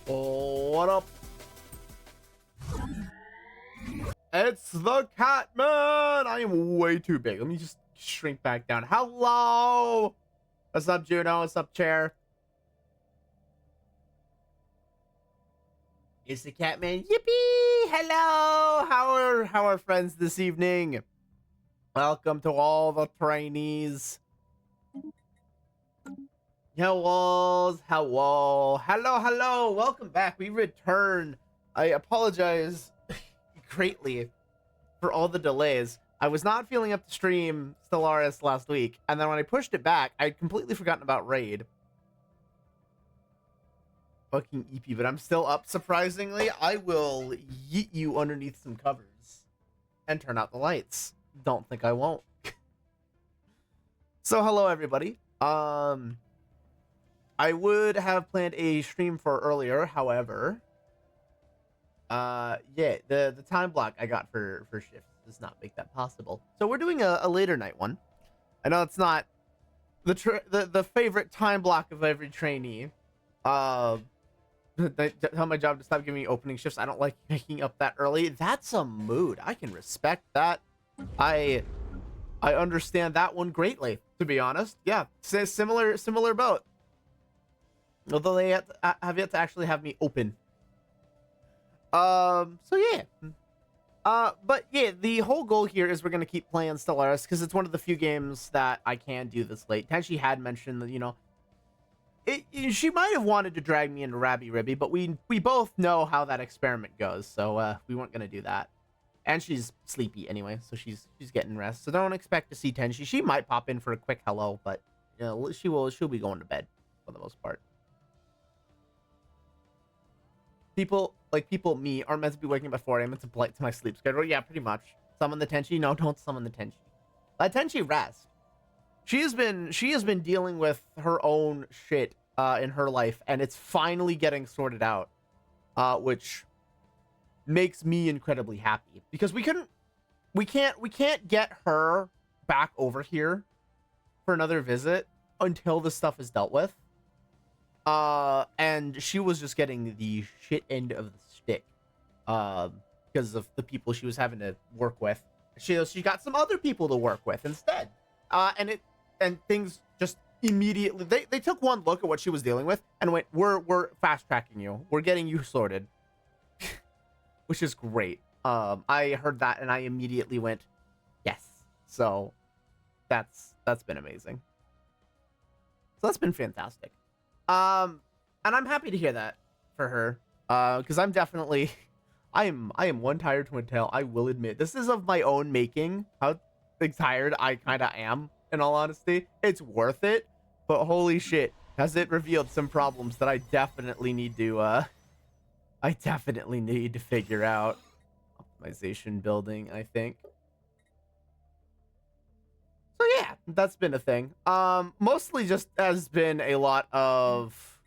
Oh, what up? It's the Catman! I am way too big. Let me just shrink back down. Hello! What's up, Juno? What's up, Chair? It's the Catman. Yippee! Hello! How are friends this evening? Welcome to all the trainees. Hello, hello. Welcome back. We return. I apologize greatly for all the delays. I was not feeling up to stream Stellaris last week, and then when I pushed it back, I'd completely forgotten about Raid. Fucking EP, but I'm still up, surprisingly. I will yeet you underneath some covers and turn out the lights. Don't think I won't. So, hello, everybody. I would have planned a stream for earlier, however, yeah, the time block I got for shifts does not make that possible. So we're doing a later night one. I know it's not the favorite time block of every trainee. They tell my job to stop giving me opening shifts. I don't like waking up that early. That's a mood. I can respect that. I understand that one greatly, to be honest. Yeah, similar boat. Although they have yet to actually have me open. So yeah. But yeah, the whole goal here is we're gonna keep playing Stellaris because it's one of the few games that I can do this late. Tenshi had mentioned that, you know, she might have wanted to drag me into Rabby Ribby, but we both know how that experiment goes, so we weren't gonna do that. And she's sleepy anyway, so she's getting rest. So don't expect to see Tenshi. She might pop in for a quick hello, but you know, she'll be going to bed for the most part. People me aren't meant to be waking up at 4 a.m. It's a blight to my sleep schedule. Yeah, pretty much. Summon the Tenshi? No, don't summon the Tenshi. Let Tenshi rest. She has been dealing with her own shit in her life, and it's finally getting sorted out, which makes me incredibly happy because we can't get her back over here for another visit until this stuff is dealt with. And she was just getting the shit end of the stick, because of the people she was having to work with. She got some other people to work with instead. And things just immediately, they took one look at what she was dealing with and went, we're fast tracking you. We're getting you sorted, which is great. I heard that and I immediately went, yes. So that's been amazing. So that's been fantastic. And I'm happy to hear that for her, because I'm definitely, I am one tired twin tail. I will admit, this is of my own making, how tired I kind of am, in all honesty. It's worth it, but holy shit, has it revealed some problems that I definitely need to, figure out. Optimization building, I think. So yeah, that's been a thing. Mostly just has been a lot of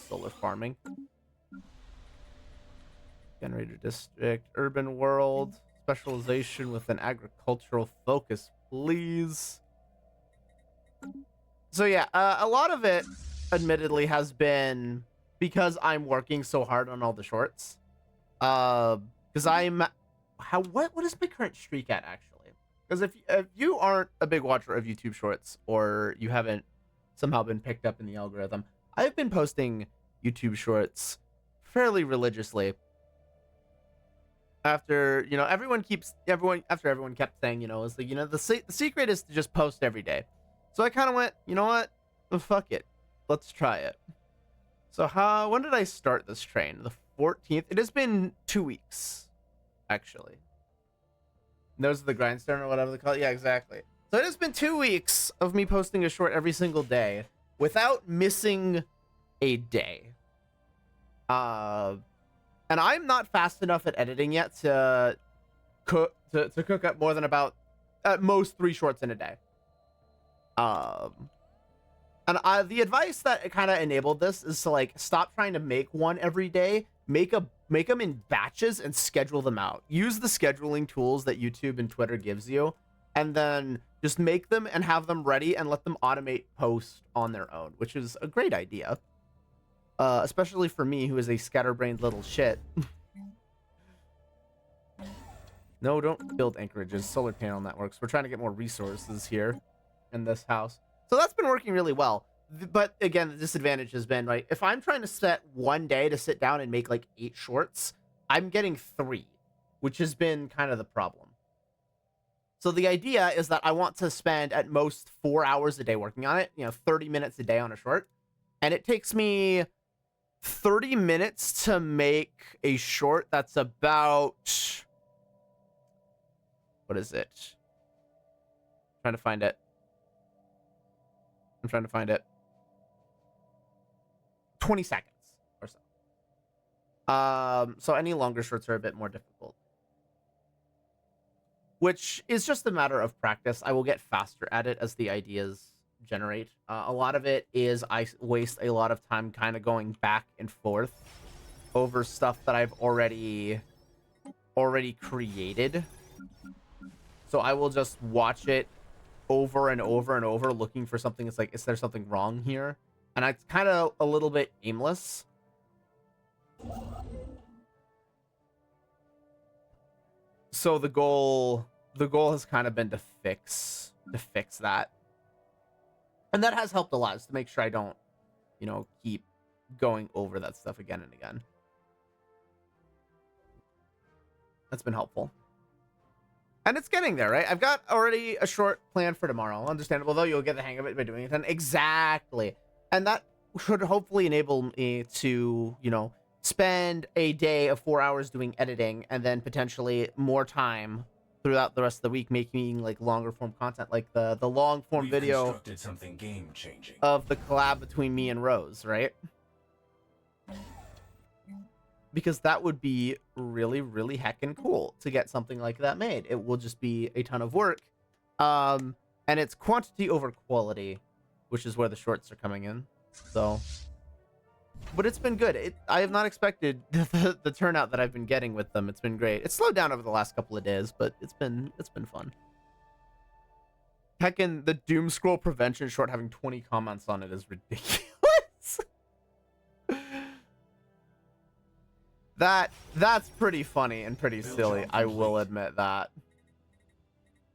solar farming. Generator district, urban world, specialization with an agricultural focus, please. So yeah, a lot of it, admittedly, has been because I'm working so hard on all the shorts. Because I'm... what is my current streak at, actually? Because if you aren't a big watcher of YouTube Shorts, or you haven't somehow been picked up in the algorithm, I've been posting YouTube Shorts fairly religiously. After, you know, everyone kept saying, you know, it's like, you know, the secret is to just post every day. So I kind of went, you know what? Well, fuck it. Let's try it. So when did I start this train? The 14th? It has been 2 weeks. Actually, those are the grindstone or whatever they call it. Yeah, exactly. So it has been 2 weeks of me posting a short every single day without missing a day. And I'm not fast enough at editing yet to cook up more than about at most 3 shorts in a day. And the advice that kind of enabled this is to, like, stop trying to make one every day. Make them in batches and schedule them out. Use the scheduling tools that YouTube and Twitter gives you, and then Just make them and have them ready and let them automate post on their own, which is a great idea. Especially for me, who is a scatterbrained little shit. No, don't build anchorages. Solar panel networks. We're trying to get more resources here in this house. So that's been working really well. But again, the disadvantage has been, right, if I'm trying to set one day to sit down and make like 8 shorts, I'm getting 3, which has been kind of the problem. So the idea is that I want to spend at most 4 hours a day working on it, 30 minutes a day on a short. And it takes me 30 minutes to make a short that's about... What is it? I'm trying to find it. 20 seconds or so. So any longer shorts are a bit more difficult. Which is just a matter of practice. I will get faster at it as the ideas generate. A lot of it is I waste a lot of time kind of going back and forth over stuff that I've already created. So I will just watch it over and over and over, looking for something. It's like, is there something wrong here? And it's kind of a little bit aimless. So the goal has kind of been to fix that. And that has helped a lot, is to make sure I don't, keep going over that stuff again and again. That's been helpful. And it's getting there, right? I've got already a short plan for tomorrow. Understandable, though. You'll get the hang of it by doing it then. Exactly. And that should hopefully enable me to, spend a day of 4 hours doing editing, and then potentially more time throughout the rest of the week making like longer form content, like the long form video something game changing of the collab between me and Rose, right? Because that would be really, really heckin' cool to get something like that made. It will just be a ton of work. And it's quantity over quality, which is where the shorts are coming in. So, but it's been good. I have not expected the turnout that I've been getting with them. It's been great. It's slowed down over the last couple of days, but it's been fun. Heckin' the doom scroll prevention short having 20 comments on it is ridiculous. That's pretty funny and pretty silly. I will admit that.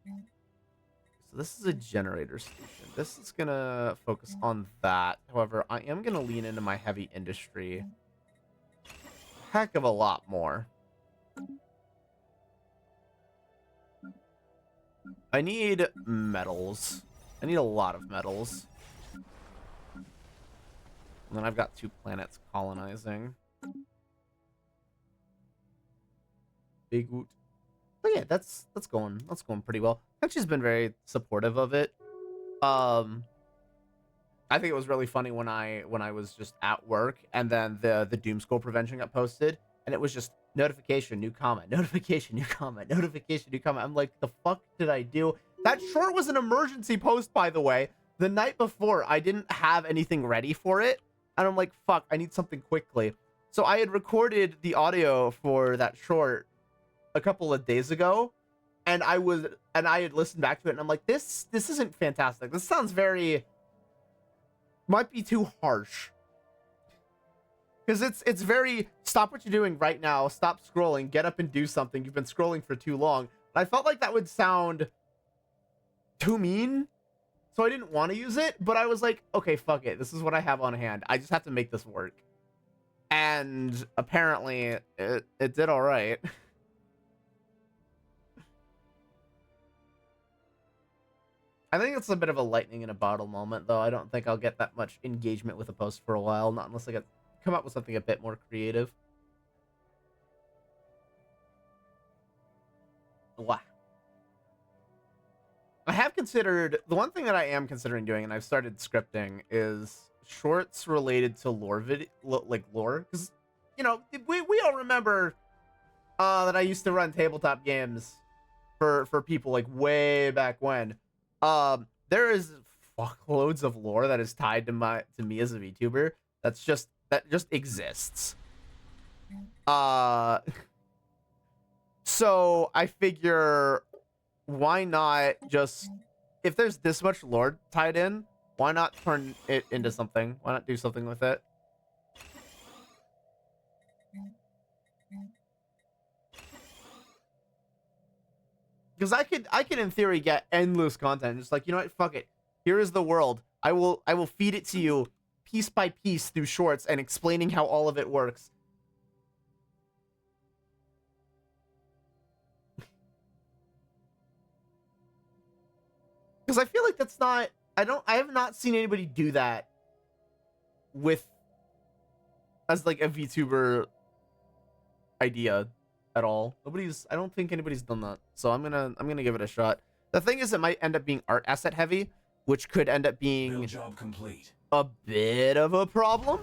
So this is a generator station. This is gonna focus on that. However, I am gonna lean into my heavy industry heck of a lot more. I need metals. I need a lot of metals. And then I've got 2 planets colonizing. Big woot. But yeah, that's going pretty well. She's been very supportive of it. I think it was really funny when I was just at work, and then the doom scroll prevention got posted, and it was just notification, new comment, notification, new comment, notification, new comment. I'm like, the fuck did I do? That short was an emergency post, by the way. The night before, I didn't have anything ready for it, and I'm like, fuck, I need something quickly. So I had recorded the audio for that short a couple of days ago, and I had listened back to it, and I'm like, this isn't fantastic. This sounds might be too harsh. Because it's very, stop what you're doing right now, stop scrolling, get up and do something. You've been scrolling for too long. And I felt like that would sound too mean, so I didn't want to use it, but I was like, okay, fuck it. This is what I have on hand. I just have to make this work. And apparently it did all right. I think it's a bit of a lightning in a bottle moment, though. I don't think I'll get that much engagement with a post for a while, not unless I come up with something a bit more creative. Wow. I have considered, the one thing that I am considering doing, and I've started scripting, is shorts related to lore lore, because, we all remember that I used to run tabletop games for people like way back when. There is fuckloads of lore that is tied to me as a VTuber that just exists. So I figure, why not just if there's this much lore tied in, why not turn it into something? Why not do something with it? Because I could in theory get endless content. Just like, you know what, fuck it. Here is the world. I will feed it to you piece by piece through shorts and explaining how all of it works. Because I feel like that's not I have not seen anybody do that with as like a VTuber idea at all. I don't think anybody's done that. So I'm gonna give it a shot. The thing is, it might end up being art asset heavy, which could end up being Build job complete. A bit of a problem.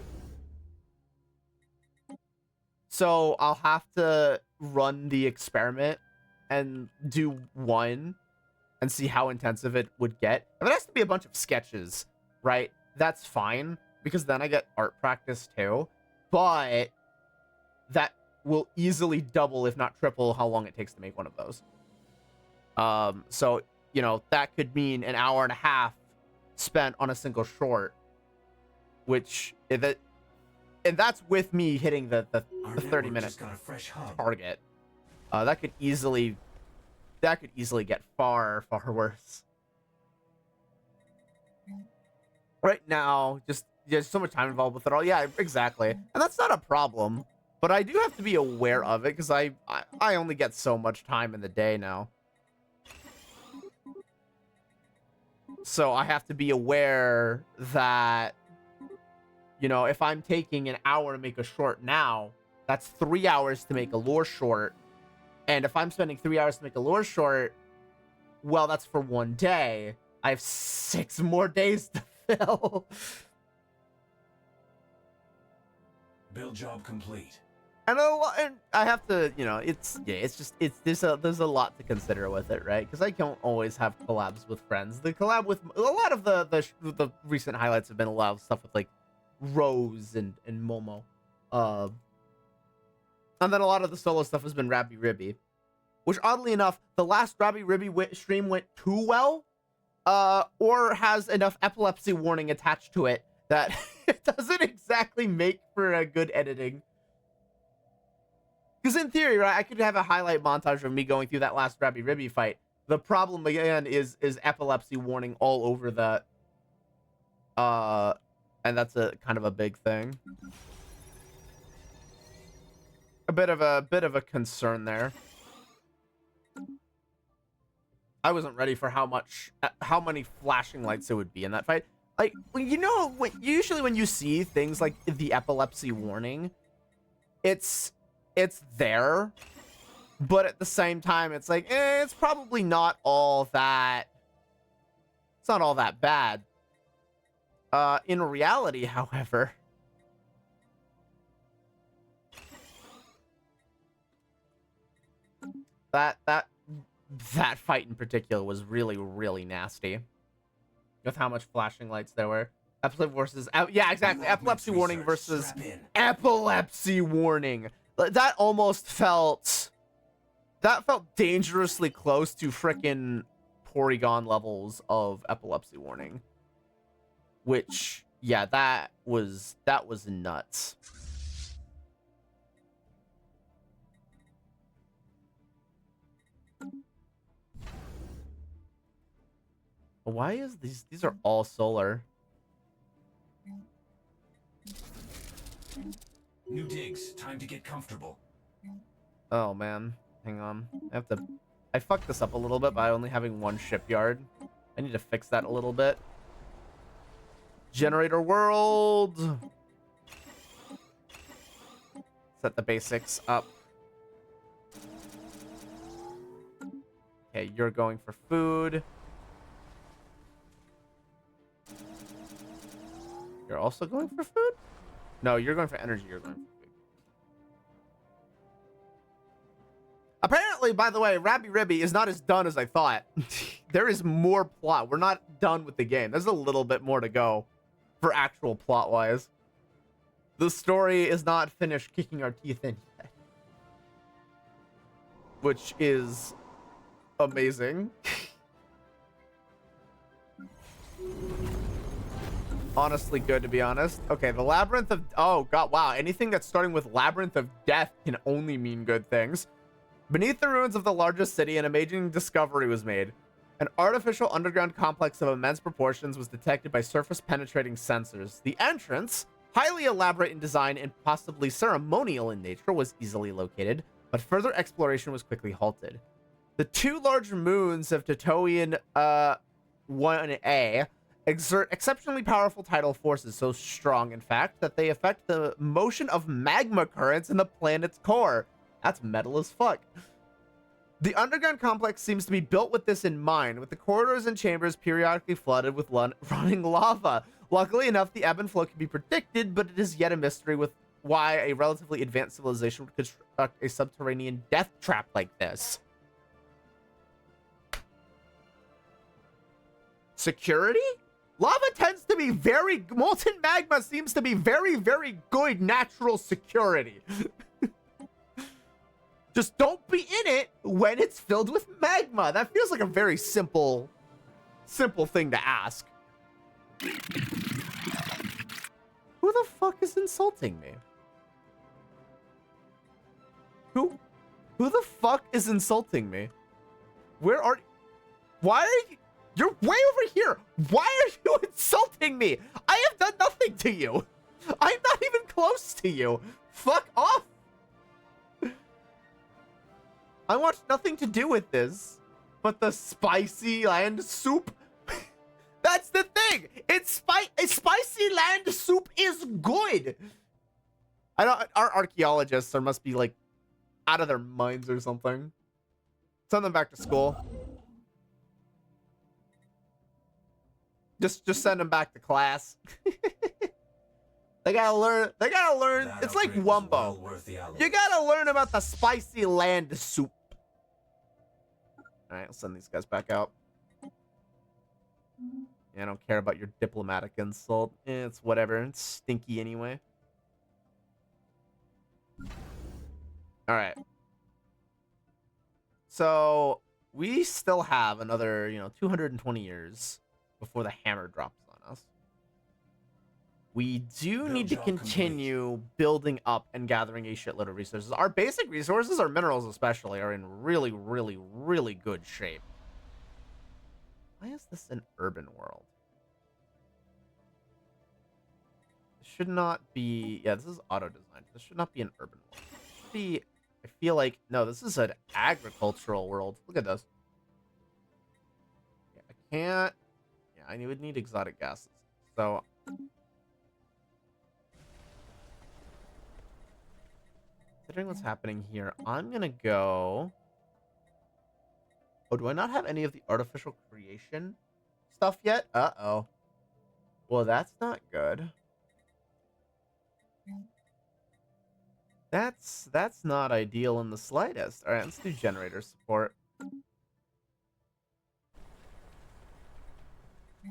So I'll have to run the experiment and do one and see how intensive it would get. If it has to be a bunch of sketches, right? That's fine, because then I get art practice too. But that will easily double, if not triple, how long it takes to make one of those. So, you know, that could mean an hour and a half spent on a single short, which and that's with me hitting the 30-minute target. That could easily get far worse. Right now, just there's so much time involved with it all. Yeah, exactly, and that's not a problem. But I do have to be aware of it, because I only get so much time in the day now. So I have to be aware that, you know, if I'm taking an hour to make a short now, that's 3 hours to make a lore short. And if I'm spending 3 hours to make a lore short, well, that's for one day. I have 6 more days to fill. Build job complete. And I have to, you know, there's a lot to consider with it, right? Because I don't always have collabs with friends. The collab with a lot of the recent highlights have been a lot of stuff with like Rose and Momo, and then a lot of the solo stuff has been Rabby Ribby, which oddly enough, the last Rabby Ribby stream went too well, or has enough epilepsy warning attached to it that it doesn't exactly make for a good editing. Because in theory, right, I could have a highlight montage of me going through that last Rabby Ribby fight. The problem again is epilepsy warning all over that. And that's a kind of a big thing. A bit of a concern there. I wasn't ready for how many flashing lights it would be in that fight. Like, you know, usually when you see things like the epilepsy warning, it's there, but at the same time, it's like, it's probably not all that. It's not all that bad. In reality, however, that fight in particular was really nasty, with how much flashing lights there were. Epilepsy versus yeah, exactly. Epilepsy warning versus epilepsy warning. That almost felt dangerously close to frickin' Porygon levels of epilepsy warning. Which, yeah, that was nuts. Why is these are all solar? New digs, time to get comfortable. Oh man, hang on. I fucked this up a little bit by only having one shipyard. I need to fix that a little bit. Generator world. Set the basics up. Okay, you're going for food. You're also going for food? No, you're going for energy. You're going for food. Apparently, by the way, Rabby Ribby is not as done as I thought. There is more plot. We're not done with the game. There's a little bit more to go for actual plot-wise. The story is not finished kicking our teeth in yet. Which is amazing. honestly good, to be honest. Okay, the Labyrinth of... Oh, God, wow. Anything that's starting with Labyrinth of Death can only mean good things. Beneath the ruins of the largest city, an amazing discovery was made. An artificial underground complex of immense proportions was detected by surface-penetrating sensors. The entrance, highly elaborate in design and possibly ceremonial in nature, was easily located, but further exploration was quickly halted. The two large moons of Titoian 1A exert exceptionally powerful tidal forces, so strong, in fact, that they affect the motion of magma currents in the planet's core. That's metal as fuck. The underground complex seems to be built with this in mind, with the corridors and chambers periodically flooded with running lava. Luckily enough, the ebb and flow can be predicted, but it is yet a mystery with why a relatively advanced civilization would construct a subterranean death trap like this. Security? Lava tends to be molten magma seems to be very, very good natural security. Just don't be in it when it's filled with magma. That feels like a very simple thing to ask. Who the fuck is insulting me? Who the fuck is insulting me? Why are you? You're way over here. Why are you insulting me? I have done nothing to you. I'm not even close to you. Fuck off. I want nothing to do with this, but the spicy land soup. That's the thing. A spicy land soup is good. I don't. Our archaeologists must be like out of their minds or something. Send them back to school. Just send them back to class. They gotta learn. That It's like upgrade was Wumbo. well worth the alloy. You gotta learn about the spicy land soup. All right, I'll send these guys back out. Yeah, I don't care about your diplomatic insult. It's whatever. It's stinky anyway. All right. So we still have another, 220 years before the hammer drops on us. We do need to continue building up and gathering a shitload of resources. Our basic resources, our minerals especially, are in really, really, really good shape. Why is this an urban world? This should not be... Yeah, this is auto-designed. This should not be an urban world. It should be... I feel like... No, this is an agricultural world. Look at this. Yeah, I can't... Yeah, I would need exotic gases. So... Considering what's happening here, I'm gonna go... Oh, do I not have any of the artificial creation stuff yet? Uh-oh. Well, that's not good. That's not ideal in the slightest. All right, let's do generator support.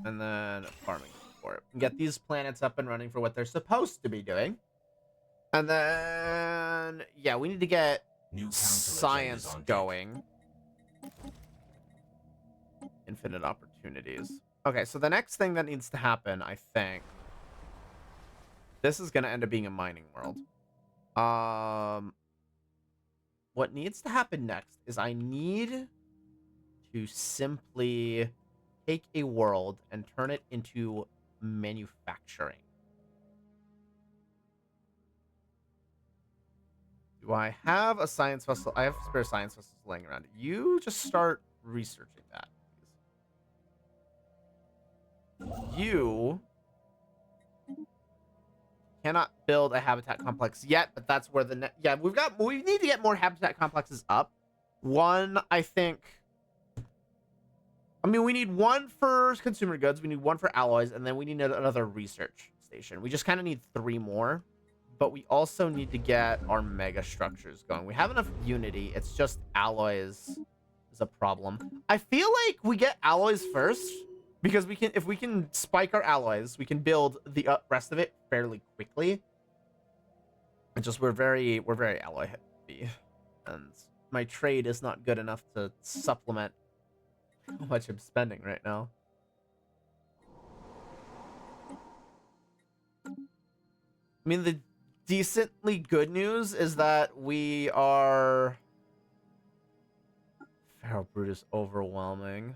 And then farming support. Get these planets up and running for what they're supposed to be doing. And then, yeah, we need to get science going. Infinite opportunities. Okay, so the next thing that needs to happen, I think... This is going to end up being a mining world. What needs to happen next is I need to simply take a world and turn it into manufacturing. Do I have a science vessel? I have spare science vessels laying around. You just start researching that. You cannot build a habitat complex yet, but that's where the yeah, we need to get more habitat complexes up. One, I think. I mean, we need one for consumer goods, we need one for alloys, and then we need another research station. We just kind of need 3 more, but we also need to get our mega structures going. We have enough unity. It's just alloys is a problem. I feel like we get alloys first. Because if we can spike our alloys, we can build the rest of it fairly quickly. It's just we're very alloy heavy, and my trade is not good enough to supplement how much I'm spending right now. I mean, the decently good news is that we are... Feral Brute is overwhelming.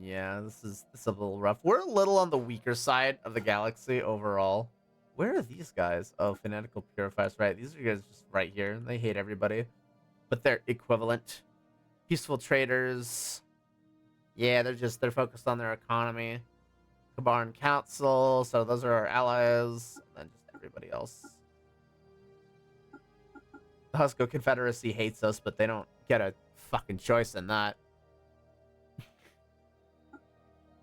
Yeah, this is a little rough. We're a little on the weaker side of the galaxy overall. Where are these guys? Oh, Fanatical Purifiers, right. These are guys just right here. They hate everybody. But they're equivalent. Peaceful Traders. Yeah, they're focused on their economy. Kabaran Council, so those are our allies. And then just everybody else. The Husko Confederacy hates us, but they don't get a fucking choice in that.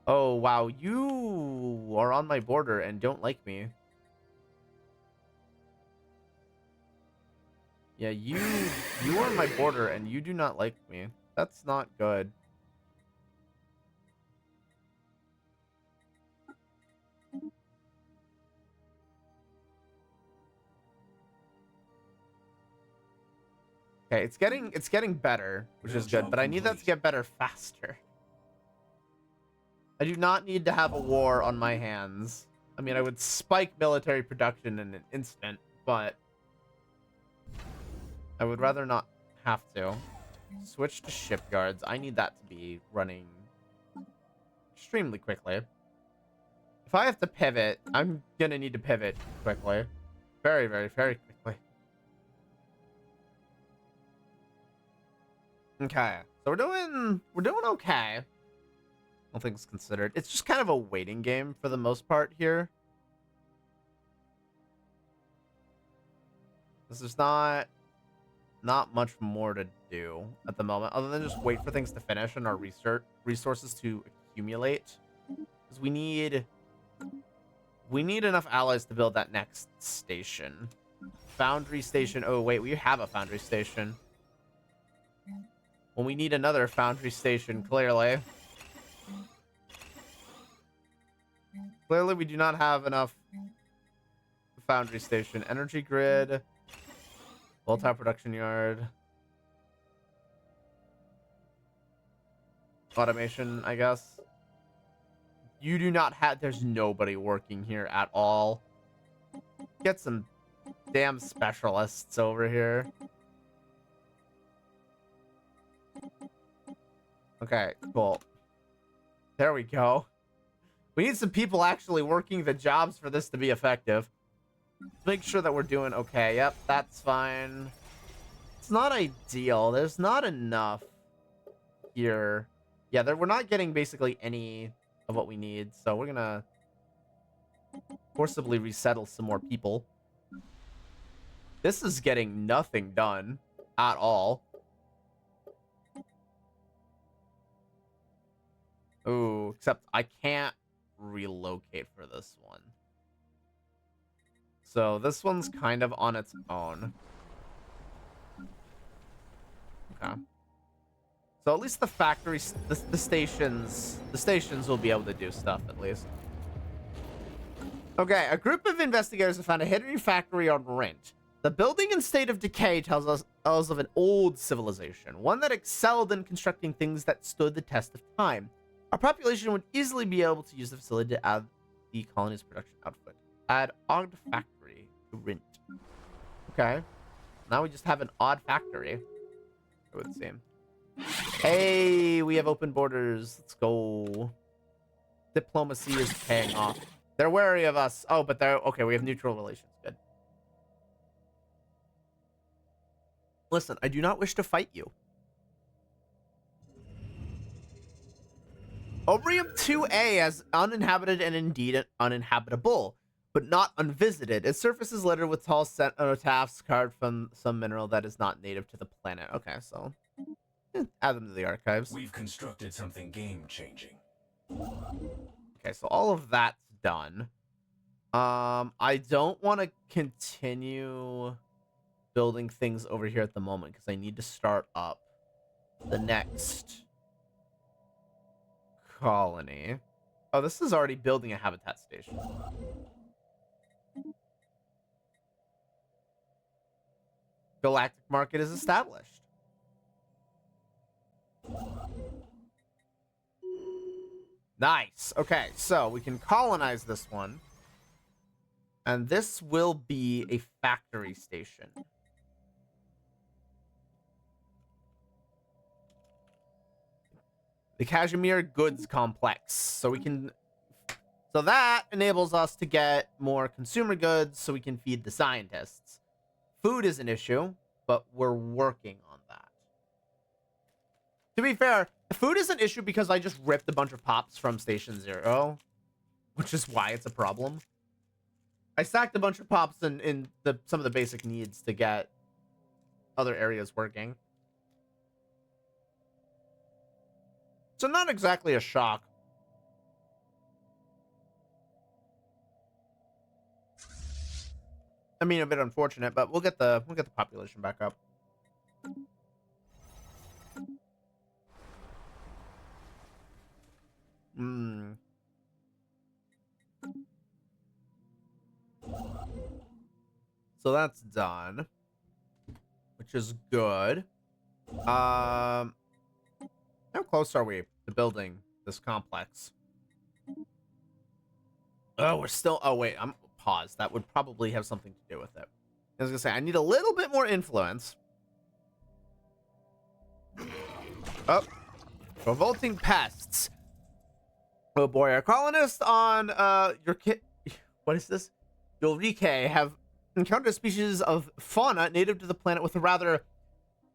Oh, wow, you are on my border and don't like me. Yeah, you are on my border and you do not like me. That's not good. Okay, it's getting better, which is good, but I need that to get better faster. I do not need to have a war on my hands. I mean, I would spike military production in an instant, but I would rather not have to. Switch to shipyards. I need that to be running extremely quickly. If I have to pivot, I'm gonna need to pivot quickly. Very, very, very quickly. Okay. So we're doing okay. All things considered. It's just kind of a waiting game for the most part here. This is not much more to do at the moment, other than just wait for things to finish and our resources to accumulate. Because we need enough allies to build that next station. Foundry station. Oh wait, we have a foundry station. Well, we need another foundry station, clearly. Clearly, we do not have enough foundry station. Energy grid. Volatile production yard. Automation, I guess. You do not have... There's nobody working here at all. Get some damn specialists over here. Okay, cool. There we go. We need some people actually working the jobs for this to be effective. Make sure that we're doing okay. Yep, that's fine. It's not ideal. There's not enough here. Yeah, we're not getting basically any of what we need, so we're gonna forcibly resettle some more people. This is getting nothing done at all. Ooh, except I can't relocate for this one. So this one's kind of on its own. Okay. So at least the factories, the stations will be able to do stuff at least. Okay, a group of investigators have found a hidden factory on Rent. The building in state of decay tells us of an old civilization, one that excelled in constructing things that stood the test of time. Our population would easily be able to use the facility to add the colony's production output. Add odd factory to Rent. Okay. Now we just have an odd factory, it would seem. Hey, we have open borders. Let's go. Diplomacy is paying off. They're wary of us. Oh, but they're... Okay, we have neutral relations. Good. Listen, I do not wish to fight you. Obrium 2A as uninhabited and indeed uninhabitable, but not unvisited. Its surface is littered with tall cenotaphs carved from some mineral that is not native to the planet. Okay, so add them to the archives. We've constructed something game-changing. Okay, so all of that's done. I don't want to continue building things over here at the moment because I need to start up the next colony. Oh, this is already building a habitat station. Galactic market is established. Nice. Okay, so we can colonize this one. And this will be a factory station. The Cashmere Goods Complex. So that enables us to get more consumer goods so we can feed the scientists. Food is an issue, but we're working on that. To be fair, food is an issue because I just ripped a bunch of pops from Station 0, which is why it's a problem. I stacked a bunch of pops in some of the basic needs to get other areas working. So not exactly a shock. I mean, a bit unfortunate, but we'll get the population back up. So that's done, which is good. How close are we to building this complex? Oh, we're still. Oh wait, I'm pause. That would probably have something to do with it. I was gonna say I need a little bit more influence. Oh, revolting pests. Oh boy, our colonists on your kit. What is this? Yulrike have encountered a species of fauna native to the planet with a rather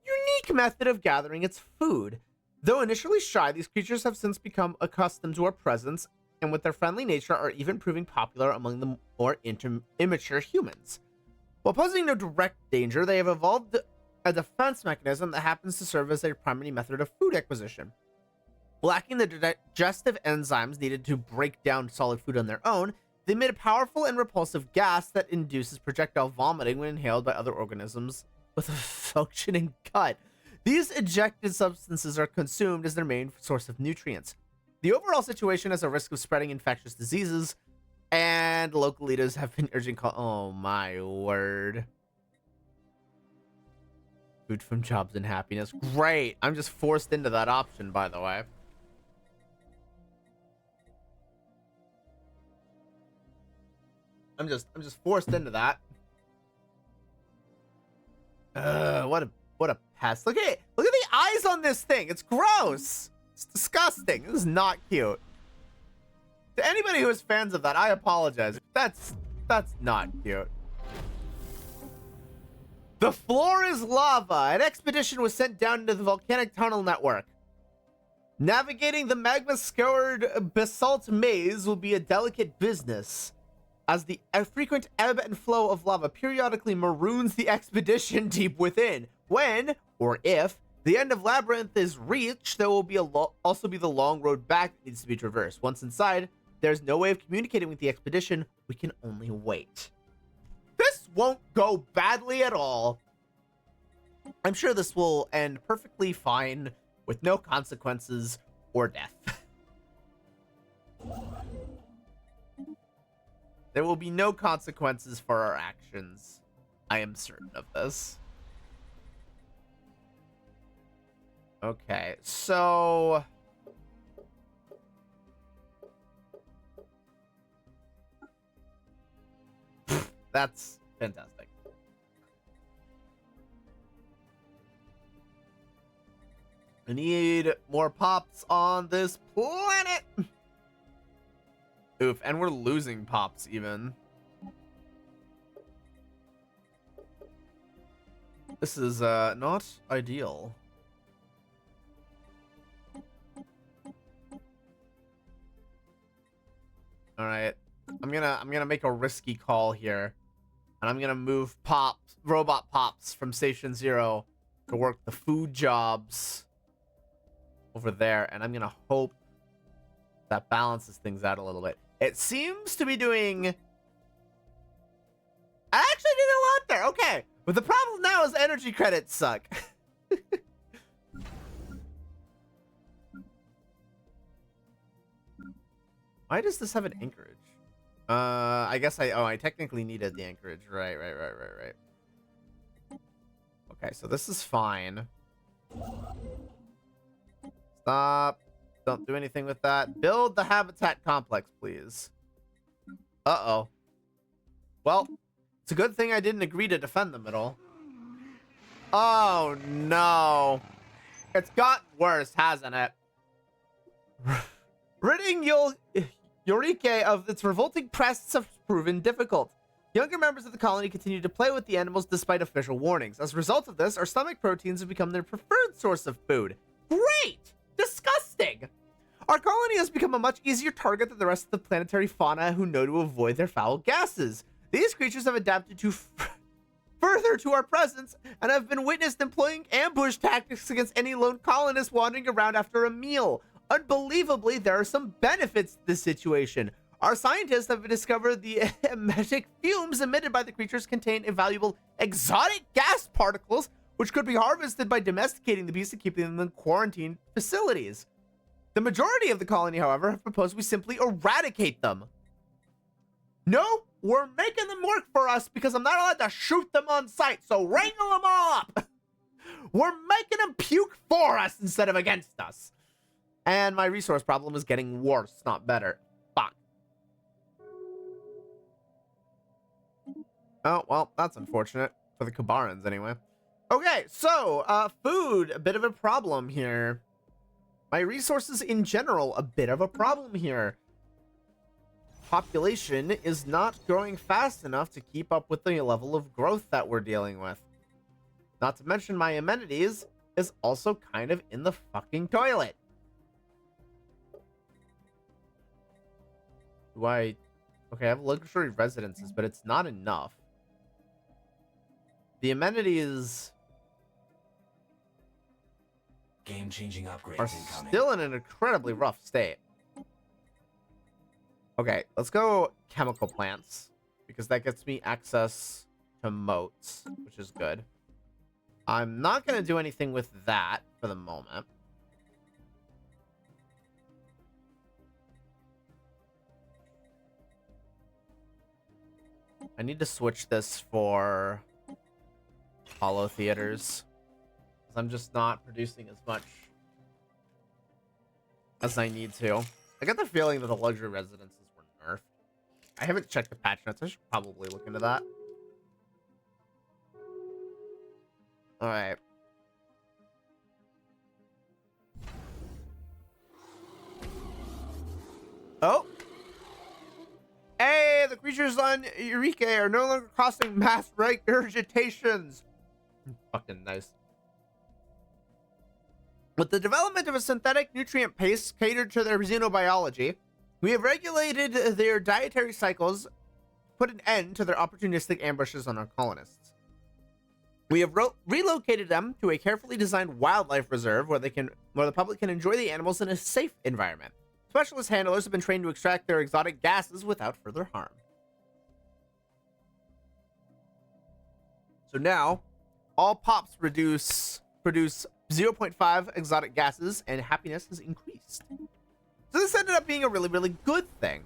unique method of gathering its food. Though initially shy, these creatures have since become accustomed to our presence, and with their friendly nature are even proving popular among the more immature humans. While posing no direct danger, they have evolved a defense mechanism that happens to serve as their primary method of food acquisition. Lacking the digestive enzymes needed to break down solid food on their own, they emit a powerful and repulsive gas that induces projectile vomiting when inhaled by other organisms with a functioning gut. These ejected substances are consumed as their main source of nutrients. The overall situation has a risk of spreading infectious diseases, and local leaders have been urging oh my word. Food from jobs and happiness. Great. I'm just forced into that option, by the way. I'm just forced into that. What a pest. Look at the eyes on this thing. It's gross. It's disgusting. This is not cute. To anybody who is fans of that, I apologize. That's not cute. The floor is lava. An expedition was sent down into the volcanic tunnel network. Navigating the magma-scoured basalt maze will be a delicate business, as the frequent ebb and flow of lava periodically maroons the expedition deep within. When, or if, the end of Labyrinth is reached, there will be also be the long road back that needs to be traversed. Once inside, there's no way of communicating with the expedition. We can only wait. This won't go badly at all. I'm sure this will end perfectly fine with no consequences or death. There will be no consequences for our actions. I am certain of this. Okay, so... That's fantastic. I need more pops on this planet. Oof, and we're losing pops even. This is not ideal. All right, I'm gonna make a risky call here, and I'm gonna move robot pops from Station 0 to work the food jobs over there, and I'm gonna hope that balances things out a little bit. It seems to be doing... I actually did a lot there. Okay, but the problem now is energy credits suck. Why does this have an anchorage? I guess I technically needed the anchorage. Right. Okay, so this is fine. Stop. Don't do anything with that. Build the habitat complex, please. Uh-oh. Well, it's a good thing I didn't agree to defend them at all. Oh, no. It's gotten worse, hasn't it? Ridding Yorike of its revolting pests has proven difficult. Younger members of the colony continue to play with the animals despite official warnings. As a result of this, our stomach proteins have become their preferred source of food. Great! Disgusting! Our colony has become a much easier target than the rest of the planetary fauna who know to avoid their foul gases. These creatures have adapted to further to our presence and have been witnessed employing ambush tactics against any lone colonist wandering around after a meal. Unbelievably, there are some benefits to this situation. Our scientists have discovered the emetic fumes emitted by the creatures contain invaluable exotic gas particles, which could be harvested by domesticating the beasts and keeping them in quarantine facilities. The majority of the colony, however, have proposed we simply eradicate them. No, we're making them work for us because I'm not allowed to shoot them on sight, so wrangle them all up. We're making them puke for us instead of against us. And my resource problem is getting worse, not better. Fuck. Oh, well, that's unfortunate. For the Kabarans, anyway. Okay, so, food, a bit of a problem here. My resources in general, a bit of a problem here. Population is not growing fast enough to keep up with the level of growth that we're dealing with. Not to mention my amenities is also kind of in the fucking toilet. Okay, I have luxury residences, but it's not enough. The amenities game-changing upgrades are incoming. still in an incredibly rough state. Okay, let's go chemical plants, because that gets me access to moats, which is good. I'm not going to do anything with that for the moment. I need to switch this for hollow theaters, because I'm just not producing as much as I need to. I get the feeling that the luxury residences were nerfed. I haven't checked the patch notes. I should probably look into that. Alright. Oh! Hey, the creatures on Eureka are no longer causing mass regurgitations. Fucking nice. With the development of a synthetic nutrient paste catered to their xenobiology, we have regulated their dietary cycles to put an end to their opportunistic ambushes on our colonists. We have relocated them to a carefully designed wildlife reserve where the public can enjoy the animals in a safe environment. Specialist handlers have been trained to extract their exotic gases without further harm. So now, all pops produce 0.5 exotic gases, and happiness has increased. So this ended up being a really, really good thing.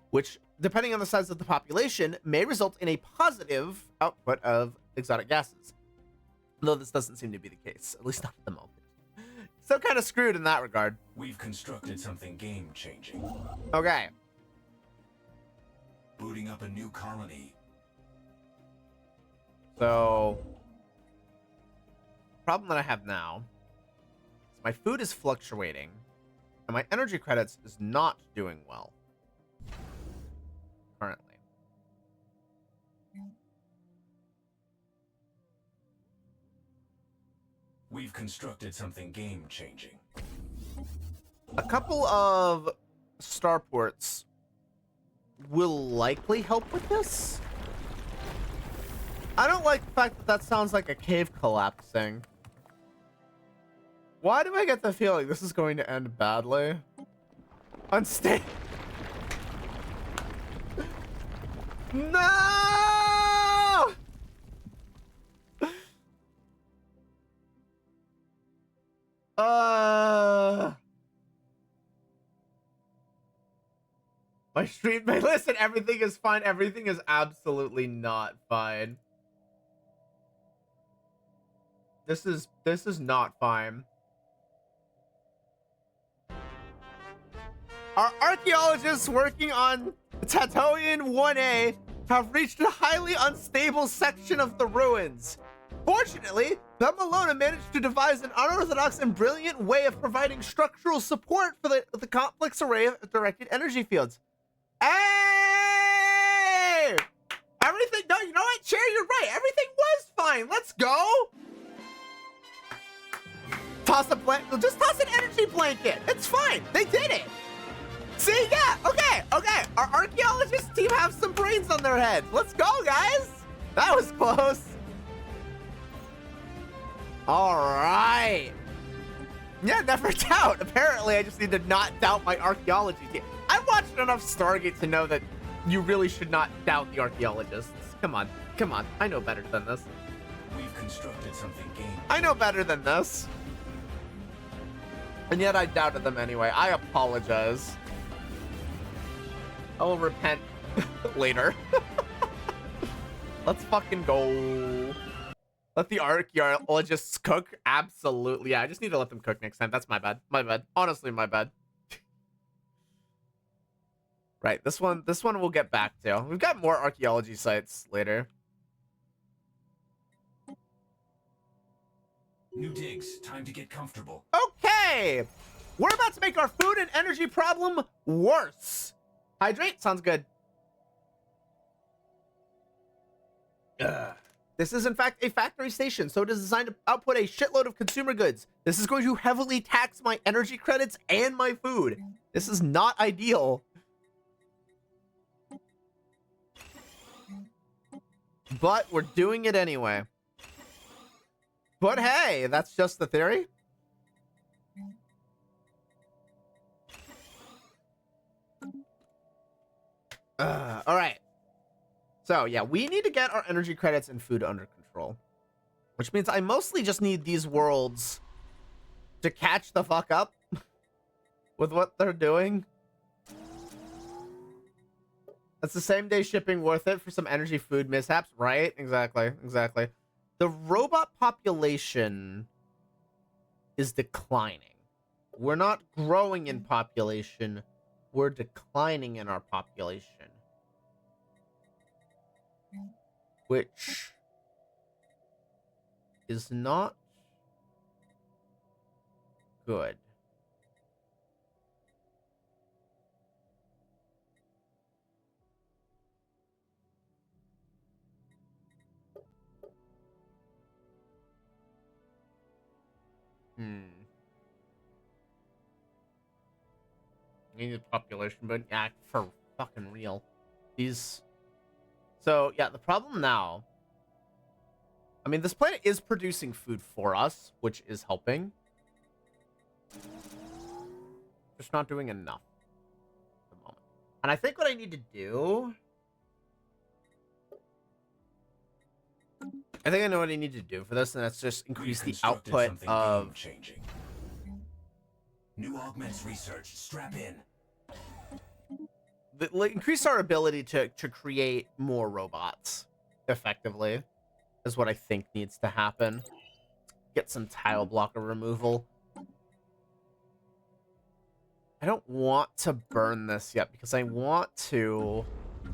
Which, depending on the size of the population, may result in a positive output of exotic gases. Though this doesn't seem to be the case, at least not at the moment. So kind of screwed in that regard. We've constructed something game-changing. Okay. Booting up a new colony. So, problem that I have now is my food is fluctuating, and my energy credits is not doing well currently. We've constructed something game-changing. A couple of starports will likely help with this. I don't like the fact that that sounds like a cave collapsing. Why do I get the feeling this is going to end badly? Unstable. No! My stream, listen, everything is fine. Everything is absolutely not fine. This is not fine. Our archaeologists working on Tatooine 1A have reached a highly unstable section of the ruins. Fortunately, Bemalona managed to devise an unorthodox and brilliant way of providing structural support for the complex array of directed energy fields. Hey! Everything, no, you know what, Chair, you're right. Everything was fine. Let's go. Toss a blanket, just toss an energy blanket. It's fine. They did it. See, yeah, okay. Our archaeologist team have some brains on their heads. Let's go, guys. That was close. All right. Yeah, never doubt. Apparently, I just need to not doubt my archaeology team. I watched enough Stargate to know that you really should not doubt the archaeologists. Come on. I know better than this. We've constructed something game. I know better than this. And yet I doubted them anyway. I apologize. I will repent later. Let's fucking go. Let the archaeologists cook? Absolutely. Yeah, I just need to let them cook next time. That's my bad. Honestly, my bad. Right, this one we'll get back to. We've got more archaeology sites later. New digs. Time to get comfortable. Okay! We're about to make our food and energy problem worse. Hydrate? Sounds good. This is, in fact, a factory station, so it is designed to output a shitload of consumer goods. This is going to heavily tax my energy credits and my food. This is not ideal. But we're doing it anyway. But hey, that's just the theory. All right. So yeah, we need to get our energy credits and food under control, which means I mostly just need these worlds to catch the fuck up with what they're doing. That's the same day shipping worth it for some energy food mishaps, right? Exactly. The robot population is declining. We're not growing in population. We're declining in our population. Which is not good. We need population, but yeah, for fucking real. These. So yeah, the problem now. I mean, this planet is producing food for us, which is helping. Just not doing enough at the moment. And I think what I need to do. I think I know what I need to do for this, and that's just increase the output of. Changing. New augments research. Strap in. Increase our ability to create more robots effectively is what I think needs to happen. Get some tile blocker removal. I don't want to burn this yet because I want to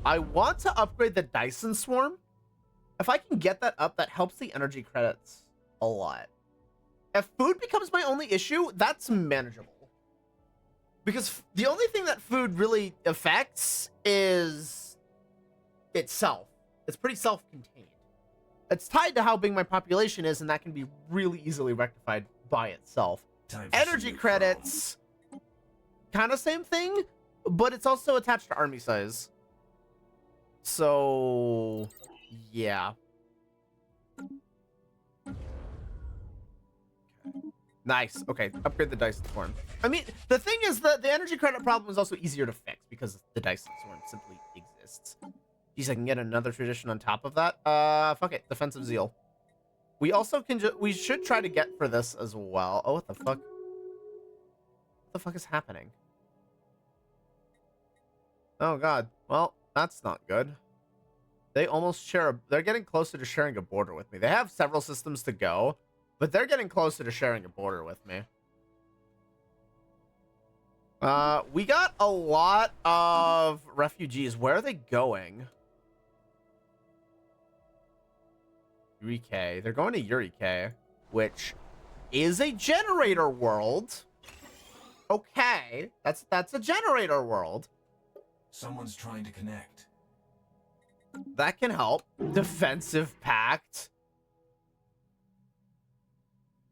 upgrade the Dyson Swarm. If I can get that up, that helps the energy credits a lot. If food becomes my only issue, that's manageable. Because the only thing that food really affects is itself. It's pretty self-contained. It's tied to how big my population is, and that can be really easily rectified by itself. Energy credits, kind of same thing, but it's also attached to army size. So, yeah. Nice. Okay, upgrade the Dyson Swarm. I mean, the thing is that the energy credit problem is also easier to fix because the Dyson Swarm simply exists. Geez, I can get another tradition on top of that. Fuck it. Defensive Zeal. We also can we should try to get for this as well. Oh, what the fuck? What the fuck is happening? Oh, God. Well, that's not good. They almost share they're getting closer to sharing a border with me. They have several systems to go. But they're getting closer to sharing a border with me. We got a lot of refugees. Where are they going? Urike. They're going to Urike, which is a generator world. Okay, that's a generator world. Someone's trying to connect. That can help. Defensive pact.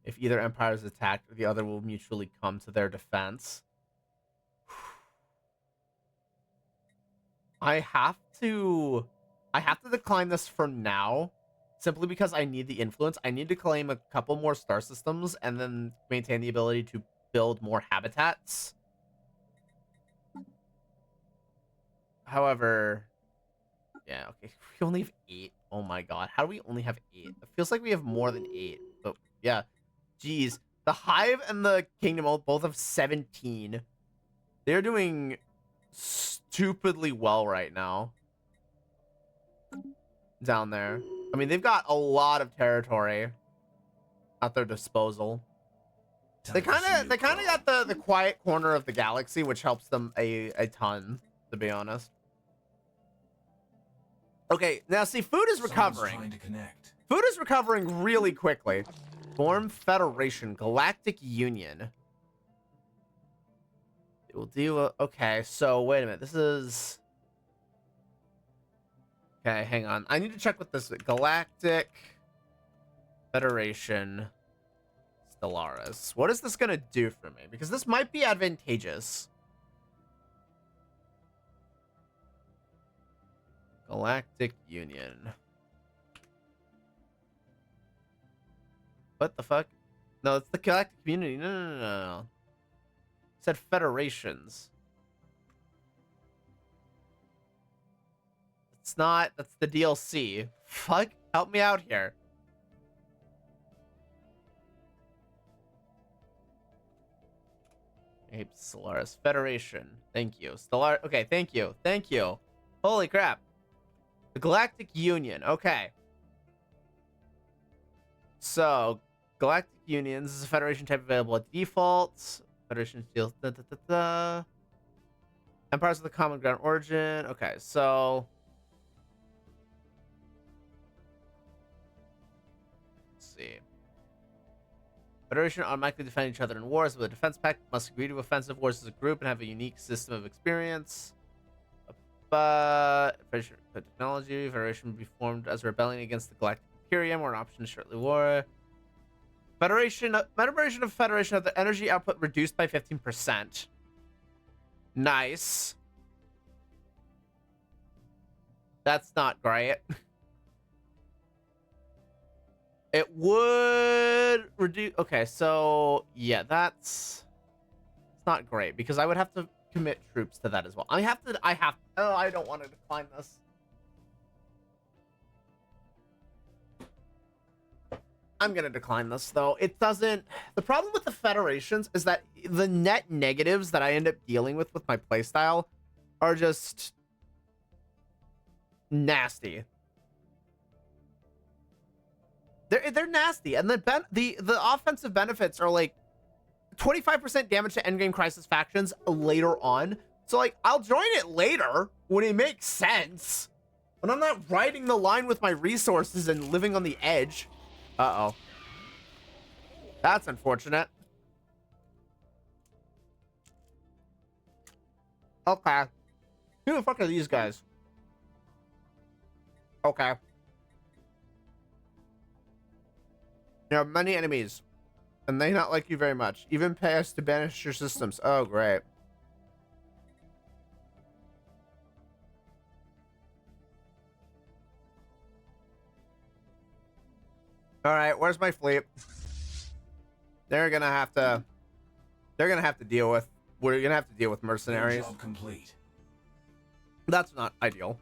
If either empire is attacked, the other will mutually come to their defense. I have to decline this for now, simply because I need the influence. I need to claim a couple more star systems and then maintain the ability to build more habitats. However, yeah, okay. We only have 8. Oh my god. How do we only have 8? It feels like we have more than 8. But yeah. Jeez. The Hive and the Kingdom both have 17. They're doing stupidly well right now. Down there. I mean, they've got a lot of territory at their disposal. They kind of got the quiet corner of the galaxy, which helps them a ton, to be honest. Okay, now see, food is recovering. Food is recovering really quickly. Form Federation, Galactic Union. It will do. Okay, so wait a minute. This is. Okay, hang on. I need to check with this Galactic Federation Stellaris. What is this gonna do for me? Because this might be advantageous. Galactic Union. What the fuck? No, it's the Galactic Community. No. It said federations. It's not. That's the DLC. Fuck. Help me out here. Ape Stellaris Federation. Thank you. Stellar. Okay, thank you. Thank you. Holy crap. The Galactic Union. Okay. So, Galactic Union. This is a Federation type available at default. Federation deals. Empires of the Common Ground Origin. Okay, so. Let's see. Federation automatically defend each other in wars with a defense pact. Must agree to offensive wars as a group and have a unique system of experience. But Federation technology. Federation will be formed as a rebellion against the Galactic Imperium or an option to shortly war. Federation of Federation of the energy output reduced by 15%. Nice. That's not great. It would reduce. Okay, so yeah, it's not great because I would have to commit troops to that as well. I don't want to decline this. I'm gonna decline this though. It doesn't. The problem with the federations is that the net negatives that I end up dealing with my playstyle are just nasty. They're nasty, and the offensive benefits are like 25% damage to endgame crisis factions later on. So like I'll join it later when it makes sense, when I'm not riding the line with my resources and living on the edge. Uh-oh. That's unfortunate. Okay. Who the fuck are these guys? Okay. You have many enemies, and they not like you very much. Even pay us to banish your systems. Oh, great. All right, where's my fleet? They're gonna have to deal with. We're gonna have to deal with mercenaries. Job complete. That's not ideal.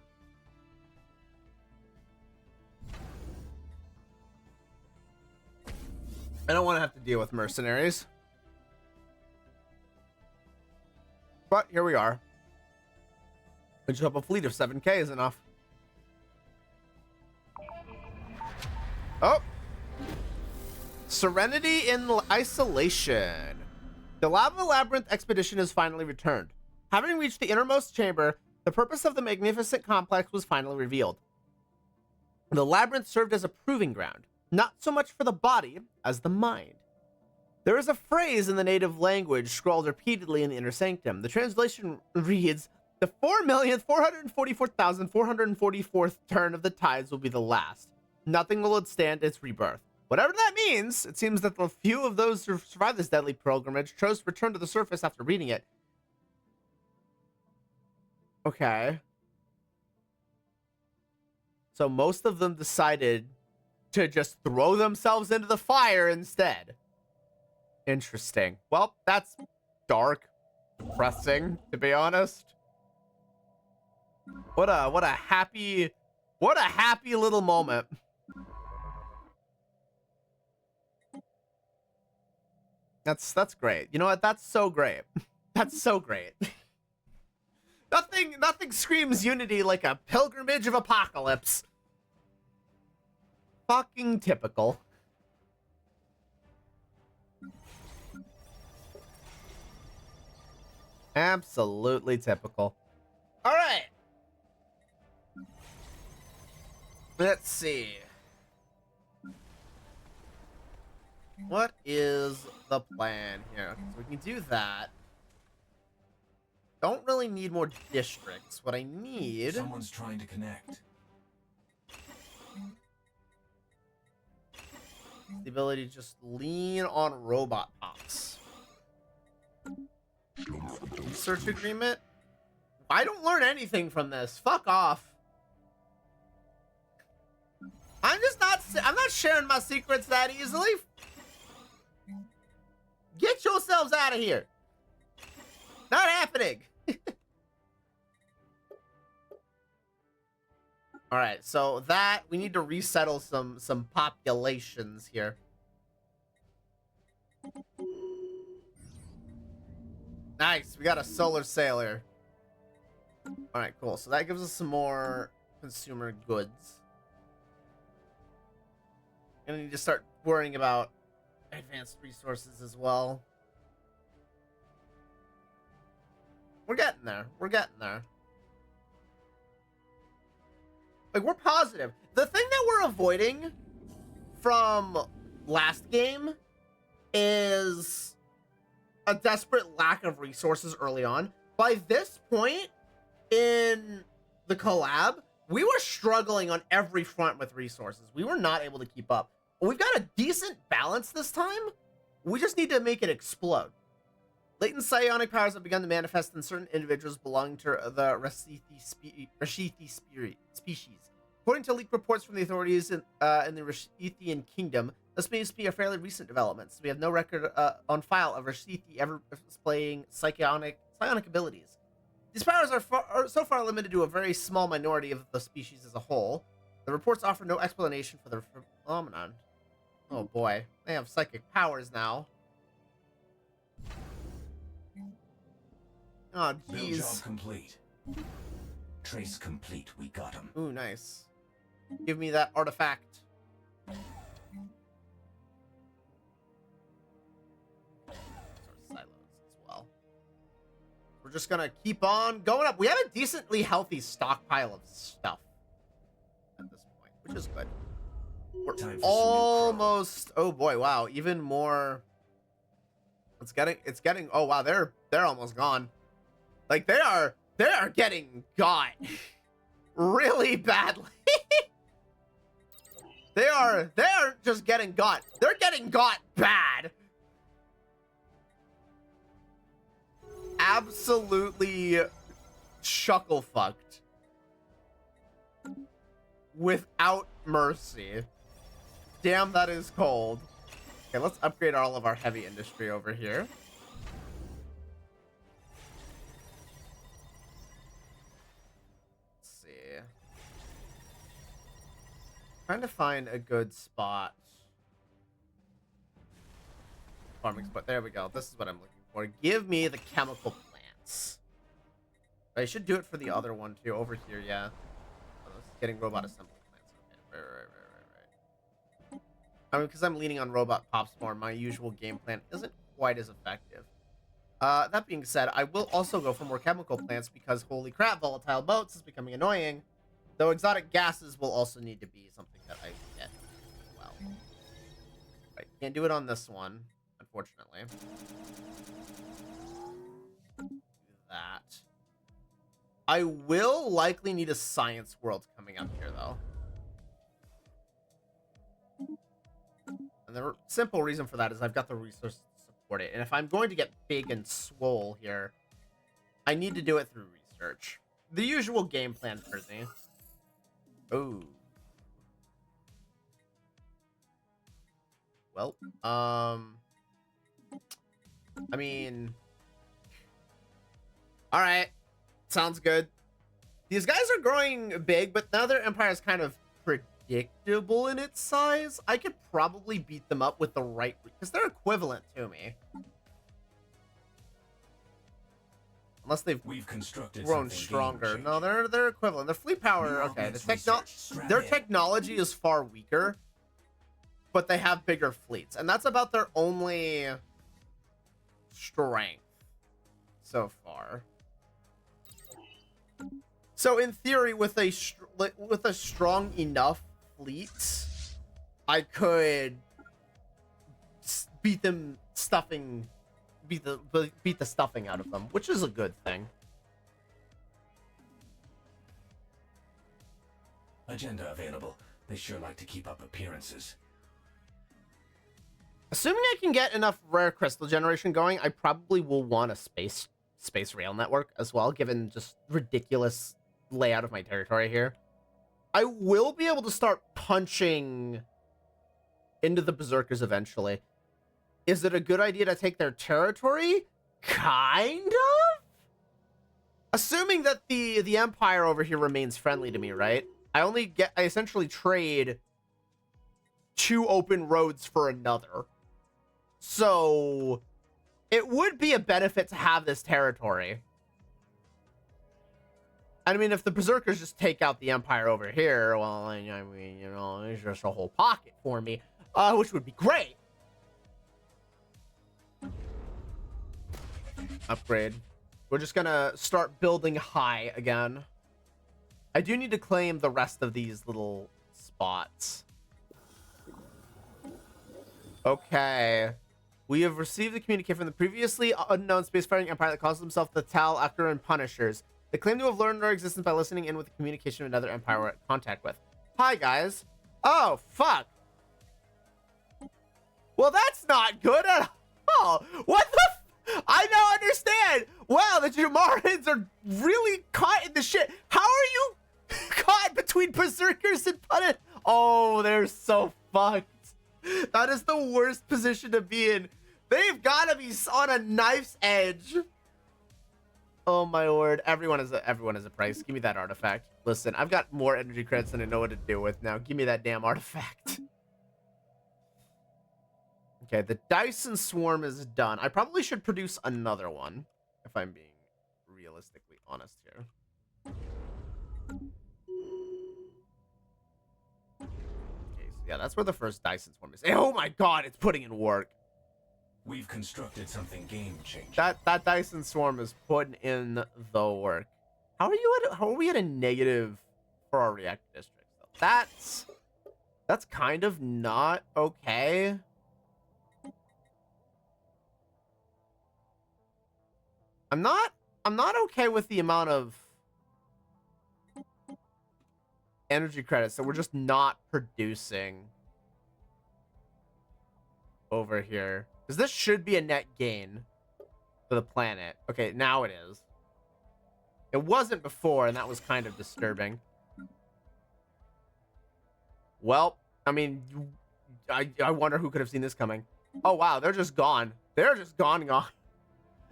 I don't want to have to deal with mercenaries. But here we are. I just hope a fleet of 7K is enough. Oh! Serenity in isolation. The Lava Labyrinth expedition is finally returned. Having reached the innermost chamber, the purpose of the magnificent complex was finally revealed. The labyrinth served as a proving ground, not so much for the body as the mind. There is a phrase in the native language scrawled repeatedly in the inner sanctum. The translation reads, "The 4,444,444th turn of the tides will be the last. Nothing will withstand its rebirth." Whatever that means, it seems that the few of those who survived this deadly pilgrimage chose to return to the surface after reading it. Okay. So most of them decided to just throw themselves into the fire instead. Interesting. Well, that's dark, depressing, to be honest. What a happy little moment. That's great. You know what? That's so great. That's so great. Nothing screams unity like a pilgrimage of apocalypse. Fucking typical. Absolutely typical. All right. Let's see. What is the plan here? Okay, so we can do that. Don't really need more districts. What I need... Someone's trying to connect. The ability to just lean on robot pops. Research agreement? I don't learn anything from this. Fuck off. I'm not sharing my secrets that easily. Get yourselves out of here. Not happening. All right, so that we need to resettle some populations here. Nice, we got a solar sailor. All right, cool. So that gives us some more consumer goods. And I need to start worrying about advanced resources as well. We're getting there. We're getting there. Like, we're positive. The thing that we're avoiding from last game is a desperate lack of resources early on. By this point in the collab, we were struggling on every front with resources. We were not able to keep up. But we've got a decent balance this time. We just need to make it explode. Latent psionic powers have begun to manifest in certain individuals belonging to the Rashithi species. According to leaked reports from the authorities in the Rashithian kingdom, this may be a fairly recent development, so we have no record on file of Rashithi ever displaying psionic abilities. These powers are so far limited to a very small minority of the species as a whole. The reports offer no explanation for the phenomenon. Oh boy, they have psychic powers now. Oh, Build jeez. job complete. Trace complete. We got him. Ooh, nice. Give me that artifact. Silos as well. We're just gonna keep on going up. We have a decently healthy stockpile of stuff at this point, which is good. We're almost. Oh boy, wow! Even more. It's getting. Oh wow, they're almost gone. Like they are getting got really badly. They are just getting got. They're getting got bad. Absolutely chuckle fucked. Without mercy. Damn, that is cold. Okay, let's upgrade all of our heavy industry over here. Trying to find a good spot. Farming spot. There we go. This is what I'm looking for. Give me the chemical plants. I should do it for the other one too. Over here, yeah. Oh, this is getting robot assembly plants. Okay. Right. I mean, because I'm leaning on robot pops more, my usual game plan isn't quite as effective. That being said, I will also go for more chemical plants because holy crap, volatile boats is becoming annoying. Though exotic gases will also need to be something that I get as well. Right, can't do it on this one, unfortunately. Do that. I will likely need a science world coming up here, though. And the simple reason for that is I've got the resources to support it. And if I'm going to get big and swole here, I need to do it through research. The usual game plan for me. Ooh. Well, I mean... Alright. Sounds good. These guys are growing big, but now their empire is kind of predictable in its size. I could probably beat them up with the right... Because they're equivalent to me. Unless We've constructed grown stronger. No, they're equivalent. Their fleet power, okay. Their technology is far weaker, but they have bigger fleets, and that's about their only strength so far. So in theory, with a strong enough fleet, I could beat the stuffing out of them, which is a good thing. Agenda available. They sure like to keep up appearances. Assuming I can get enough rare crystal generation going, I probably will want a space rail network as well, given just ridiculous layout of my territory here. I will be able to start punching into the berserkers eventually. Is it a good idea to take their territory? Kind of? Assuming that the empire over here remains friendly to me, right? I essentially trade 2 open roads for another. So it would be a benefit to have this territory. I mean, if the berserkers just take out the empire over here, well, I mean, you know, there's just a whole pocket for me, which would be great. Upgrade. We're just gonna start building high again. I do need to claim the rest of these little spots. Okay. We have received a communique from the previously unknown spacefaring empire that calls themselves the Tal Akron Punishers. They claim to have learned our existence by listening in with the communication of another empire we're in contact with. Hi, guys. Oh, fuck. Well, that's not good at all. What the I now understand. Wow, the Jamarans are really caught in the shit. How are you caught between berserkers and punish? Oh, they're so fucked. That is the worst position to be in. They've got to be on a knife's edge. Oh my word! Everyone is a price. Give me that artifact. Listen, I've got more energy credits than I know what to do with now. Give me that damn artifact. Okay, the Dyson Swarm is done. I probably should produce another one, if I'm being realistically honest here. Okay, so yeah, that's where the first Dyson Swarm is. Oh my god, it's putting in work. We've constructed something game-changing. That Dyson Swarm is putting in the work. How are we at a negative for our reactor districts though? That's kind of not okay. I'm not okay with the amount of energy credits that we're just not producing over here. Because this should be a net gain for the planet. Okay, now it is. It wasn't before, and that was kind of disturbing. Well, I mean, I wonder who could have seen this coming. Oh, wow, they're just gone. They're just gone.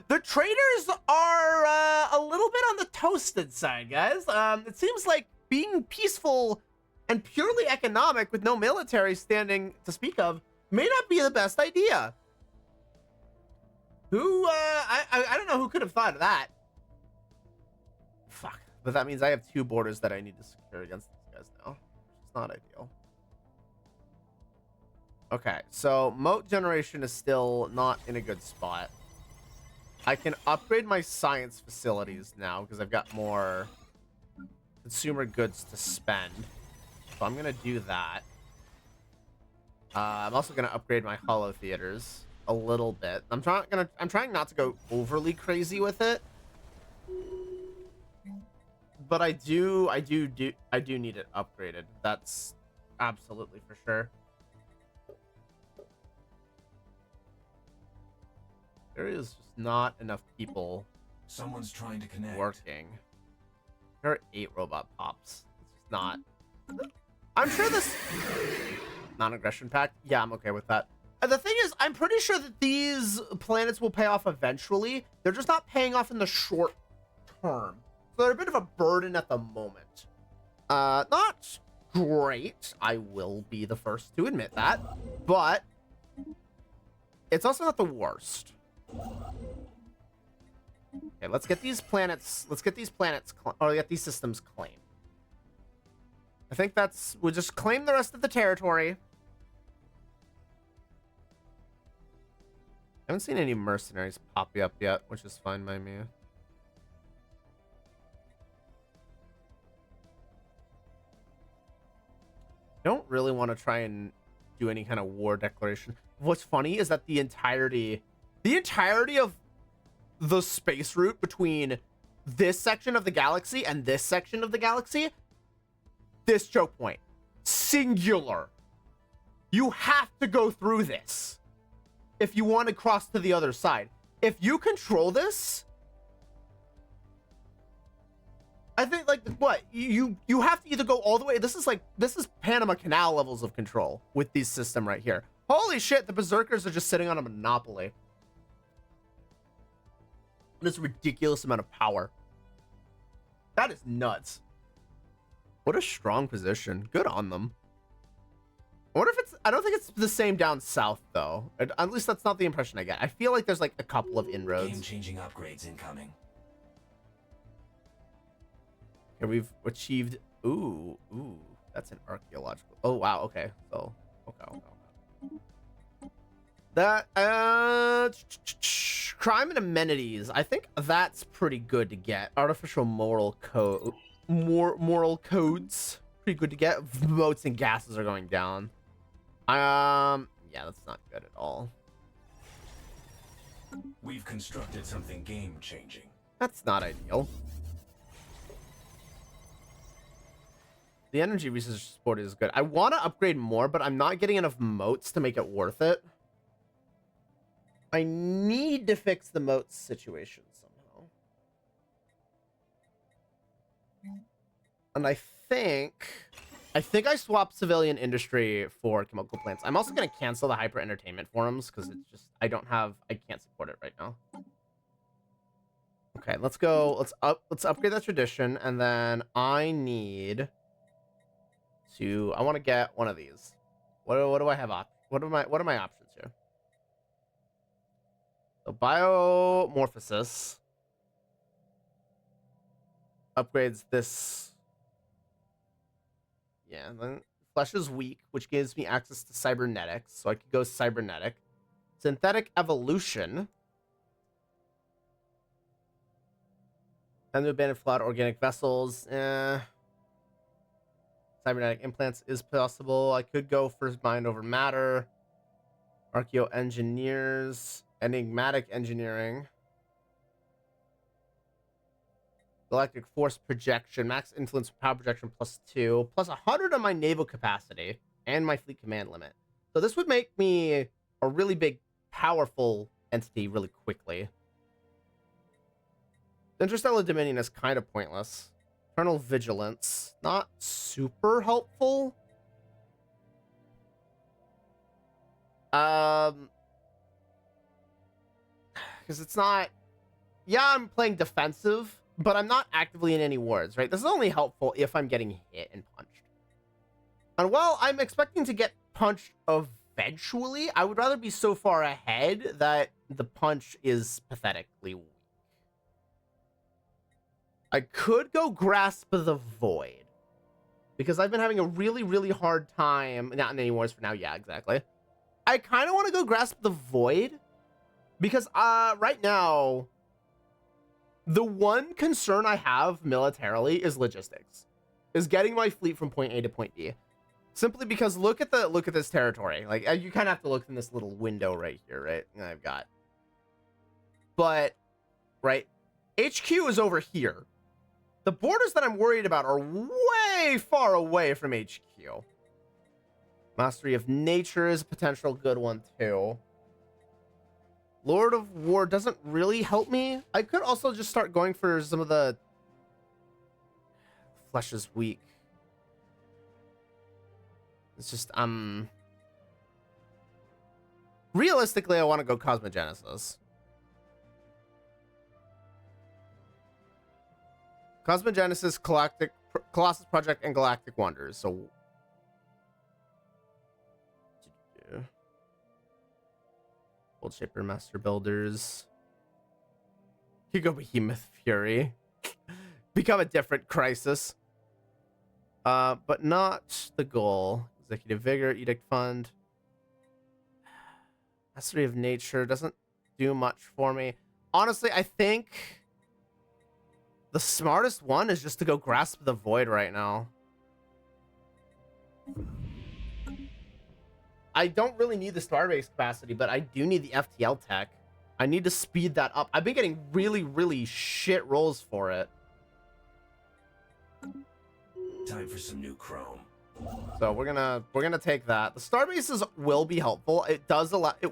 The traders are a little bit on the toasted side, guys. It seems like being peaceful and purely economic with no military standing to speak of may not be the best idea. I don't know who could have thought of that. Fuck. But that means I have 2 borders that I need to secure against these guys now. It's not ideal. Okay, so moat generation is still not in a good spot. I can upgrade my science facilities now because I've got more consumer goods to spend. So I'm going to do that. I'm also going to upgrade my holo theaters a little bit. I'm trying not to go overly crazy with it. But I do need it upgraded. That's absolutely for sure. There is just not enough people. Someone's trying to connect. Working. There are 8 robot pops. It's just not. I'm sure this non-aggression pact. Yeah, I'm okay with that. And the thing is, I'm pretty sure that these planets will pay off eventually. They're just not paying off in the short term. So they're a bit of a burden at the moment. Not great. I will be the first to admit that. But it's also not the worst. Okay, let's get these planets. Let's get these planets, or get these systems claimed. I think we'll just claim the rest of the territory. I haven't seen any mercenaries pop up yet, which is fine by me. Don't really want to try and do any kind of war declaration. What's funny is that the entirety of the space route between this section of the galaxy and this section of the galaxy, this choke point, singular. You have to go through this if you want to cross to the other side. If you control this, I think, like, what you have to either go all the way. This is Panama Canal levels of control with this system right here. Holy shit, the berserkers are just sitting on a monopoly. This ridiculous amount of power. That is nuts. What a strong position. Good on them. I wonder if it's, I don't think it's the same down south though. At least that's not the impression I get. I feel like there's like a couple of inroads. Game-changing upgrades incoming. Okay, we've achieved, ooh, that's an archaeological. Oh wow, okay. So okay. That crime and amenities. I think that's pretty good to get. Artificial moral code, moral codes, pretty good to get. Votes and gases are going down. Yeah, that's not good at all. We've constructed something game-changing. That's not ideal. The energy research support is good. I want to upgrade more, but I'm not getting enough moats to make it worth it. I need to fix the moats situation somehow. And I think I swapped civilian industry for chemical plants. I'm also going to cancel the hyper entertainment forums because it's just, I can't support it right now. Okay, let's go. Let's upgrade that tradition, and then I need to, I want to get one of these. What do I have what are my options here? So biomorphosis upgrades this. Yeah, then flesh is weak, which gives me access to cybernetics, so I could go cybernetic. Synthetic evolution. And the abandoned flat organic vessels. Cybernetic implants is possible. I could go for mind over matter. Archeo engineers. Enigmatic engineering. Galactic force projection. Max influence power projection +2. Plus 100 on my naval capacity. And my fleet command limit. So this would make me a really big, powerful entity really quickly. Interstellar Dominion is kind of pointless. Eternal Vigilance. Not super helpful. Because it's not... Yeah, I'm playing defensive, but I'm not actively in any wars, right? This is only helpful if I'm getting hit and punched. And while I'm expecting to get punched eventually, I would rather be so far ahead that the punch is pathetically weak. I could go Grasp the Void, because I've been having a really, really hard time. Not in any wars for now. Yeah, exactly. I kind of want to go Grasp the Void, because right now The one concern I have militarily is logistics, is getting my fleet from point A to point B. Simply because look at this territory. Like you kind of have to look in this little window right here, right? I've got, but right, HQ is over here. The borders that I'm worried about are way far away from HQ. Mastery of Nature is a potential good one too. Lord of War doesn't really help me. I could also just start going for some of the... Flesh is weak. It's just, realistically, I want to go Cosmogenesis. Cosmogenesis, Colossus Project, and Galactic Wonders. So... Gold Shaper, Master Builders. You go Behemoth Fury. Become a different Crisis. But not the goal. Executive Vigor, Edict Fund. Mastery of Nature doesn't do much for me. Honestly, I think the smartest one is just to go Grasp the Void right now. I don't really need the Starbase capacity, but I do need the FTL tech. I need to speed that up. I've been getting really, really shit rolls for it. Time for some new chrome. So we're gonna take that. The Starbases will be helpful. It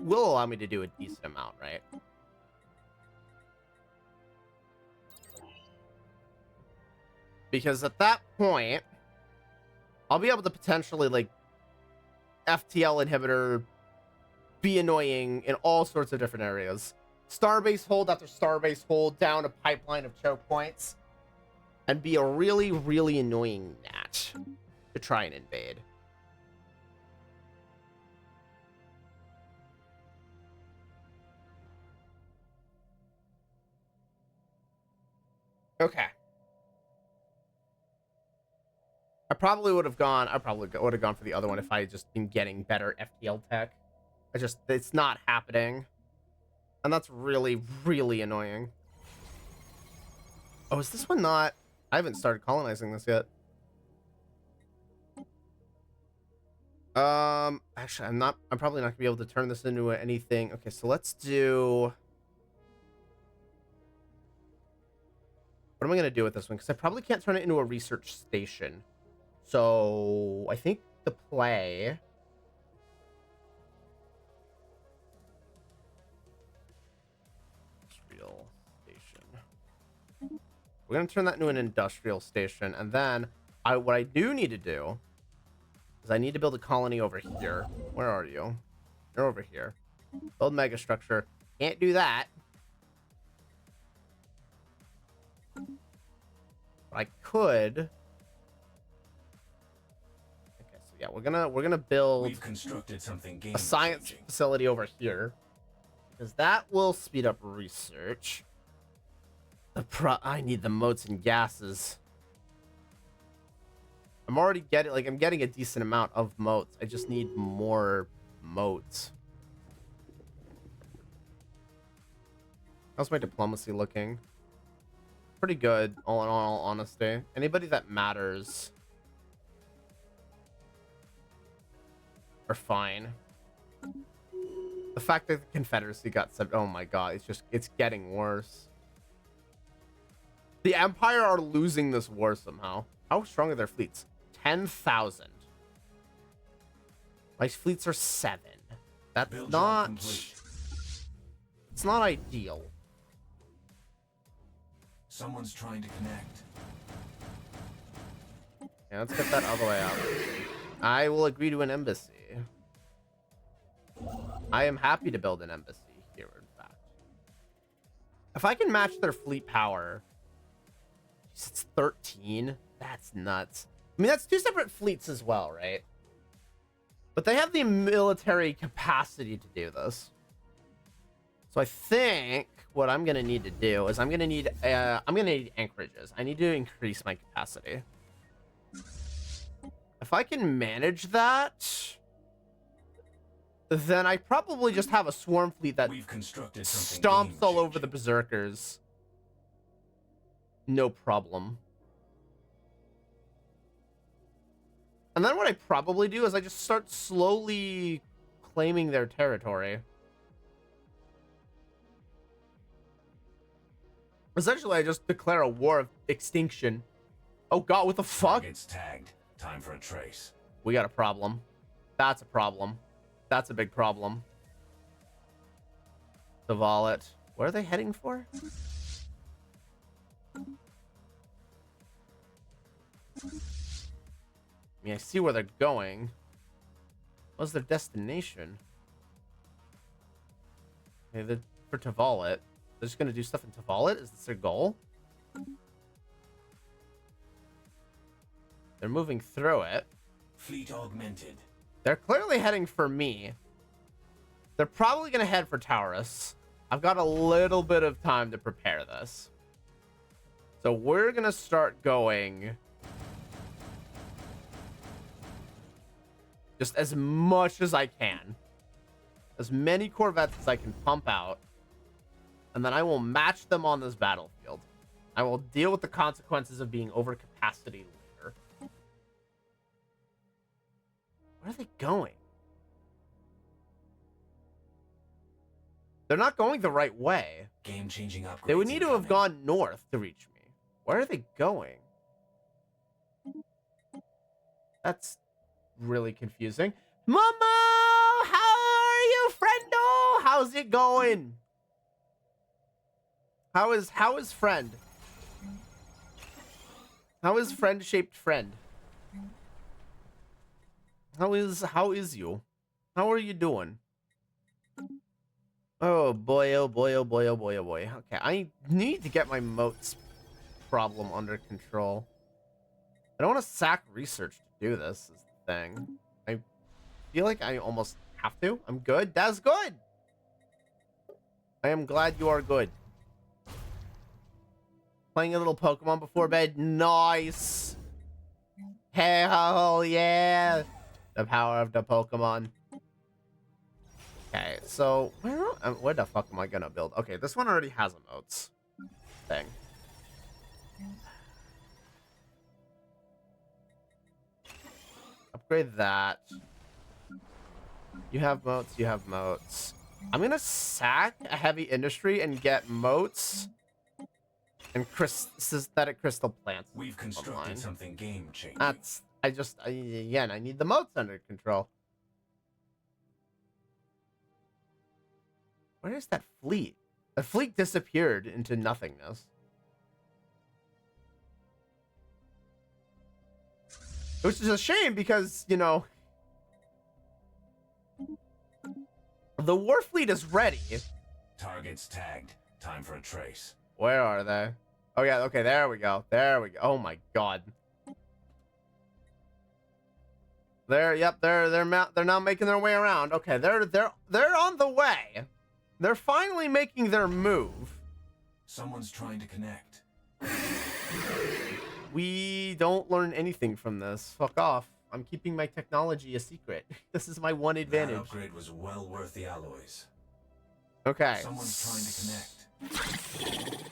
will allow me to do a decent amount, right? Because at that point, I'll be able to potentially like FTL inhibitor, be annoying in all sorts of different areas. Starbase hold after Starbase hold down a pipeline of choke points, and be a really, really annoying gnat to try and invade. Okay. I probably would have gone for the other one if I had just been getting better FTL tech. It's not happening. And that's really, really annoying. Oh, is this one not? I haven't started colonizing this yet. Actually, I'm probably not gonna be able to turn this into anything. Okay, so let's do... What am I gonna do with this one? Because I probably can't turn it into a research station. So I think the play... Industrial station. We're gonna turn that into an industrial station, and then what I do need to do is I need to build a colony over here. Where are you? You're over here. Build mega structure. Can't do that. But I could. Okay, so yeah, we're gonna build We've constructed something a science game-changing. facility over here, because that will speed up research. I need the motes and gases. I'm already I'm getting a decent amount of motes. I just need more motes. How's my diplomacy looking? Pretty good, all in all honesty. Anybody that matters are fine. The fact that the Confederacy got sent, oh my god, it's getting worse. The Empire are losing this war somehow. How strong are their fleets? 10,000. My fleets are 7. That's not... It's not ideal. Someone's trying to connect. Yeah, let's get that other way out. I will agree to an embassy. I am happy to build an embassy here, in fact. If I can match their fleet power... It's 13? That's nuts. I mean, that's 2 separate fleets as well, right? But they have the military capacity to do this. So I think what I'm gonna need to do is I'm gonna need anchorages. I need to increase my capacity. If I can manage that, then I probably just have a swarm fleet that We've constructed something stomps all over game-changing. the berserkers. No problem. And then what I probably do is I just start slowly claiming their territory. Essentially, I just declare a war of extinction. Oh god, what the fuck? Targets tagged. Time for a trace. We got a problem. That's a problem. That's a big problem. The Valet. What are they heading for? I mean, I see where they're going. What's their destination? Okay, they're for Tavalet. They're just gonna do stuff in Tavalet? Is this their goal? They're moving through it. Fleet augmented. They're clearly heading for me. They're probably gonna head for Taurus. I've got a little bit of time to prepare this. So we're gonna start going just as much as I can. As many Corvettes as I can pump out. And then I will match them on this battlefield. I will deal with the consequences of being over capacity later. Where are they going? They're not going the right way. Game-changing upgrades. They would need to have gone north to reach me. Where are they going? That's really confusing. Momo! How are you, friendo? How's it going? How is friend? How is friend-shaped friend? How is you? How are you doing? Oh boy, oh boy, oh boy, oh boy, oh boy. Okay, I need to get my moats problem under control. I don't want to sack research to do this, is the thing. I feel like I almost have to. I'm good. That's good. I am glad you are good. Playing a little Pokemon before bed. Nice. Hell yeah. The power of the Pokemon. Okay, so where the fuck am I gonna build? Okay, this one already has emotes thing. Upgrade that. You have moats, you have moats. I'm gonna sack a heavy industry and get moats and synthetic crystal plants. We've constructed online. Something game-changing. That's again, I need the moats under control. Where is that fleet? The fleet disappeared into nothingness. Which is a shame because, you know, the war fleet is ready. Targets tagged. Time for a trace. Where are they? Oh yeah, okay, there we go. There we go. Oh my god. Yep, they're now making their way around. Okay, they're on the way. They're finally making their move. Someone's trying to connect. We don't learn anything from this. Fuck off. I'm keeping my technology a secret. This is my one advantage. That upgrade was well worth the alloys. Okay. Someone's trying to connect.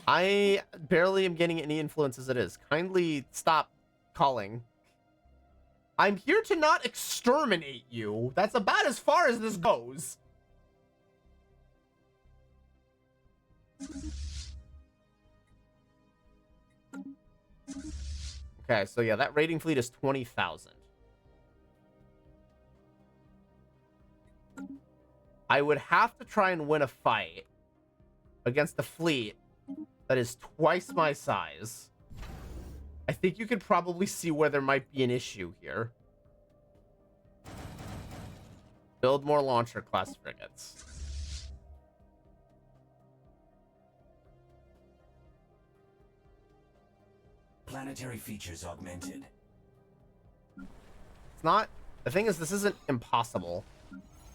I barely am getting any influence as it is. Kindly stop calling. I'm here to not exterminate you. That's about as far as this goes. Okay, so yeah, that raiding fleet is 20,000. I would have to try and win a fight against a fleet that is twice my size. I think you can probably see where there might be an issue here. Build more launcher class frigates. Planetary features augmented. It's not... The thing is, this isn't impossible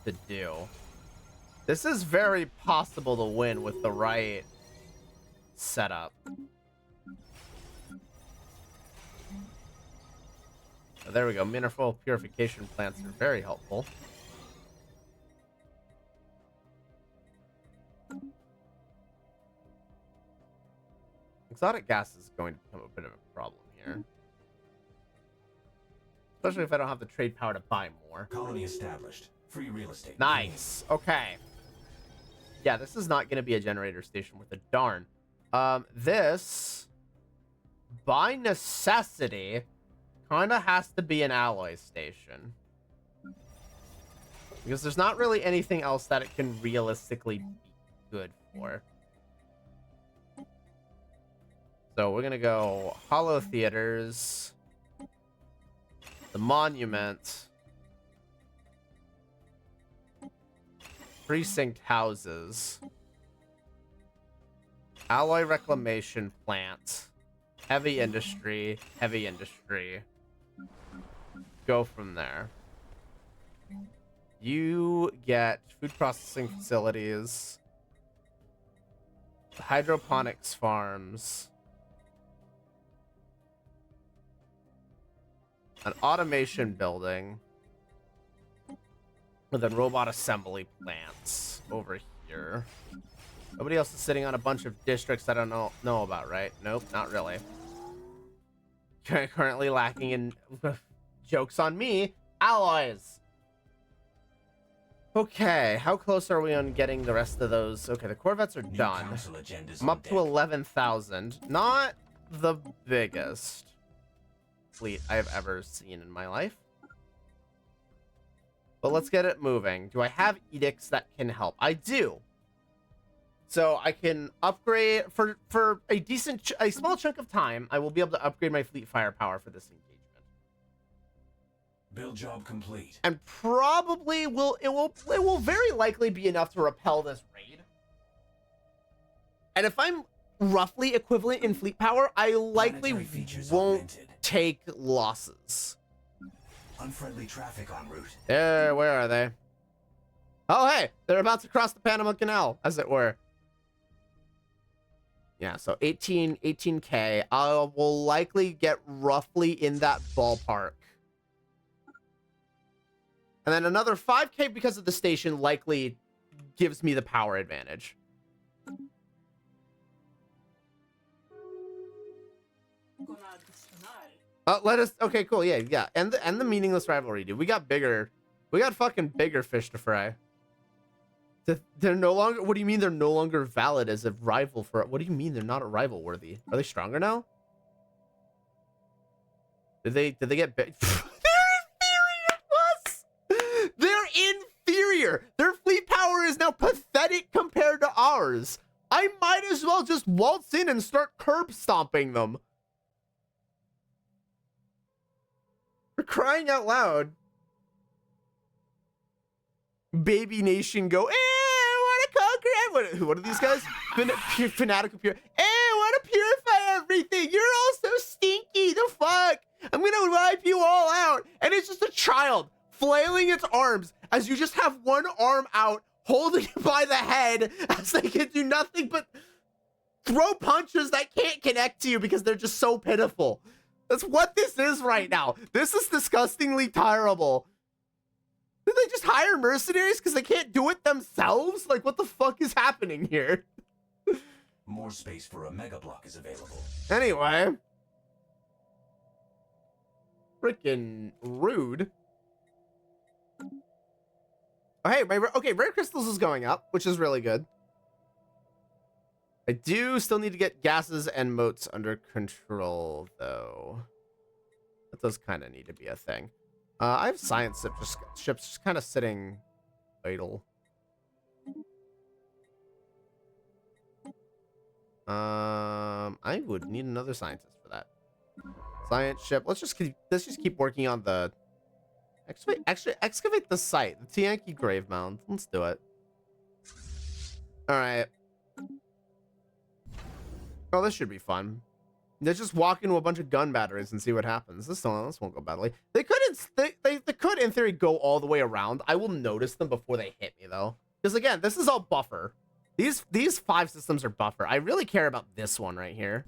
to do. This is very possible to win with the right setup. Oh, there we go. Mineral purification plants are very helpful. Exotic gas is going to become a bit of a problem here. Especially if I don't have the trade power to buy more. Colony established. Free real estate. Nice. Okay. Yeah, this is not going to be a generator station with a darn. This, by necessity, kind of has to be an alloy station. Because there's not really anything else that it can realistically be good for. So we're going to go Hollow Theaters, the Monument, Precinct Houses, Alloy Reclamation Plant, Heavy Industry, Go from there. You get food processing facilities, hydroponics farms, an automation building, and then robot assembly plants over here. Nobody else is sitting on a bunch of districts I don't know about, right? Nope, not really. Currently lacking in jokes on me, alloys. Okay, how close are we on getting the rest of those? Okay, the Corvettes are done. I'm up to 11,000. Not the biggest fleet I've ever seen in my life. But let's get it moving. Do I have edicts that can help? I do. So I can upgrade for a small chunk of time. I will be able to upgrade my fleet firepower for this engagement. Build job complete. And probably it will very likely be enough to repel this raid. And if I'm roughly equivalent in fleet power, I likely won't take losses. Unfriendly traffic en route. Where are they? Oh, hey, they're about to cross the Panama Canal, as it were. Yeah, so 18K. I will likely get roughly in that ballpark. And then another 5K because of the station likely gives me the power advantage. Let us. Okay, cool. Yeah. And the meaningless rivalry, dude. We got fucking bigger fish to fry. They're no longer. What do you mean they're no longer valid as a rival for? What do you mean they're not a rival worthy? Are they stronger now? Did they get big? They're inferior. Their fleet power is now pathetic compared to ours. I might as well just waltz in and start curb stomping them. For crying out loud. Baby Nation go, I want to conquer. What are these guys? Fanatical pure. I want to purify everything. You're all so stinky. The fuck? I'm going to wipe you all out. And it's just a child flailing its arms as you just have one arm out, holding it by the head as they can do nothing but throw punches that can't connect to you because they're just so pitiful. That's what this is right now. This is disgustingly terrible. Did they just hire mercenaries because they can't do it themselves? Like, what the fuck is happening here? More space for a mega block is available. Anyway. Freaking rude. Oh, hey, rare crystals is going up, which is really good. I do still need to get gases and moats under control, though. That does kind of need to be a thing. I have science ships just kind of sitting idle. I would need another scientist for that. Science ship. Let's just keep working on the excavate the site, the Tianqi grave mound. Let's do it. All right. Oh, this should be fun. Let's just walk into a bunch of gun batteries and see what happens. This won't go badly. They could in theory go all the way around. I will notice them before they hit me though, because again, this is all buffer. These 5 systems are buffer. I really care about this one right here.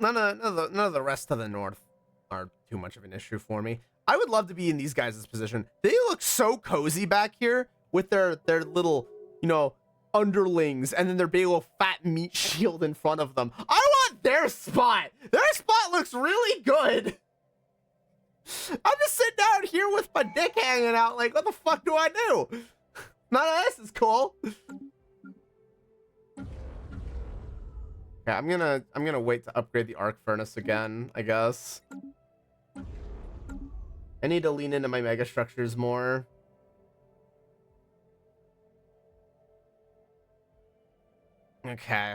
None of the rest of the north are too much of an issue for me. I would love to be in these guys' position. They look so cozy back here with their little you know, underlings, and then there be a little fat meat shield in front of them. I want their spot. Their spot looks really good. I'm just sitting down here with my dick hanging out. Like, what the fuck do I do? None of this is cool. Yeah, I'm gonna wait to upgrade the arc furnace again, I guess. I need to lean into my mega structures more. Okay.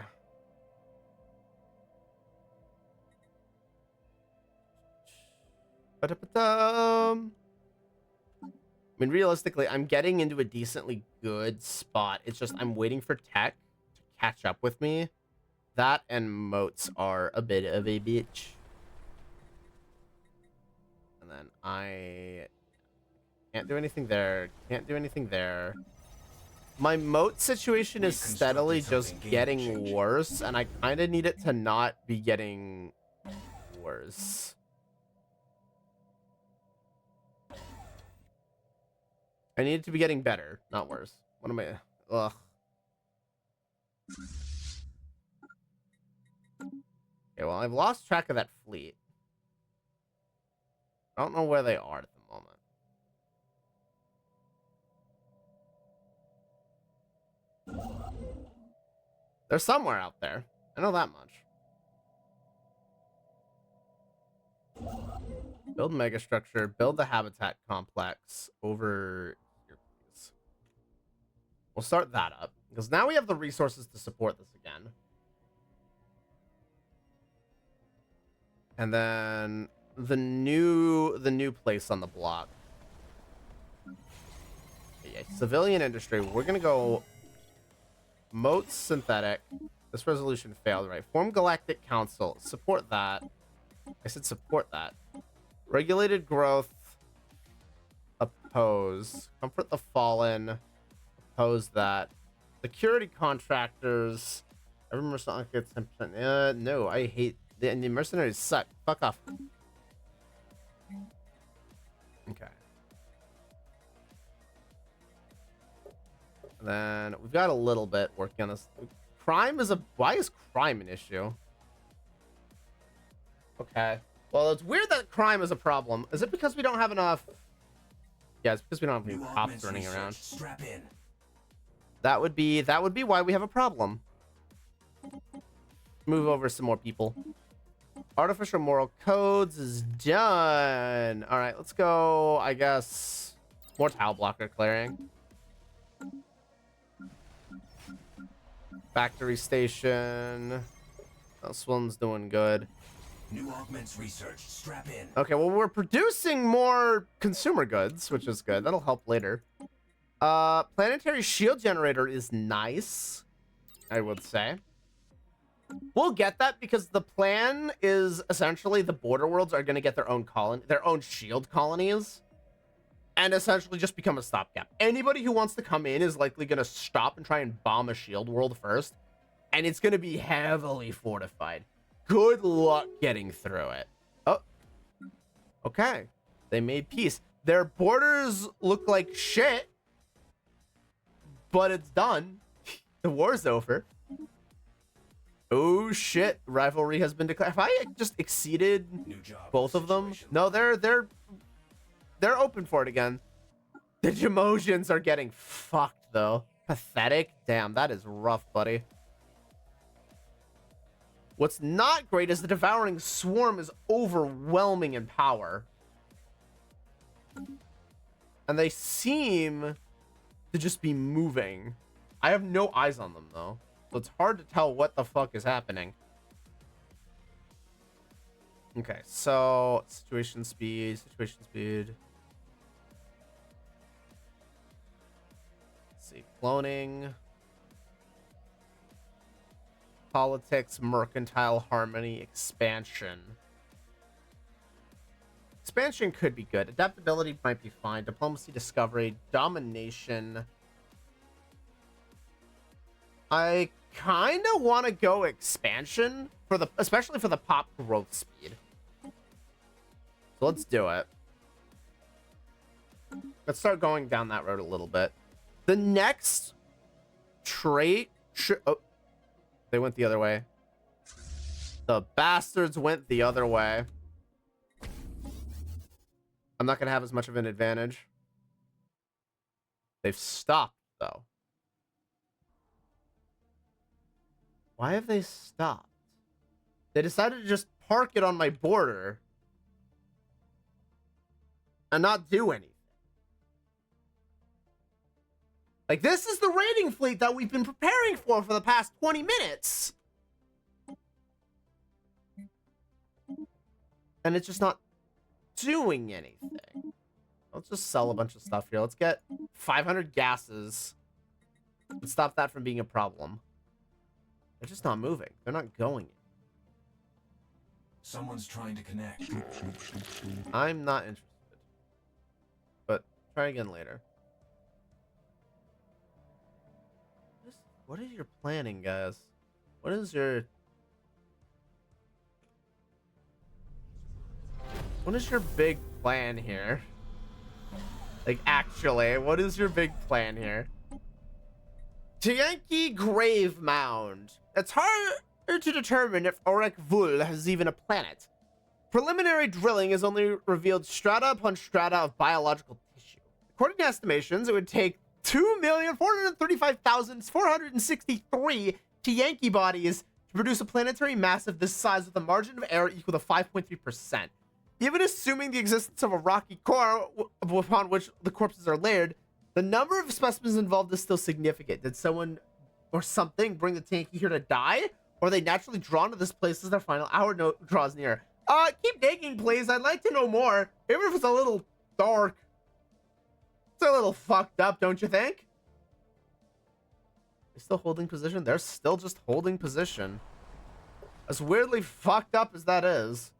Ba-da-ba-dum. I mean, realistically, I'm getting into a decently good spot. It's just I'm waiting for tech to catch up with me. That and moats are a bit of a bitch. And then I can't do anything there. Can't do anything there. My moat situation is steadily just getting worse, and I kind of need it to not be getting worse. I need it to be getting better, not worse. What am I? Ugh. Okay, well, I've lost track of that fleet. I don't know where they are at the moment. They're somewhere out there. I know that much. Build megastructure. Build the habitat complex over here, please. We'll start that up because now we have the resources to support this again. And then the new place on the block. Yeah, civilian industry. We're gonna go moat synthetic. This resolution failed, right? Form galactic council. Support that. I said support that. Regulated growth. Oppose. Comfort the fallen. Oppose that. Security contractors. Every mercenary gets 10%. No, I hate the mercenaries suck. Fuck off. Okay. And then we've got a little bit working on this. Crime is why is crime an issue? Okay. Well, it's weird that crime is a problem. Is it because we don't have enough? Yeah, it's because we don't have any cops running around. Strap in. That would be why we have a problem. Move over some more people. Artificial moral codes is done. All right, let's go. I guess more tile blocker clearing. Factory station. This one's doing good. New augments research. Strap in. Okay, well, we're producing more consumer goods, which is good. That'll help later. Planetary shield generator is nice, I would say. We'll get that because the plan is essentially the border worlds are going to get their own shield colonies, and essentially just become a stopgap. Anybody who wants to come in is likely going to stop and try and bomb a shield world first, and it's going to be heavily fortified. Good luck getting through it. Oh, okay. They made peace. Their borders look like shit, but it's done. The war's over. Oh shit! Rivalry has been declared. Have I just exceeded both of them? No, they're open for it again. The Jamosians are getting fucked though. Pathetic. Damn, that is rough, buddy. What's not great is the Devouring Swarm is overwhelming in power. And they seem to just be moving. I have no eyes on them, though. So it's hard to tell what the fuck is happening. Okay, so situation speed. Let's see, cloning. Politics, mercantile harmony, expansion. Expansion could be good. Adaptability might be fine. Diplomacy, discovery, domination. I kind of want to go expansion especially for the pop growth speed. So let's do it. Let's start going down that road a little bit. The next Oh, they went the other way. The bastards went the other way. I'm not gonna have as much of an advantage. They've stopped, though. Why have they stopped? They decided to just park it on my border and not do anything. Like, this is the raiding fleet that we've been preparing for the past 20 minutes. And it's just not doing anything. Let's just sell a bunch of stuff here. Let's get 500 gases and stop that from being a problem. They're just not moving. They're not going. Someone's trying to connect. I'm not interested. But try again later. What is your planning, guys? What is your big plan here? Like, actually, what is your big plan here? Yankee Grave Mound. It's hard to determine if Auric Vul has even a planet. Preliminary drilling has only revealed strata upon strata of biological tissue. According to estimations, it would take 2,435,463 Yankee bodies to produce a planetary mass of this size with a margin of error equal to 5.3%. Even assuming the existence of a rocky core upon which the corpses are layered, the number of specimens involved is still significant. Did someone or something bring the Yankee here to die? Or are they naturally drawn to this place as their final hour draws near? Keep digging, please. I'd like to know more. Even if it's a little dark. It's a little fucked up, don't you think? They're still holding position? They're still just holding position. As weirdly fucked up as that is.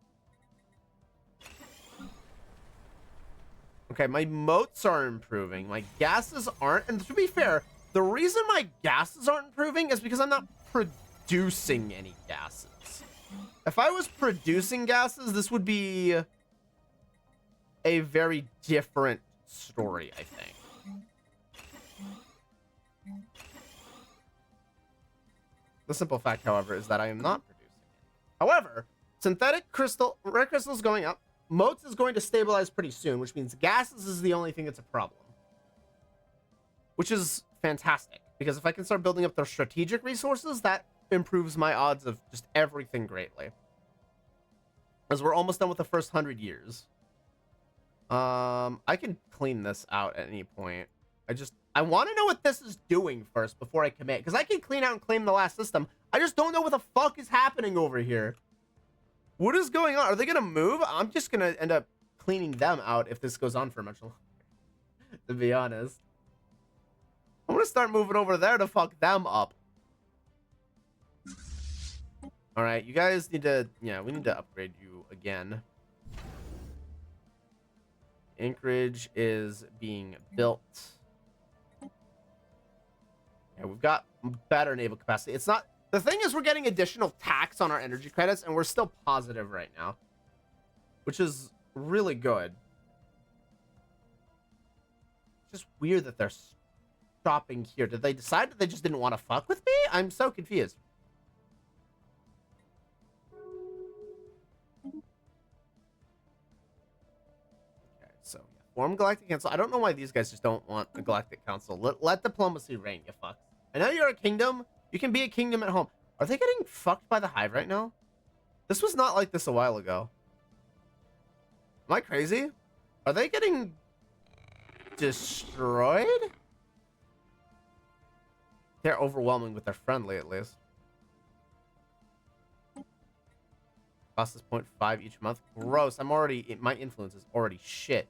Okay, my moats are improving. My gases aren't. And to be fair, the reason my gases aren't improving is because I'm not producing any gases. If I was producing gases, this would be a very different story, I think. The simple fact, however, is that I am not producing any. However, synthetic crystal, rare crystals going up. Moats is going to stabilize pretty soon, which means gases is the only thing that's a problem. Which is fantastic, because if I can start building up their strategic resources, that improves my odds of just everything greatly. As we're almost done with the first 100 years. I can clean this out at any point. I want to know what this is doing first before I commit, because I can clean out and claim the last system. I just don't know what the fuck is happening over here. What is going on? Are they gonna move? I'm just gonna end up cleaning them out if this goes on for much longer, to be honest. I'm gonna start moving over there to fuck them up. All right, you guys need to, yeah, we need to upgrade you again. Anchorage is being built. Yeah, we've got better naval capacity. It's not, the thing is we're getting additional tax on our energy credits and we're still positive right now, which is really good. It's just weird that they're stopping here. Did they decide that they just didn't want to fuck with me? I'm so confused. Form Galactic Council. I don't know why these guys just don't want a Galactic Council. Let diplomacy reign, you fucks. I know you're a kingdom. You can be a kingdom at home. Are they getting fucked by the Hive right now? This was not like this a while ago. Am I crazy? Are they getting destroyed? They're overwhelming, but they're friendly at least. Cost is 0.5 each month. Gross. I'm already, my influence is already shit.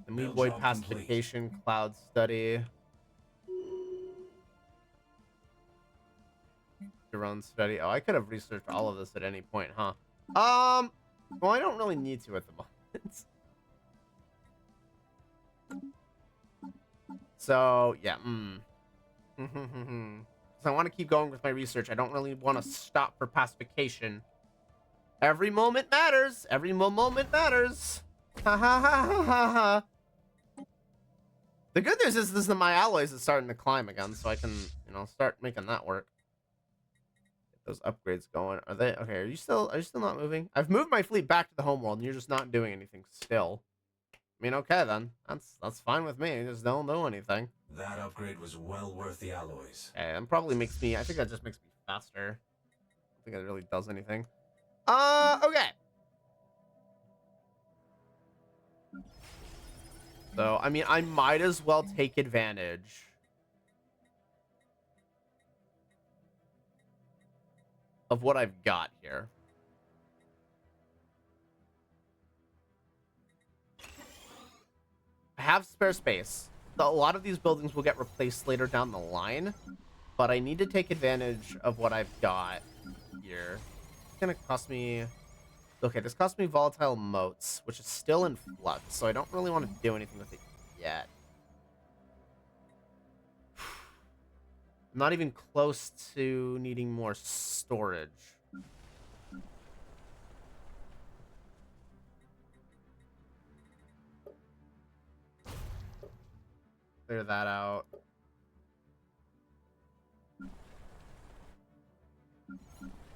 The Meat Boy pacification, complete. Cloud study. Your own study. Oh, I could have researched all of this at any point, huh? Well, I don't really need to at the moment. So, yeah, So I want to keep going with my research. I don't really want to stop for pacification. Every moment matters. Every moment matters. Ha ha ha ha ha ha. The good news is this, my alloys is starting to climb again, so I can, you know, start making that work. Get those upgrades going. Are they okay? Are you still not moving? I've moved my fleet back to the homeworld, and you're just not doing anything still. I mean, okay then. That's fine with me. Just don't do anything. That upgrade was well worth the alloys. Okay, and probably makes me. I think that just makes me faster. I don't think it really does anything. Okay. So, I mean, I might as well take advantage of what I've got here. I have spare space. A lot of these buildings will get replaced later down the line, but I need to take advantage of what I've got here. It's gonna cost me... Okay, this cost me volatile motes, which is still in flux, so I don't really want to do anything with it yet. I'm not even close to needing more storage. Clear that out.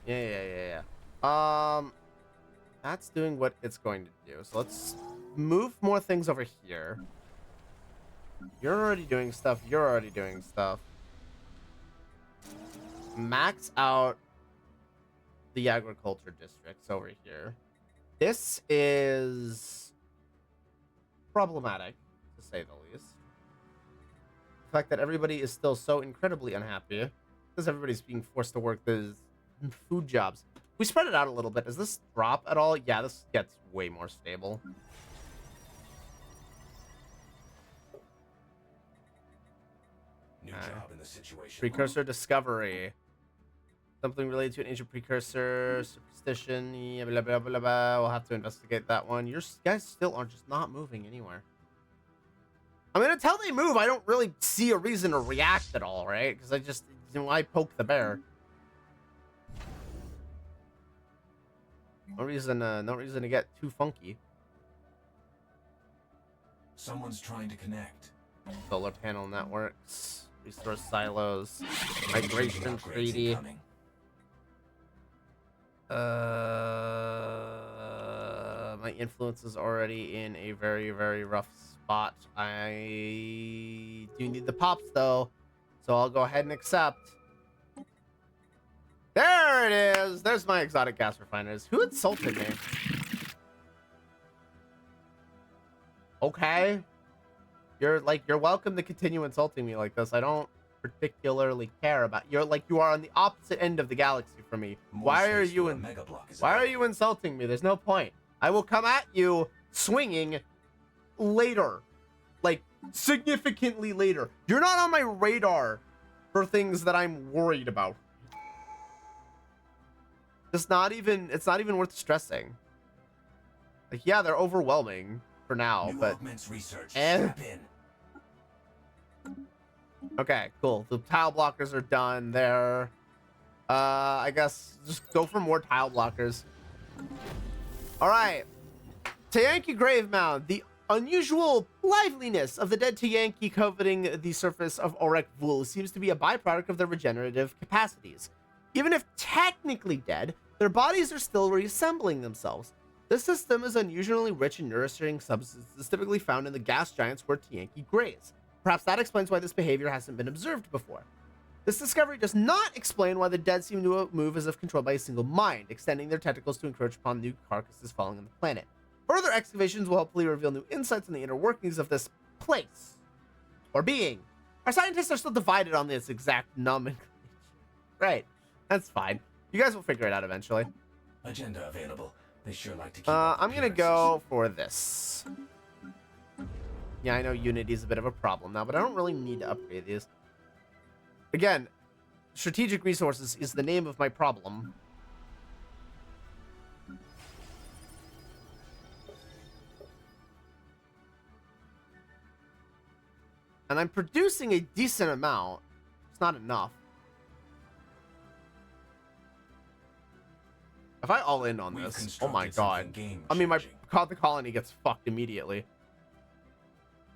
Yeah. That's doing what it's going to do. So let's move more things over here. You're already doing stuff. You're already doing stuff. Max out the agriculture districts over here. This is problematic, to say the least. The fact that everybody is still so incredibly unhappy because everybody's being forced to work those food jobs. We spread it out a little bit. Does this drop at all? Yeah, this gets way more stable. New job in the situation. Precursor discovery. Something related to an ancient precursor. Superstition. Yeah, blah, blah, blah, blah. We'll have to investigate that one. You guys still are just not moving anywhere. I mean, until they move, I don't really see a reason to react at all, right? Because I just, you know, I poke the bear. No reason to get too funky. Someone's trying to connect. Solar panel networks, resource silos, migration treaty. My influence is already in a very, very rough spot. I do need the pops though, so I'll go ahead and accept. There it is. There's my exotic gas refiners. Who insulted me? Okay. You're welcome to continue insulting me like this. I don't particularly care about you are on the opposite end of the galaxy from me. Why are you insulting me? There's no point. I will come at you swinging later. Like significantly later. You're not on my radar for things that I'm worried about. It's not even worth stressing. Like, yeah, they're overwhelming for now, but okay, cool. The tile blockers are done there. I guess just go for more tile blockers. All right, Tayanki Grave Mound. The unusual liveliness of the dead Tayanki coveting the surface of Orek Vul seems to be a byproduct of their regenerative capacities. Even if technically dead, their bodies are still reassembling themselves. This system is unusually rich in nourishing substances typically found in the gas giants where Tayanki graze. Perhaps that explains why this behavior hasn't been observed before. This discovery does not explain why the dead seem to move as if controlled by a single mind, extending their tentacles to encroach upon new carcasses falling on the planet. Further excavations will hopefully reveal new insights on the inner workings of this place or being. Our scientists are still divided on this exact nomenclature. Right. That's fine. You guys will figure it out eventually. Agenda available. They sure like to keep I'm gonna go for this. Yeah, I know Unity is a bit of a problem now, but I don't really need to upgrade these. Again, strategic resources is the name of my problem. And I'm producing a decent amount. It's not enough. If I all in on We've this, oh my constructed god. something game I mean, my changing. the colony gets fucked immediately.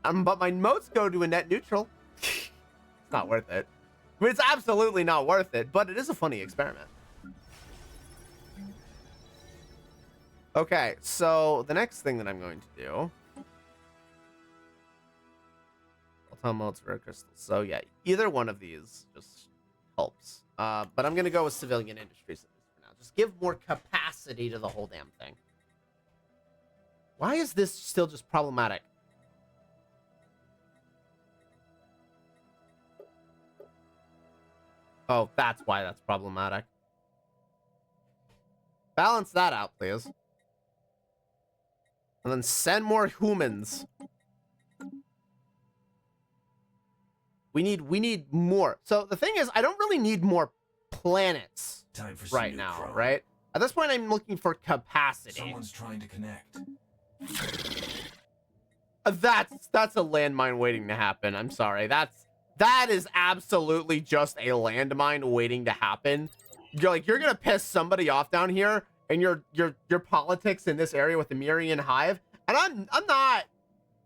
But my moats go to a net neutral. It's not worth it. I mean, it's absolutely not worth it, but it is a funny experiment. Okay, so the next thing that I'm going to do. I'll moats for a crystal. So yeah, either one of these just helps. But I'm gonna go with civilian industries for now. Just give more capacity to the whole damn thing. Why is this still just problematic? Oh, that's why that's problematic. Balance that out, please. And then send more humans. We need more. So the thing is, I don't really need more planets right now, right? At this point, I'm looking for capacity. Someone's trying to connect. That's a landmine waiting to happen. I'm sorry. That is absolutely just a landmine waiting to happen. You're gonna piss somebody off down here, and your politics in this area with the Mirian Hive, and I'm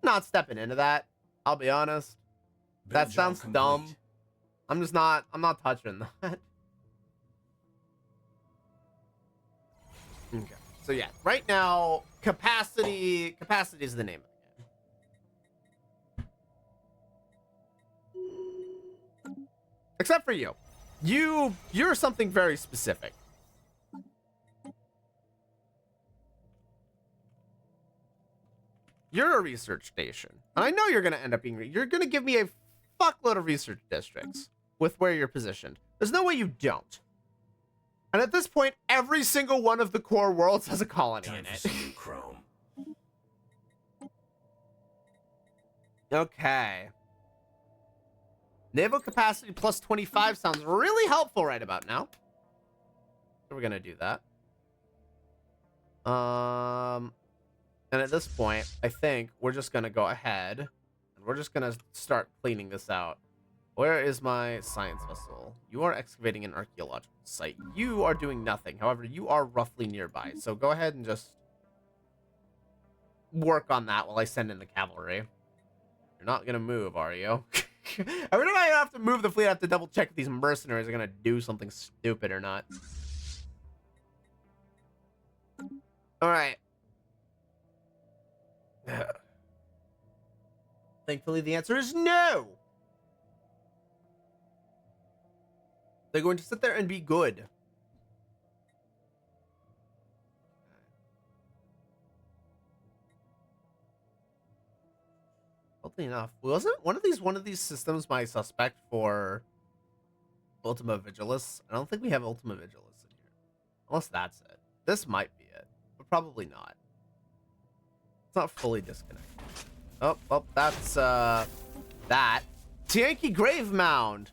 not stepping into that. I'll be honest. That sounds dumb. I'm not touching that. Okay. So yeah, right now, capacity is the name of the game. Except for you. You're something very specific. You're a research station. And I know you're going to end up being... You're going to give me a fuckload of research districts with where you're positioned. There's no way you don't. And at this point, every single one of the core worlds has a colony in it. Chrome. Okay. Naval capacity plus 25 sounds really helpful right about now. So we're going to do that. And at this point, I think we're just going to go ahead and we're just going to start cleaning this out. Where is my science vessel? You are excavating an archaeological site. You are doing nothing. However, you are roughly nearby. So go ahead and just work on that while I send in the cavalry. You're not going to move, are you? Every time I have to move the fleet, I have to double check if these mercenaries are going to do something stupid or not. All right. Thankfully, the answer is no. They're going to sit there and be good. Oddly enough, wasn't one of these systems my suspect for Ultima Vigilis? I don't think we have Ultima Vigilis in here. Unless that's it. This might be it, but probably not. It's not fully disconnected. Oh, that's that. Tianki Grave Mound.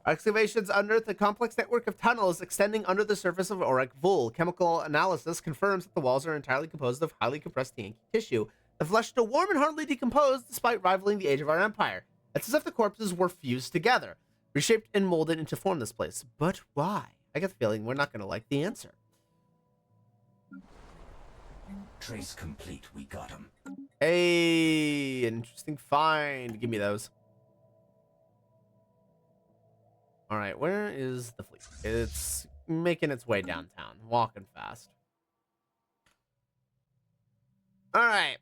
Excavations unearthed a complex network of tunnels extending under the surface of Auric Vul. Chemical analysis confirms that the walls are entirely composed of highly compressed Tianki tissue. The flesh still warm and hardly decomposed despite rivaling the age of our empire. It's as if the corpses were fused together, reshaped and molded into form this place. But why? I get the feeling we're not going to like the answer. Trace complete. We got him. Hey, interesting find. Give me those. All right, where is the fleet? It's making its way downtown, walking fast. All right,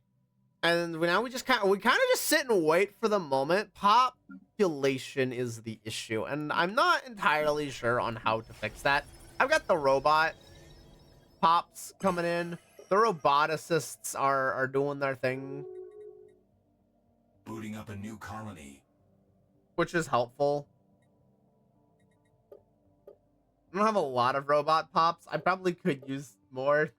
and now we kind of just sit and wait for the moment. Population is the issue, and I'm not entirely sure on how to fix that. I've got the robot pops coming in. The roboticists are doing their thing, Booting up a new colony. which is helpful. I don't have a lot of robot pops. I probably could use more.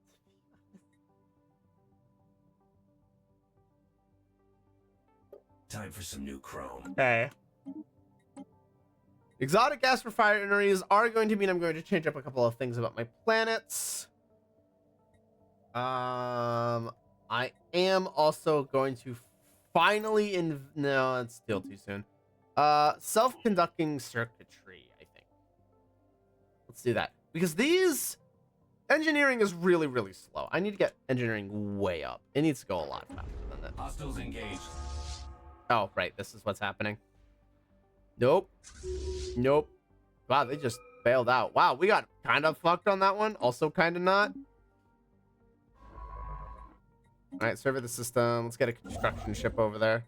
Time for some new chrome. Okay. Exotic gas refineries are going to mean I'm going to change up a couple of things about my planets. I am also going to finally no, it's still too soon. Self-conducting circuitry, I think. Let's do that. Because these Engineering is really, really slow. I need to get engineering way up. It needs to go a lot faster than that. Hostiles engaged. Oh, right. This is what's happening. Nope. Nope. Wow, they just bailed out. Wow, we got kind of fucked on that one. Also kind of not. All right, survey the system. Let's get a construction ship over there.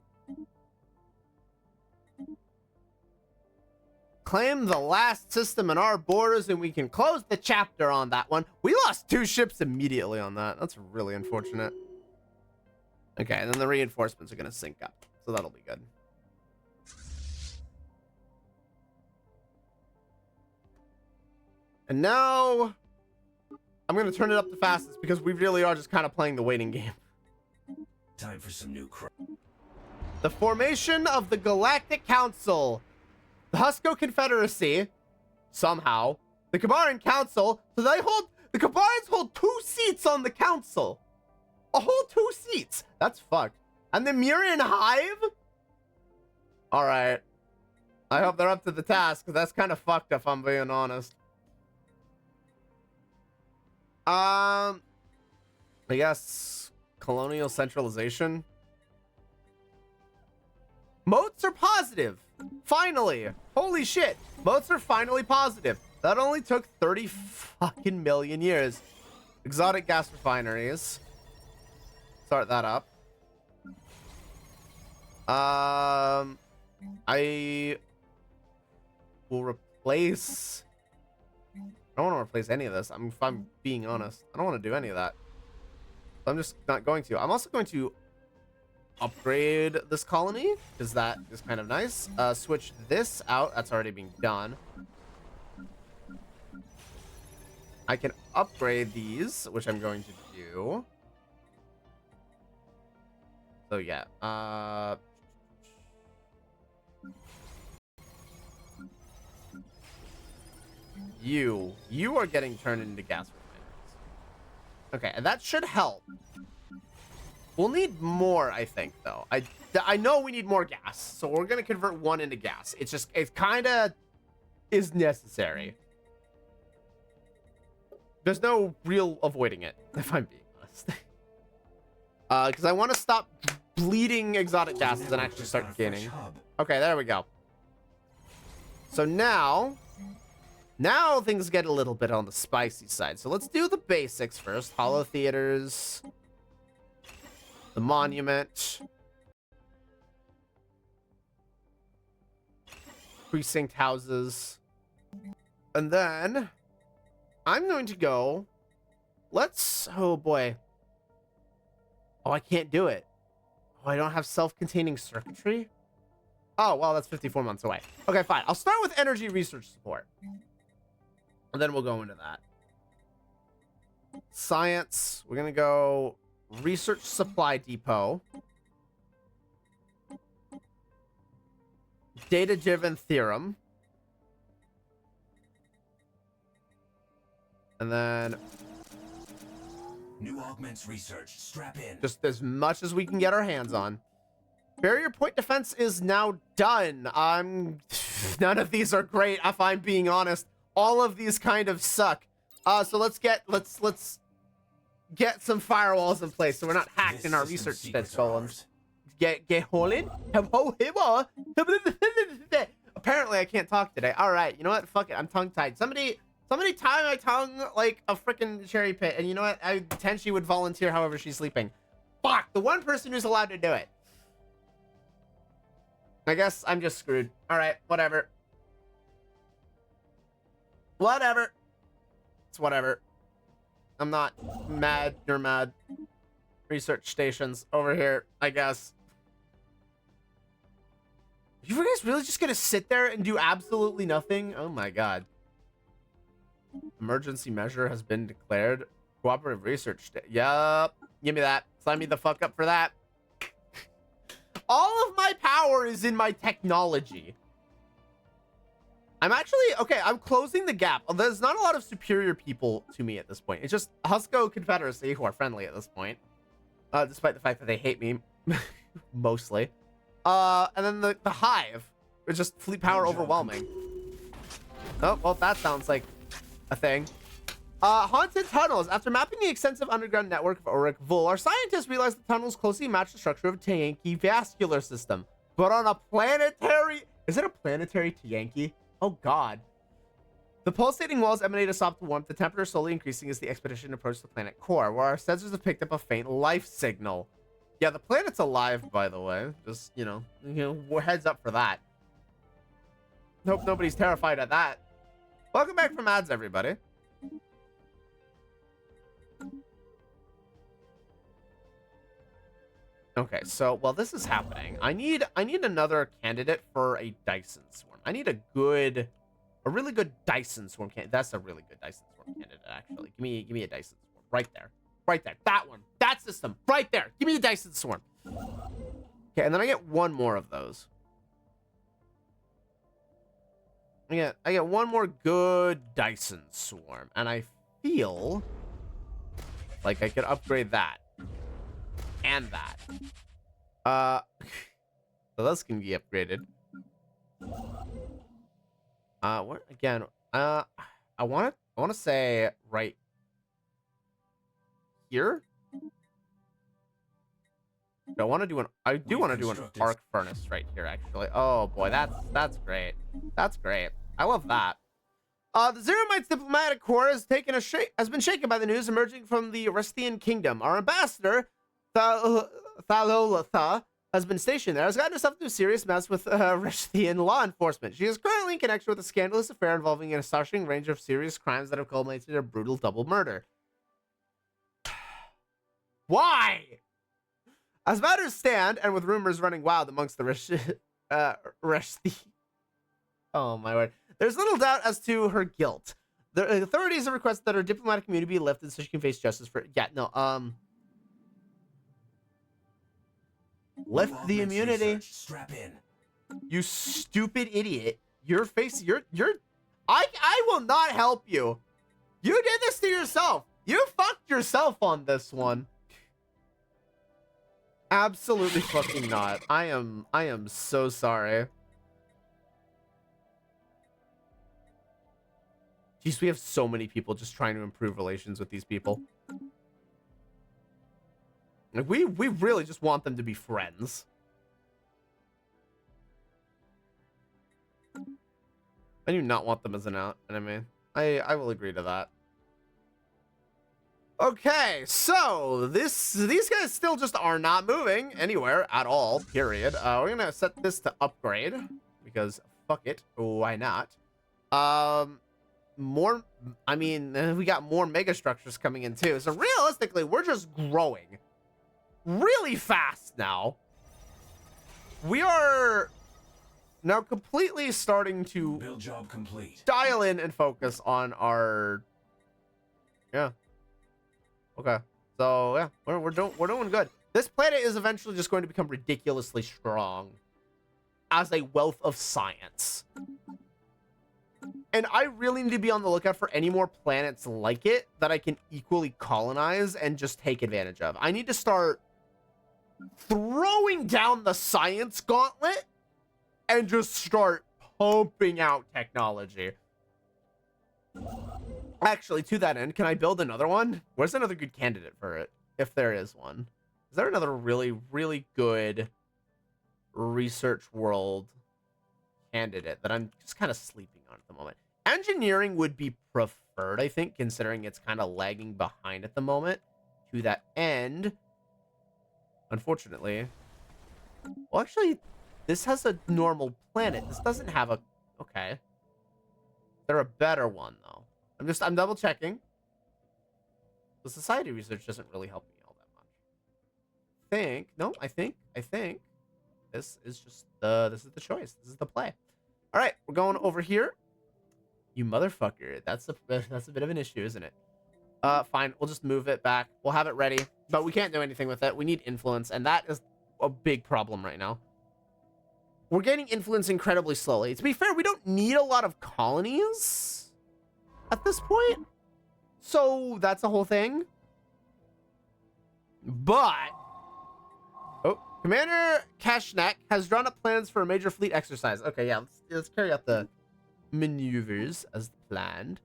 Claim the last system in our borders and we can close the chapter on that one. We lost 2 ships immediately on that. That's really unfortunate. Okay, and then the reinforcements are going to sync up. So that'll be good. And now I'm going to turn it up the fastest because we really are just kind of playing the waiting game. Time for some new The formation of the Galactic Council. The Husko Confederacy, somehow. The Kabaran Council, so the Kabarans hold 2 seats on the council. A whole 2 seats. That's fucked. And the Murian Hive? Alright. I hope they're up to the task, because that's kind of fucked if I'm being honest. I guess colonial centralization. Moats are positive. Finally. Holy shit. Moats are finally positive. That only took 30 fucking million years. Exotic gas refineries. Start that up. I will replace... I don't want to replace any of this. If I'm being honest. I don't want to do any of that. I'm just not going to. I'm also going to upgrade this colony, because that is kind of nice. Switch this out. That's already being done. I can upgrade these, which I'm going to do. So yeah. You are getting turned into gas refineries. Okay, and that should help. We'll need more, I think, though. I know we need more gas, so we're gonna convert 1 into gas. It kind of is necessary. There's no real avoiding it, if I'm being honest. Because I want to stop bleeding exotic gases and actually start gaining. Okay, there we go. So now things get a little bit on the spicy side. So let's do the basics first. Hollow theaters. The monument. Precinct houses. And then I'm going to go. Oh boy. Oh, I can't do it. Oh, I don't have self-containing circuitry? Oh, well, that's 54 months away. Okay, fine. I'll start with energy research support. And then we'll go into that. Science. We're going to go research supply depot. Data-driven theorem. And then new augments research. Strap in. just as much as we can get our hands on. Barrier point defense is now done. None of these are great, if I'm being honest. All of these kind of suck. So let's get some firewalls in place so we're not hacked in our research columns. Get hold in. Apparently I can't talk today. All right, you know what? Fuck it. I'm tongue-tied. Somebody tie my tongue like a freaking cherry pit. And you know what? I pretend she would volunteer however she's sleeping. Fuck, the one person who's allowed to do it. I guess I'm just screwed. All right, whatever. Whatever. It's whatever. I'm not mad. You're mad. Research stations over here, I guess. You guys really just gonna sit there and do absolutely nothing? Oh my god. Emergency measure has been declared. Cooperative research. Yup. Give me that. Sign me the fuck up for that. All of my power is in my technology. I'm actually... Okay, I'm closing the gap. There's not a lot of superior people to me at this point. It's just Husko Confederacy who are friendly at this point. Despite the fact that they hate me. Mostly. And then the Hive. It's just fleet power overwhelming. Oh, well, that sounds like a thing. Haunted tunnels. After mapping the extensive underground network of Auric Vul, our scientists realized the tunnels closely match the structure of a Tiyanki vascular system. But on a planetary... Is it a planetary Tiyanki? Oh, God. The pulsating walls emanate a soft warmth, the temperature slowly increasing as the expedition approached the planet core, where our sensors have picked up a faint life signal. Yeah, the planet's alive, by the way. Just, we're heads up for that. Hope nobody's terrified of that. Welcome back from ads, everybody. Okay, so while this is happening, I need another candidate for a Dyson Swarm. I need a really good Dyson Swarm candidate. That's a really good Dyson Swarm candidate, actually. Give me a Dyson Swarm right there. Right there. That one. That system. Right there. Give me a Dyson Swarm. Okay, and then I get one more of those. I get one more good Dyson Swarm, and I feel like I could upgrade that. And that. So those can be upgraded. What again? I want to say right here. I do want to do an arc furnace right here, actually. Oh boy, that's great. That's great. I love that. The Zeramites diplomatic corps has been shaken by the news emerging from the Restian kingdom. Our ambassador, Thalolatha, has been stationed there. Has gotten herself into a serious mess with Restian law enforcement. She is currently in connection with a scandalous affair involving an astonishing range of serious crimes that have culminated in a brutal double murder. Why? As matters stand, and with rumors running wild amongst the Resti... Oh, my word. There's little doubt as to her guilt. The authorities have requested that her diplomatic immunity be lifted so she can face justice for... Yeah, no, Lift the immunity. Strap in. You stupid idiot. You're... I will not help you. You did this to yourself. You fucked yourself on this one. Absolutely fucking not. I am so sorry. Jeez, we have so many people just trying to improve relations with these people. Like, we really just want them to be friends. I do not want them as an enemy. I will agree to that. Okay, so these guys still just are not moving anywhere at all, period. We're gonna set this to upgrade because fuck it, why not? We got more mega structures coming in too. So realistically, we're just growing really fast now. We are now completely starting to build job complete. Dial in and focus on our Okay, so yeah, we're doing good. This planet is eventually just going to become ridiculously strong as a wealth of science. And I really need to be on the lookout for any more planets like it that I can equally colonize and just take advantage of. I need to start throwing down the science gauntlet and just start pumping out technology. Actually, to that end, can I build another one? Where's another good candidate for it? If there is one. Is there another really, really good research world candidate that I'm just kind of sleeping on at the moment? Engineering would be preferred, I think, considering it's kind of lagging behind at the moment. To that end, unfortunately... Well, actually, this has a normal planet. This doesn't have a... Okay. Is there a better one, though? I'm double checking. The society research doesn't really help me all that much. I think this is just this is the choice. This is the play. All right, we're going over here. You motherfucker. That's a bit of an issue, isn't it? Fine. We'll just move it back. We'll have it ready, but we can't do anything with it. We need influence, and that is a big problem right now. We're gaining influence incredibly slowly. To be fair, we don't need a lot of colonies at this point, so that's a whole thing. But Commander Kashnak has drawn up plans for a major fleet exercise. Okay, yeah, let's carry out the maneuvers as planned.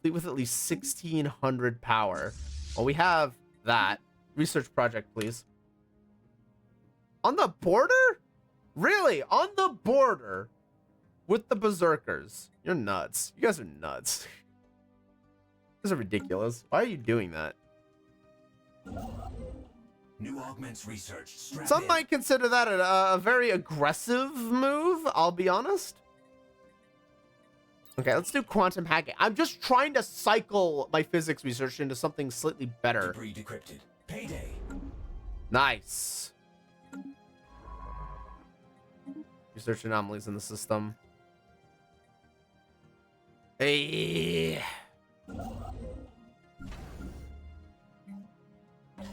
Complete with at least 1600 power. Well, we have that. Research project, please. On the border? Really? On the border? With the berserkers? You're nuts. You guys are nuts. These are ridiculous. Why are you doing that? New augments research. Strap Some in. might consider that a very aggressive move, I'll be honest. Okay, let's do quantum hacking. I'm just trying to cycle my physics research into something slightly better. Debris decrypted. Payday. Nice. Research anomalies in the system. Hey.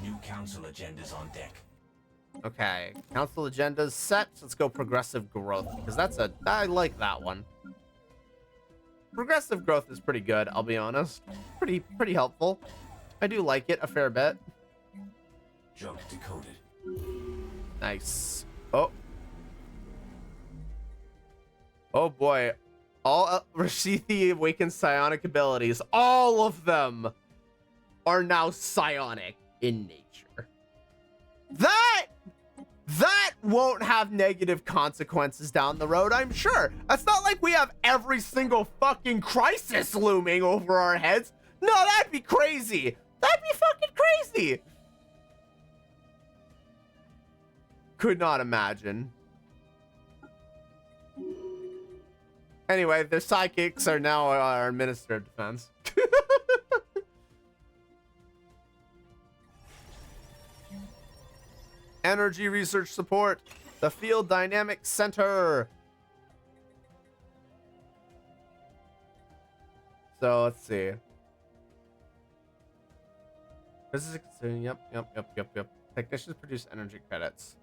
New council agendas on deck. Okay, council agendas set. Let's go progressive growth because I like that one. Progressive growth is pretty good, I'll be honest. Pretty helpful. I do like it a fair bit. Joke decoded. Nice. Oh. Oh boy. All Rashithi awakened psionic abilities, all of them are now psionic in nature. That won't have negative consequences down the road, I'm sure. It's not like we have every single fucking crisis looming over our heads. No, that'd be crazy. That'd be fucking crazy. Could not imagine. Anyway, their psychics are now our Minister of Defense. Energy research support. The Field Dynamic Center. So let's see. This is yep. Technicians produce energy credits.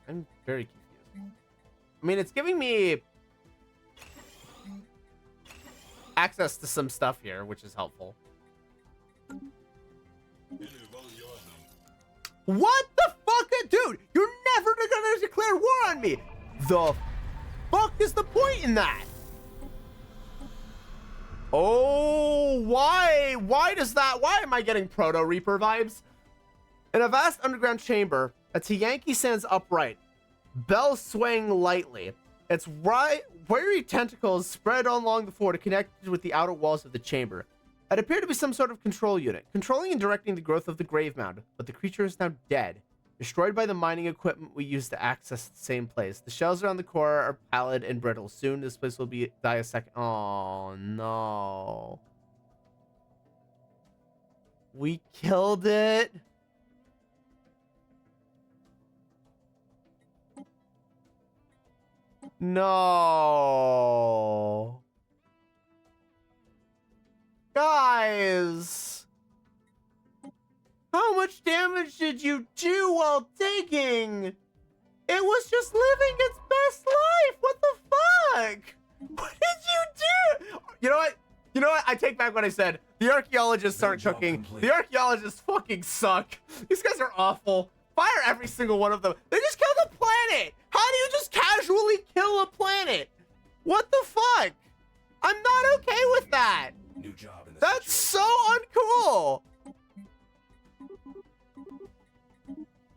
I'm very confused. I mean, it's giving me access to some stuff here, which is helpful. What the fuck? Dude, you're never gonna declare war on me. The fuck is the point in that? Oh, why? Why does that? Why am I getting Proto Reaper vibes? In a vast underground chamber, a Tiyanki stands upright, bells swaying lightly. Its wiry tentacles spread along the floor to connect with the outer walls of the chamber. It appeared to be some sort of control unit, controlling and directing the growth of the grave mound, but the creature is now dead, destroyed by the mining equipment we used to access the same place. The shells around the core are pallid and brittle. Soon this place will die a second. Oh no. We killed it. No. Guys. How much damage did you do while digging? It was just living its best life. What the fuck? What did you do? You know what? You know what? I take back what I said. The archaeologists aren't cooking. The archaeologists fucking suck. These guys are awful. Fire every single one of them. They just killed a planet. How do you just casually kill a planet? What the fuck? I'm not okay with that. New job in the That's so uncool.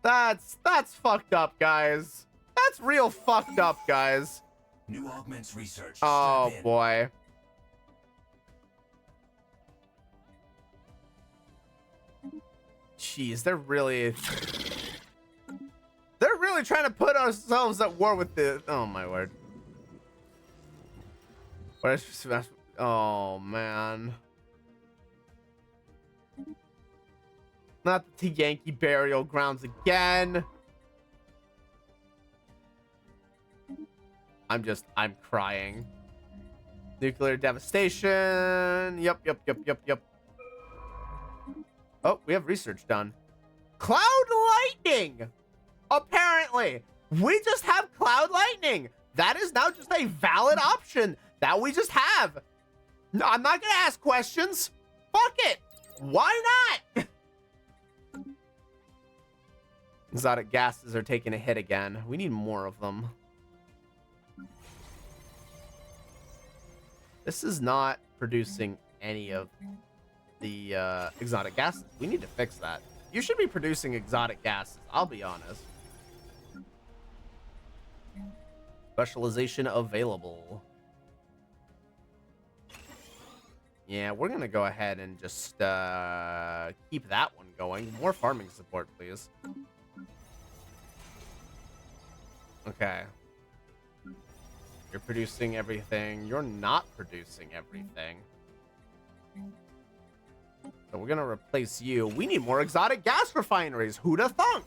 That's fucked up, guys. That's real fucked up, guys. New augments research. Oh Strap in. boy. Jeez, they're really trying to put ourselves at war with the. Oh my word. What is? Oh man. Not the Yankee burial grounds again. I'm crying. Nuclear devastation. Yep. Oh, we have research done. Cloud lightning! Apparently, we just have cloud lightning. That is now just a valid option that we just have. No, I'm not gonna ask questions. Fuck it. Why not? Exotic gases are taking a hit again. We need more of them. This is not producing any of the exotic gases. We need to fix that. You should be producing exotic gases, I'll be honest. Specialization available. Yeah, we're gonna go ahead and just keep that one going. More farming support, please. Okay. You're producing everything. You're not producing everything. So we're gonna replace you. We need more exotic gas refineries. Who'da thunk?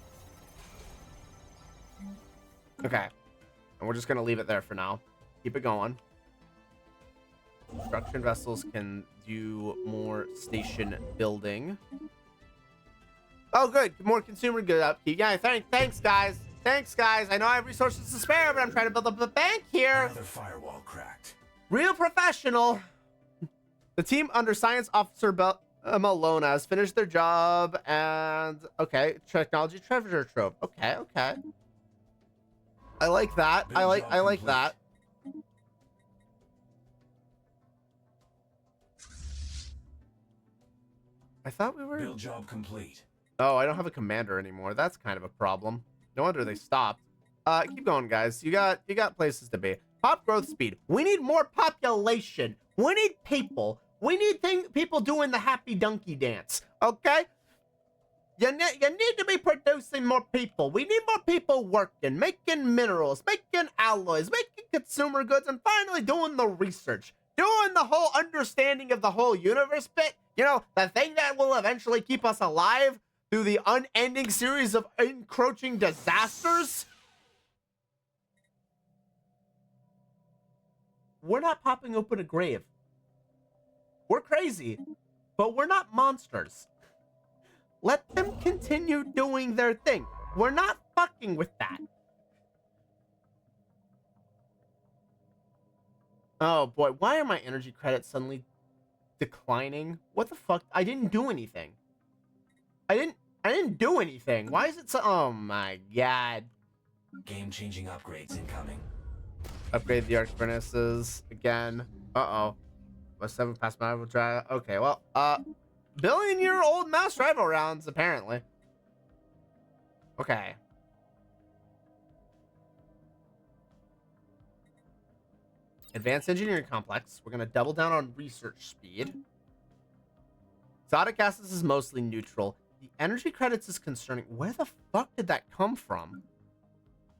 Okay. And we're just gonna leave it there for now. Keep it going. Construction vessels can do more station building. Oh, good. More consumer good upkeep. Yeah, thanks, guys. Thanks, guys. I know I have resources to spare, but I'm trying to build up a bank here. Another firewall cracked. Real professional. The team under Science Officer Malona has finished their job, and okay, technology treasure trove. Okay, okay. I like that. I like that. I thought we were. Build job complete. Oh, I don't have a commander anymore. That's kind of a problem. No wonder they stopped. Keep going, guys. You got places to be. Pop growth speed. We need more population. We need people. We need people doing the happy donkey dance. Okay? You need to be producing more people. We need more people working, making minerals, making alloys, making consumer goods, and finally doing the research. Doing the whole understanding of the whole universe bit. You know, the thing that will eventually keep us alive through the unending series of encroaching disasters. We're not popping open a grave. We're crazy, but we're not monsters. Let them continue doing their thing. We're not fucking with that. Oh boy, why are my energy credits suddenly declining? What the fuck? I didn't do anything. I didn't do anything. Why is it so? Oh my god. Game-changing upgrades incoming. Upgrade the arc furnaces again. Uh-oh. My 7 past rival drive. Okay, well, billion-year-old mass rival rounds, apparently. Okay. Advanced engineering complex. We're gonna double down on research speed. Exotic gases is mostly neutral. The energy credits is concerning. Where the fuck did that come from?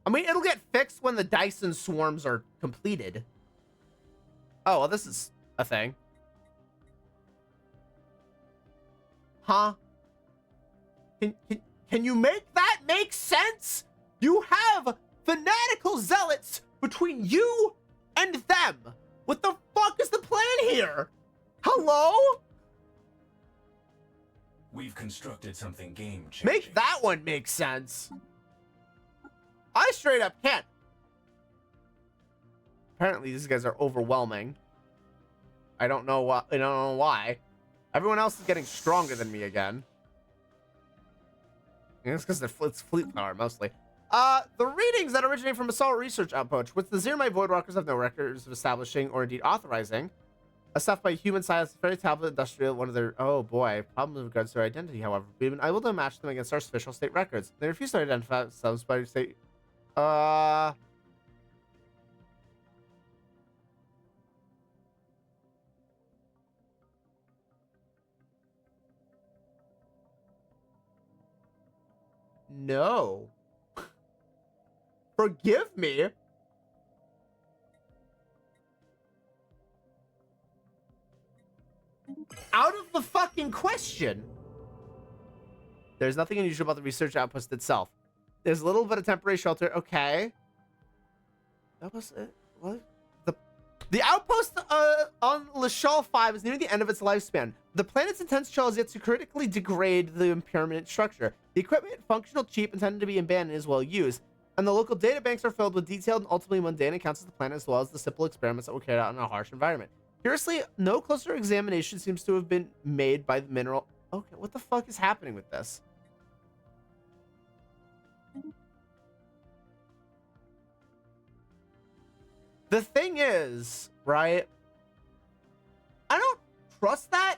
I mean, it'll get fixed when the Dyson swarms are completed. Oh, well, this is a thing. Huh? Can you make that make sense? You have fanatical zealots between you and them. What the fuck is the plan here? Hello? We've constructed something game-changing. Make that one make sense. I straight up can't. Apparently, these guys are overwhelming. I don't know why. I don't know why. Everyone else is getting stronger than me again. I guess because it's fleet power mostly. The readings that originate from Assault Research Outpost, which the Zermite Voidwalkers have no records of establishing or indeed authorizing. A stuff by human science, fairy tablet industrial, one of their, oh boy, problems with regards to their identity, however. We've been able to match them against our official state records. They refuse to identify themselves by state. No. Forgive me. Out of the fucking question. There's nothing unusual about the research outpost itself. There's a little bit of temporary shelter. Okay. That was it. What? The outpost on Lashal 5 is near the end of its lifespan. The planet's intense chill is yet to critically degrade the permanent structure. The equipment, functional, cheap, intended to be abandoned, is well used. And the local data banks are filled with detailed and ultimately mundane accounts of the planet as well as the simple experiments that were carried out in a harsh environment. Curiously, no closer examination seems to have been made by the mineral. Okay, what the fuck is happening with this? The thing is, right? I don't trust that.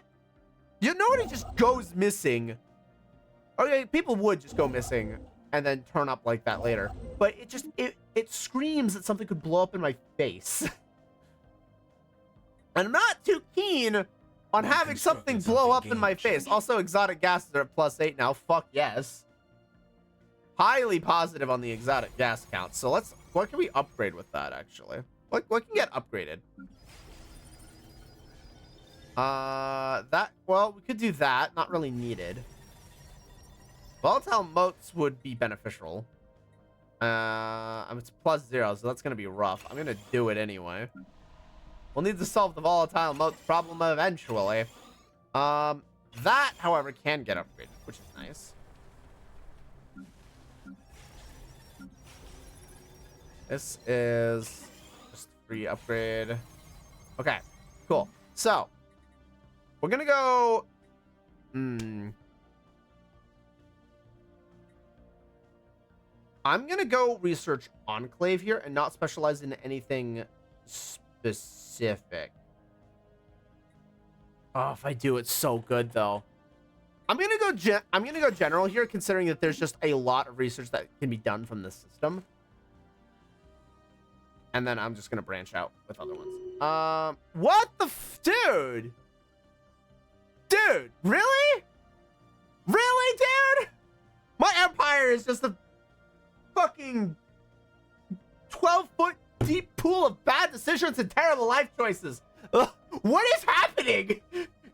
You know, nobody just goes missing. Okay, people would just go missing and then turn up like that later. But it screams that something could blow up in my face. And I'm not too keen on having something blow up in my face. Also, exotic gases are at +8 now. Fuck yes. Highly positive on the exotic gas count. So what can we upgrade with that, actually? What can get upgraded? Well, we could do that. Not really needed. Volatile motes would be beneficial. It's +0, so that's gonna be rough. I'm gonna do it anyway. We'll need to solve the volatile motes problem eventually. That, however, can get upgraded, which is nice. This is just free upgrade. Okay, cool. So, we're gonna go... I'm gonna go research Enclave here and not specialize in anything specific. Oh, if I do, it's so good though. I'm gonna go general here, considering that there's just a lot of research that can be done from this system. And then I'm just gonna branch out with other ones. What the dude? Dude, really? Really, dude? My empire is just a fucking 12-foot deep pool of bad decisions and terrible life choices. Ugh, what is happening?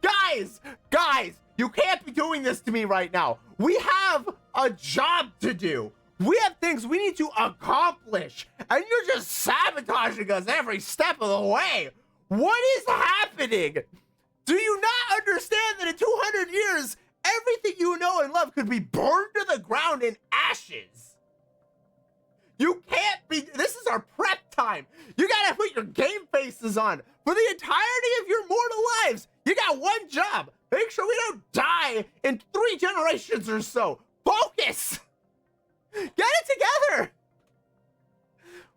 Guys, you can't be doing this to me right now. We have a job to do. We have things we need to accomplish, and you're just sabotaging us every step of the way. What is happening? Do you not understand that in 200 years, everything you know and love could be burned to the ground in ashes? You can't be, this is our prep time. You gotta put your game faces on. For the entirety of your mortal lives, you got one job. Make sure we don't die in 3 generations or so. Focus! Get it together!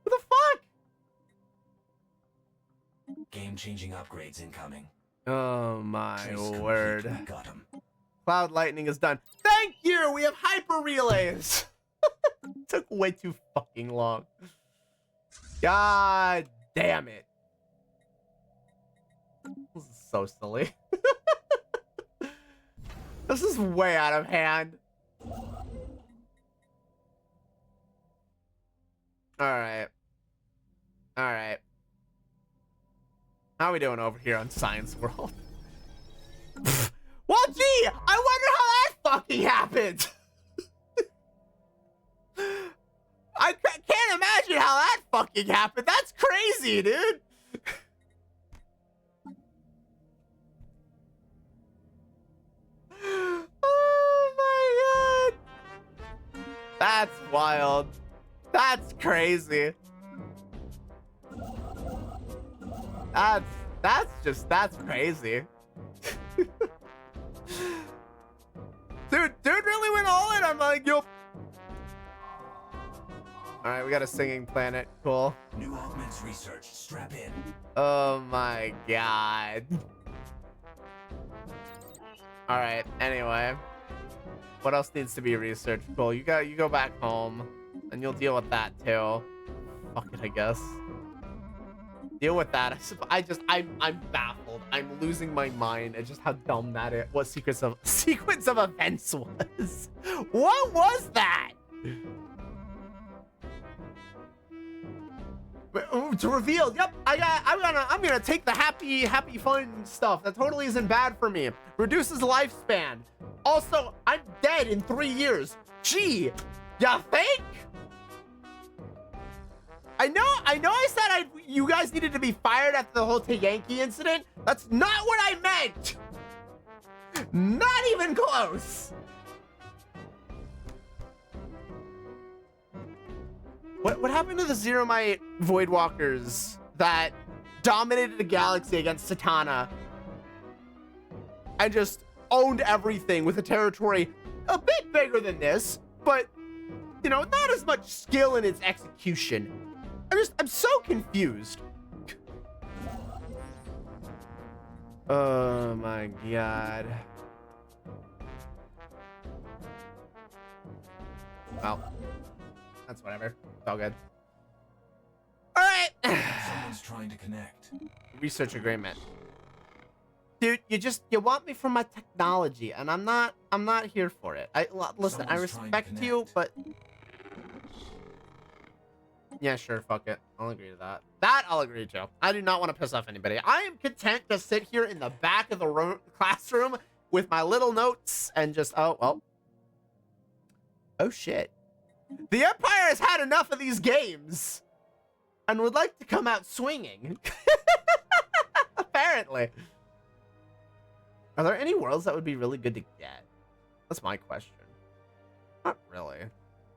What the fuck? Game-changing upgrades incoming. Oh my word. We got 'em. Cloud lightning is done. Thank you! We have hyper relays! Took way too fucking long. God damn it. This is so silly. This is way out of hand. Alright. Alright. How are we doing over here on Science World? Well, gee! I wonder how that fucking happened! I can't imagine how that fucking happened. That's crazy, dude. Oh my god. That's wild. That's crazy. That's crazy. Dude really went all in. I'm like, yo. All right, we got a singing planet. Cool. New augments research. Strap in. Oh my god. All right. Anyway, what else needs to be researched? Cool. You go back home, and you'll deal with that too. Fuck it, I guess. Deal with that. I'm baffled. I'm losing my mind at just how dumb that is. What sequence of events was? What was that? To reveal, yep, I'm gonna take the happy fun stuff. That totally isn't bad for me. Reduces lifespan. Also, I'm dead in 3 years. Gee, ya think? I know I said you guys needed to be fired after the whole Yankee incident. That's not what I meant. Not even close. What happened to the Zeromite Voidwalkers that dominated the galaxy against Satana and just owned everything with a territory a bit bigger than this, but, you know, not as much skill in its execution? I'm so confused. Oh my god. Well, that's whatever. It's all good. All right. Someone's trying to connect. Research agreement. Dude, you want me for my technology, and I'm not here for it. Listen, I Someone's trying to respect you, connect. but yeah, sure, fuck it. I'll agree to that. That I'll agree to. I do not want to piss off anybody. I am content to sit here in the back of the classroom with my little notes and just, oh, well. Oh, shit. The Empire has had enough of these games and would like to come out swinging. Apparently. Are there any worlds that would be really good to get? That's my question. Not really.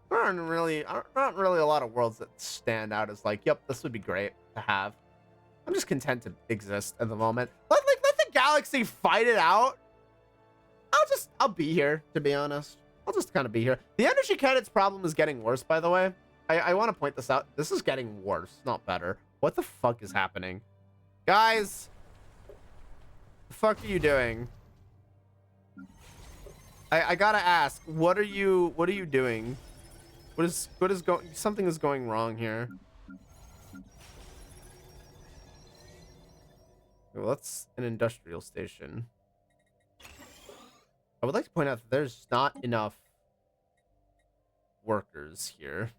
There aren't really a lot of worlds that stand out as like, yep, this would be great to have. I'm just content to exist at the moment. Let the galaxy fight it out. I'll be here, to be honest. I'll just kind of be here. The energy credits problem is getting worse, by the way. I want to point this out. This is getting worse, not better. What the fuck is happening? Guys, the fuck are you doing? I gotta ask, what are you doing? What is going, something is going wrong here. Well, that's an industrial station. I would like to point out that there's not enough workers here.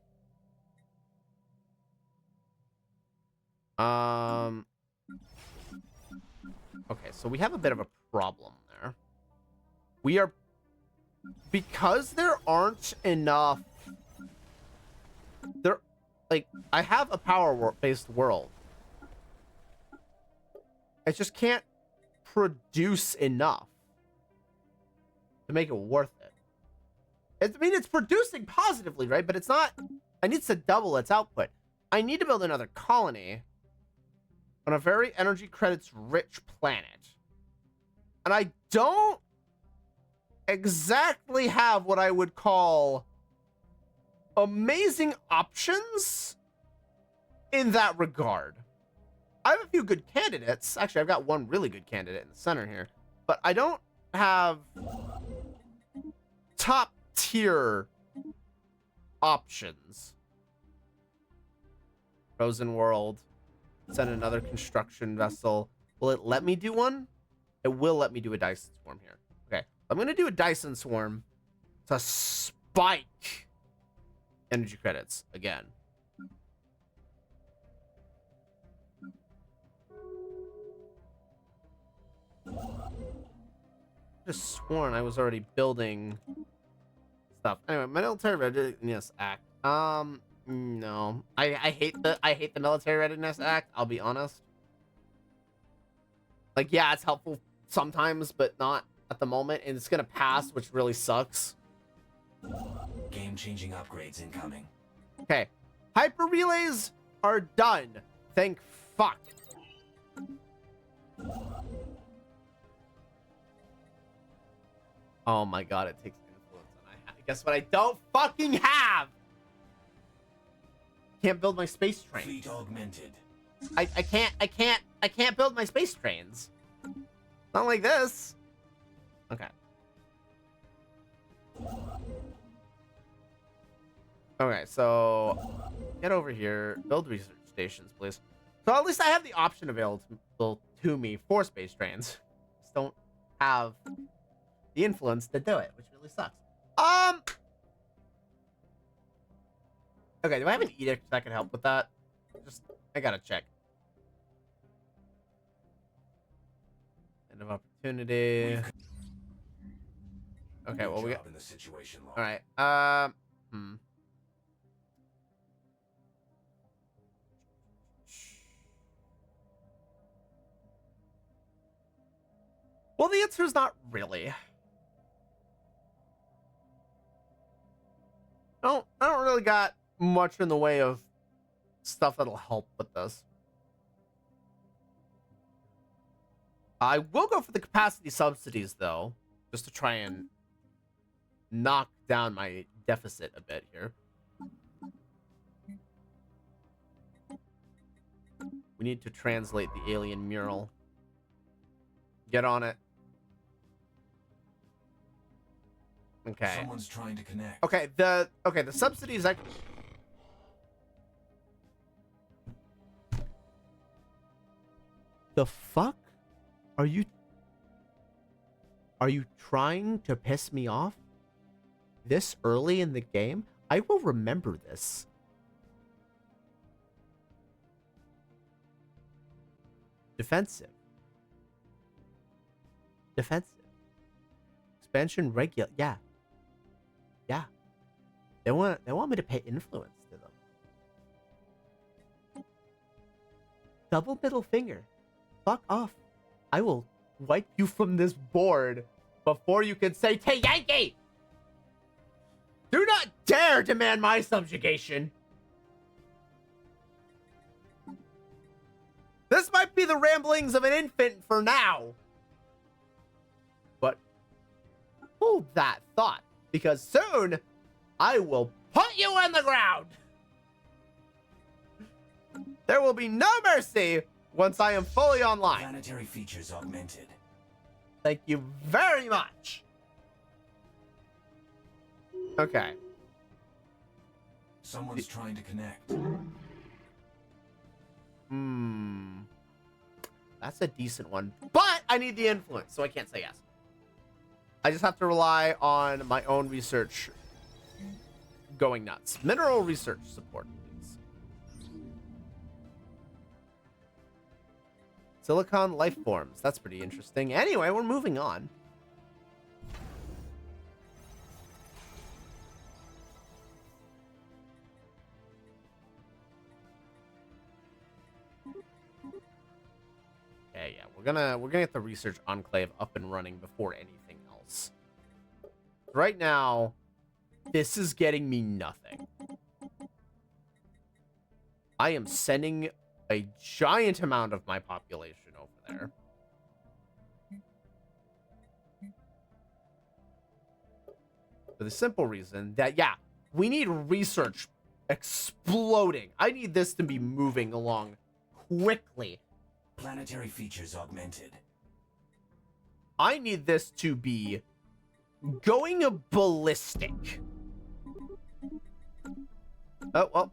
Okay, so we have a bit of a problem there. Because there aren't enough. I have a power-based world. I just can't produce enough to make it worth it. I mean, it's producing positively, right? But it's not. I need to double its output. I need to build another colony on a very energy credits rich planet. And I don't exactly have what I would call amazing options in that regard. I have a few good candidates. Actually, I've got one really good candidate in the center here. But I don't have top tier options. Frozen World. Send another construction vessel. Will it let me do one? It will let me do a Dyson Swarm here. Okay. I'm going to do a Dyson Swarm to spike energy credits again. Just sworn I was already building stuff. Anyway, military readiness act. No. I hate the military readiness act, I'll be honest. Like, yeah, it's helpful sometimes, but not at the moment, and it's gonna pass, which really sucks. Game-changing upgrades incoming. Okay. Hyper relays are done. Thank fuck. Oh my god, it takes influence, and guess what I don't fucking have? Can't build my space trains. Fleet augmented. I can't build my space trains. Not like this. Okay. Okay, so get over here. Build research stations, please. So at least I have the option available to me for space trains. Just don't have the influence to do it, which really sucks. Okay, do I have an edict that can help with that? I gotta check. End of opportunity. Okay, well we got in the situation log. all right. Well, the answer is not really. I don't really got much in the way of stuff that'll help with this. I will go for the capacity subsidies, though, just to try and knock down my deficit a bit here. We need to translate the alien mural. Get on it. Okay. Someone's trying to connect. Okay, the subsidies I The fuck? Are you trying to piss me off this early in the game? I will remember this. Defensive. Defensive. Expansion regular. Yeah. Yeah. They want me to pay influence to them. Double middle finger. Fuck off. I will wipe you from this board before you can say, "Hey, Yankee! Do not dare demand my subjugation!" This might be the ramblings of an infant for now. But hold that thought, because soon I will put you on the ground. There will be no mercy once I am fully online. Planetary features augmented. Thank you very much. Okay. Someone's trying to connect. That's a decent one. But I need the influence, so I can't say yes. I just have to rely on my own research going nuts. Mineral research support, please. Silicon life forms. That's pretty interesting. Anyway, we're moving on. Okay, yeah, we're gonna get the research enclave up and running before anything else. Right now, this is getting me nothing. I am sending a giant amount of my population over there. For the simple reason that, yeah, we need research exploding. I need this to be moving along quickly. Planetary features augmented. I need this to be going ballistic. Oh, well,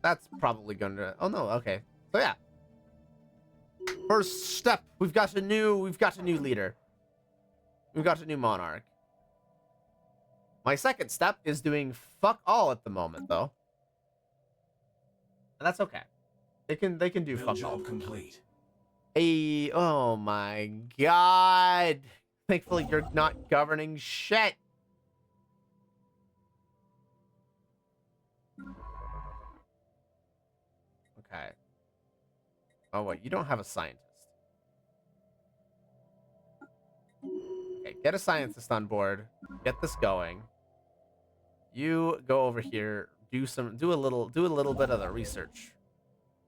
that's probably gonna, oh no, okay. So yeah. First step, we've got a new leader. We've got a new monarch. My second step is doing fuck all at the moment, though. And that's okay. They can do Build fuck job all. complete. Oh my god. Thankfully you're not governing shit. Okay. Oh wait, you don't have a scientist. Okay, get a scientist on board. Get this going. You go over here, do a little bit of the research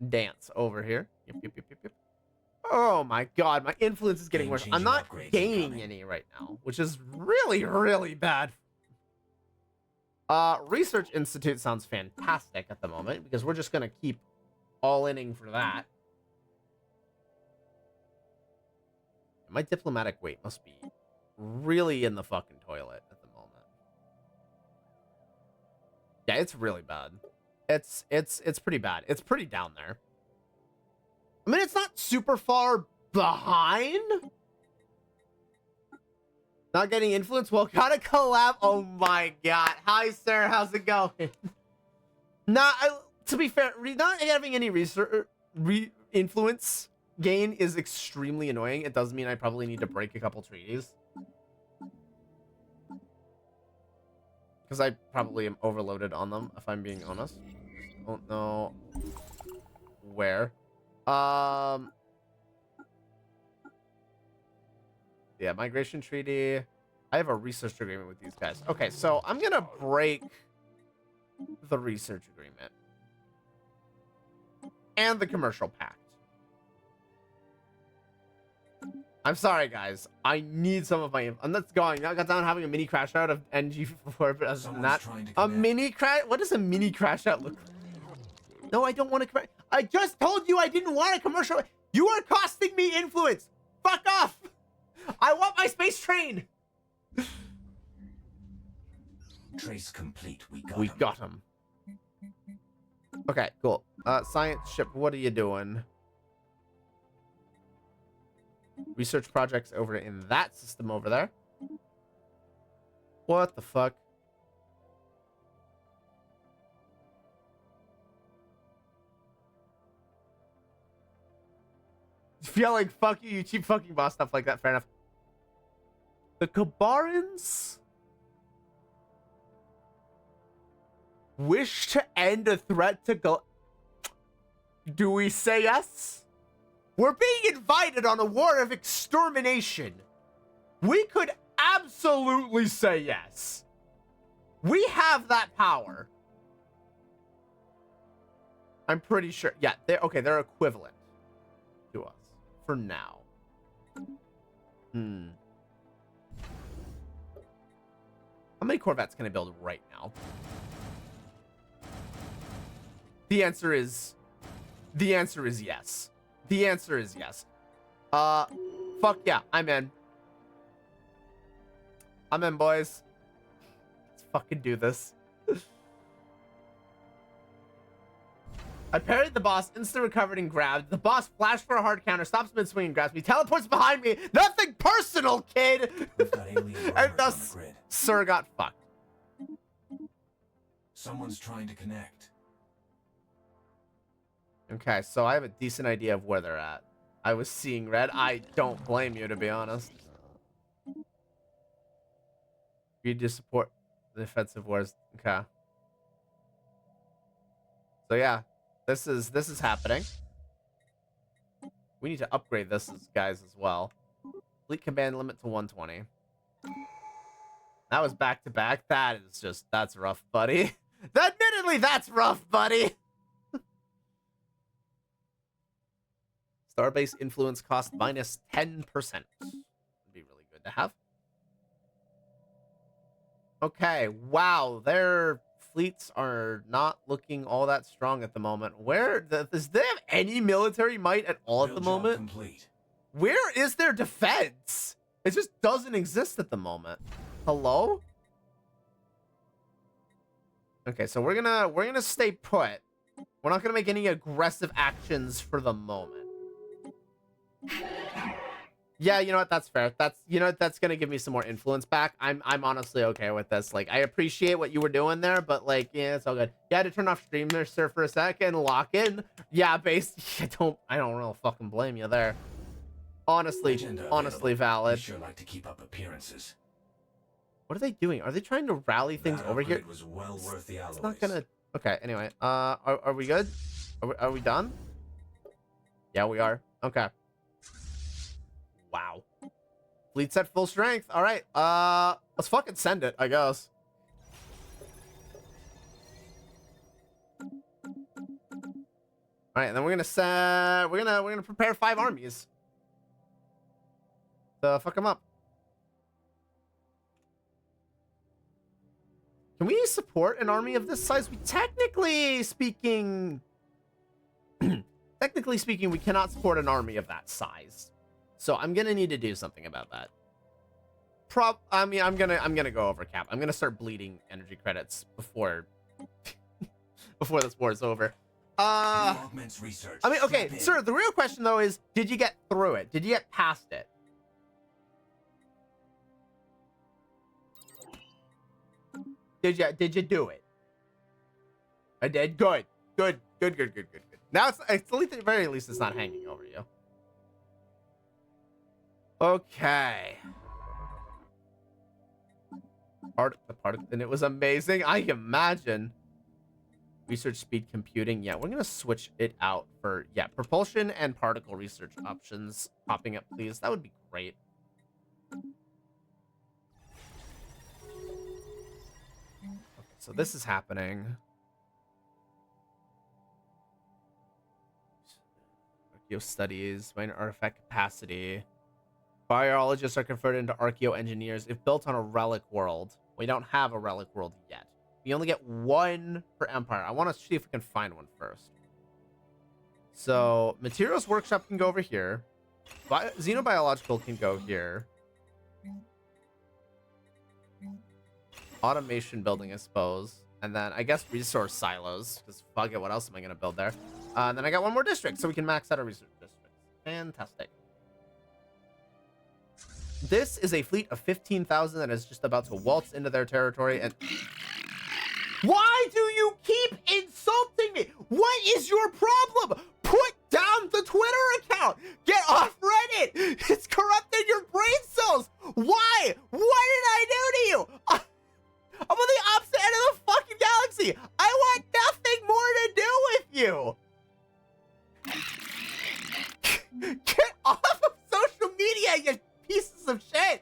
dance over here. Yep. Oh my god, my influence is getting worse. I'm not gaining any right now, which is really, really bad. Research Institute sounds fantastic at the moment, because we're just gonna keep all-inning for that. My diplomatic weight must be really in the fucking toilet at the moment. Yeah, it's really bad. It's pretty bad. It's pretty down there. I mean, it's not super far behind. Not getting influence. Well, gotta collab. Oh my god. Hi, sir. How's it going? To be fair, not having any influence gain is extremely annoying. It does mean I probably need to break a couple treaties. Because I probably am overloaded on them, if I'm being honest. Don't know where. Yeah, migration treaty. I have a research agreement with these guys. Okay, so I'm gonna break the research agreement and the commercial pact. I'm sorry, guys. I need some of my. I'm not going. I got down having a mini crash out of NG4, but other than that, a mini crash. What does a mini crash out look like? No, I don't want to. I just told you I didn't want a commercial. You are costing me influence. Fuck off. I want my space train. Trace complete. We got him. Okay, cool. Science ship, what are you doing? Research projects over in that system over there. What the fuck? Feeling fuck you, you cheap fucking boss, stuff like that. Fair enough. The Kabarans wish to end a threat to go. Do we say yes? We're being invited on a war of extermination. We could absolutely say yes. We have that power. I'm pretty sure. Yeah, they're equivalent to us for now. How many Corvettes can I build right now? The answer is yes. The answer is yes. Fuck yeah, I'm in. I'm in, boys. Let's fucking do this. I parried the boss, instant recovered and grabbed. The boss flashed for a hard counter, stops mid-swing and grabs me, teleports behind me. Nothing personal, kid! We've got alien And roamers thus, on the grid. Sir got fucked. Someone's trying to connect. Okay, so I have a decent idea of where they're at. I was seeing red. I don't blame you, to be honest. You just support the defensive wars. Okay. So yeah, this is happening. We need to upgrade this guys as well. Fleet command limit to 120. That was back to back. That's rough, buddy. Admittedly, that's rough, buddy. Starbase influence cost minus 10%. Would be really good to have. Okay, wow, their fleets are not looking all that strong at the moment. Does they have any military might at all at the moment? Complete. Where is their defense? It just doesn't exist at the moment. Hello? Okay, so we're gonna stay put. We're not gonna make any aggressive actions for the moment. Yeah, you know what? That's fair. That's gonna give me some more influence back. I'm honestly okay with this. Like, I appreciate what you were doing there, but like, yeah, it's all good. You had to turn off stream there, sir, for a second, lock in. Yeah, I don't really fucking blame you there. Honestly valid. We sure like to keep up appearances. What are they doing? Are they trying to rally things That over here? upgrade was well worth the alloys. It's not gonna. Okay. Anyway, are we good? Are we done? Yeah, we are. Okay. Wow. Fleet's at full strength. All right. Let's fucking send it, I guess. All right, and then we're gonna prepare 5 armies. So fuck them up. Can we support an army of this size? Technically speaking, we cannot support an army of that size. So I'm gonna need to do something about that. I'm gonna go over cap. I'm gonna start bleeding energy credits before before this war is over. Research. I mean, okay, sir. The real question though is, did you get through it? Did you get past it? Did you do it? I did. Good. Now it's at the very least it's not hanging over you. Okay. And it was amazing. I imagine. Research speed computing. Yeah, we're gonna switch it out for propulsion and particle research options popping up, please. That would be great. Okay, so this is happening. Archaeo studies, minor artifact capacity. Biologists are converted into archaeo engineers if built on a relic world. We don't have a relic world yet. We only get 1 per empire. I want to see if we can find one first. So materials workshop can go over here. Xenobiological can go here. Automation building, I suppose. And then I guess resource silos, because fuck it, what else am I going to build there? And then I got one more district, so we can max out our research districts. Fantastic. This is a fleet of 15,000 that is just about to waltz into their territory. And why do you keep insulting me? What is your problem? Put down the Twitter account. Get off Reddit. It's corrupting your brain cells. Why? What did I do to you? I'm on the opposite end of the fucking galaxy. I want nothing more to do with you. Get off of social media, you pieces of shit.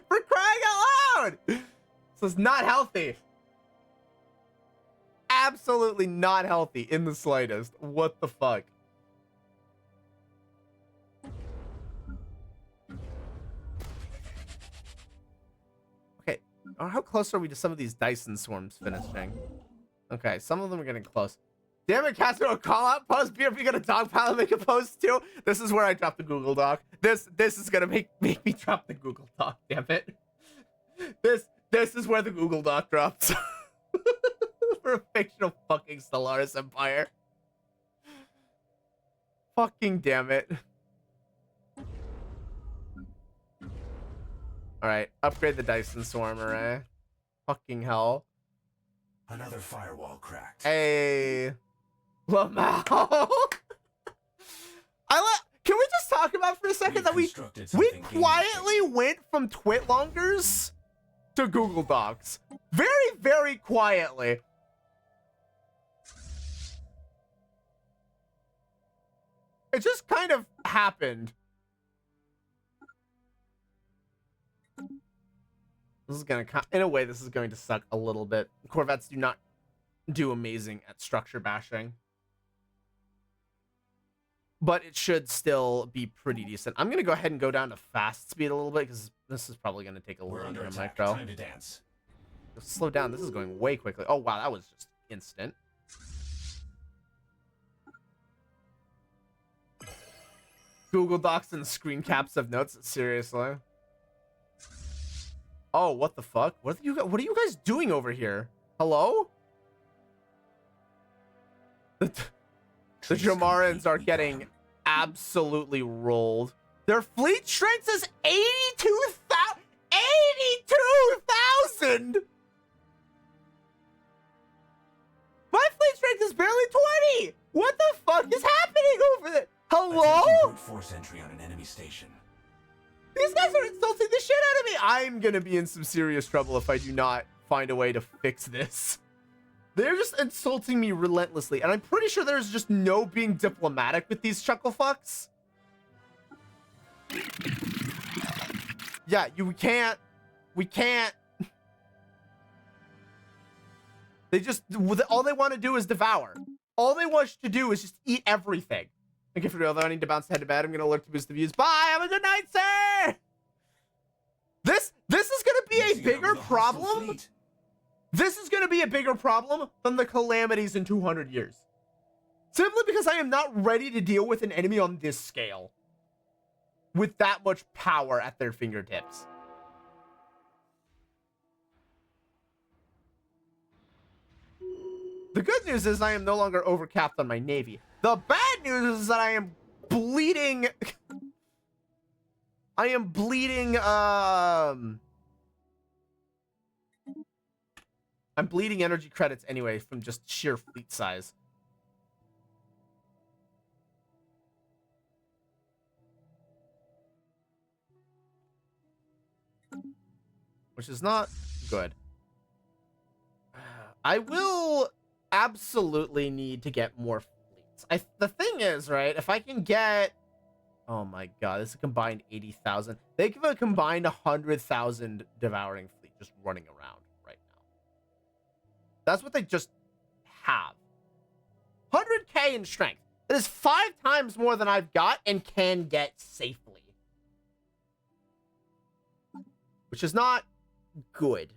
For crying out loud. This is not healthy. Absolutely not healthy in the slightest. What the fuck? Okay, how close are we to some of these Dyson swarms finishing? Okay, some of them are getting close. Damn it, Castro, a call out post. BRP got a dog pile and make a post too. This is where I drop the Google Doc. This is gonna make me drop the Google Doc. Damn it. This is where the Google Doc drops. For a fictional fucking Stellaris Empire. Fucking damn it. Alright, upgrade the Dyson Swarm array. Fucking hell. Another firewall cracked. Hey. Lamau. Can we just talk about for a second that we quietly went from Twitlongers to Google Docs. Very, very quietly. It just kind of happened. This is gonna, in a way, this is going to suck a little bit. Corvettes do not do amazing at structure bashing. But it should still be pretty decent. I'm gonna go ahead and go down to fast speed a little bit, because this is probably gonna take a little bit of micro. Time to dance. Slow down, this is going way quickly. Oh wow, that was just instant. Google Docs and screen caps of notes, seriously. Oh, what the fuck? What are you guys doing over here? Hello? The Jamarans are getting absolutely rolled. Their fleet strength is 82,000! 82,000! My fleet strength is barely 20! What the fuck is happening over there? Hello? Force entry on an enemy station. These guys are insulting the shit out of me. I'm gonna be in some serious trouble if I do not find a way to fix this. They're just insulting me relentlessly, and I'm pretty sure there's just no being diplomatic with these chuckle fucks. Yeah, we can't. They just, all they want to do is devour. All they want to do is just eat everything. Okay, for real though, I need to bounce head to bed. I'm gonna alert to boost the views. Bye, have a good night, sir! This is gonna be a bigger problem. This is gonna be a bigger problem than the calamities in 200 years. Simply because I am not ready to deal with an enemy on this scale. With that much power at their fingertips. The good news is I am no longer overcapped on my navy. The bad news is that I am bleeding. I'm bleeding energy credits anyway from just sheer fleet size. Which is not good. I will absolutely need to get more fleets. The thing is, right, if I can get... Oh my god, this is a combined 80,000. They give a combined 100,000 devouring fleet just running around right now. That's what they just have. 100k in strength. That is 5 times more than I've got and can get safely. Which is not good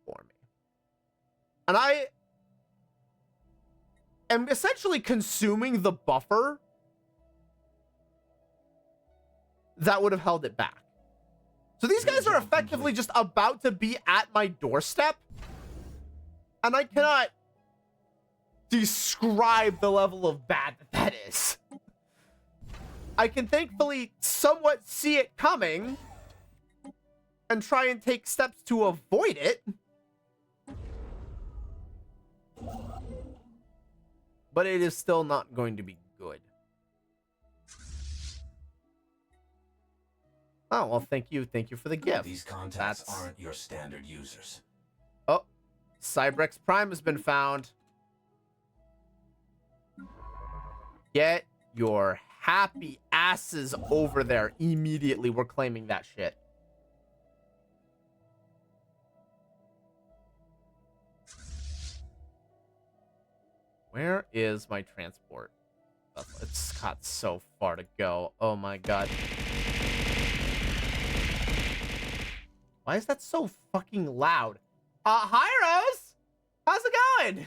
for me. And I am essentially consuming the buffer that would have held it back. So these guys are effectively just about to be at my doorstep. And I cannot describe the level of bad that is. I can thankfully somewhat see it coming and try and take steps to avoid it. But it is still not going to be good. Oh, well, thank you. Thank you for the gift. These contacts aren't your standard users. Oh, Cybrex Prime has been found. Get your happy asses over there immediately. We're claiming that shit. Where is my transport? It's got so far to go. Oh my god. Why is that so fucking loud? Hi, Rose! How's it going?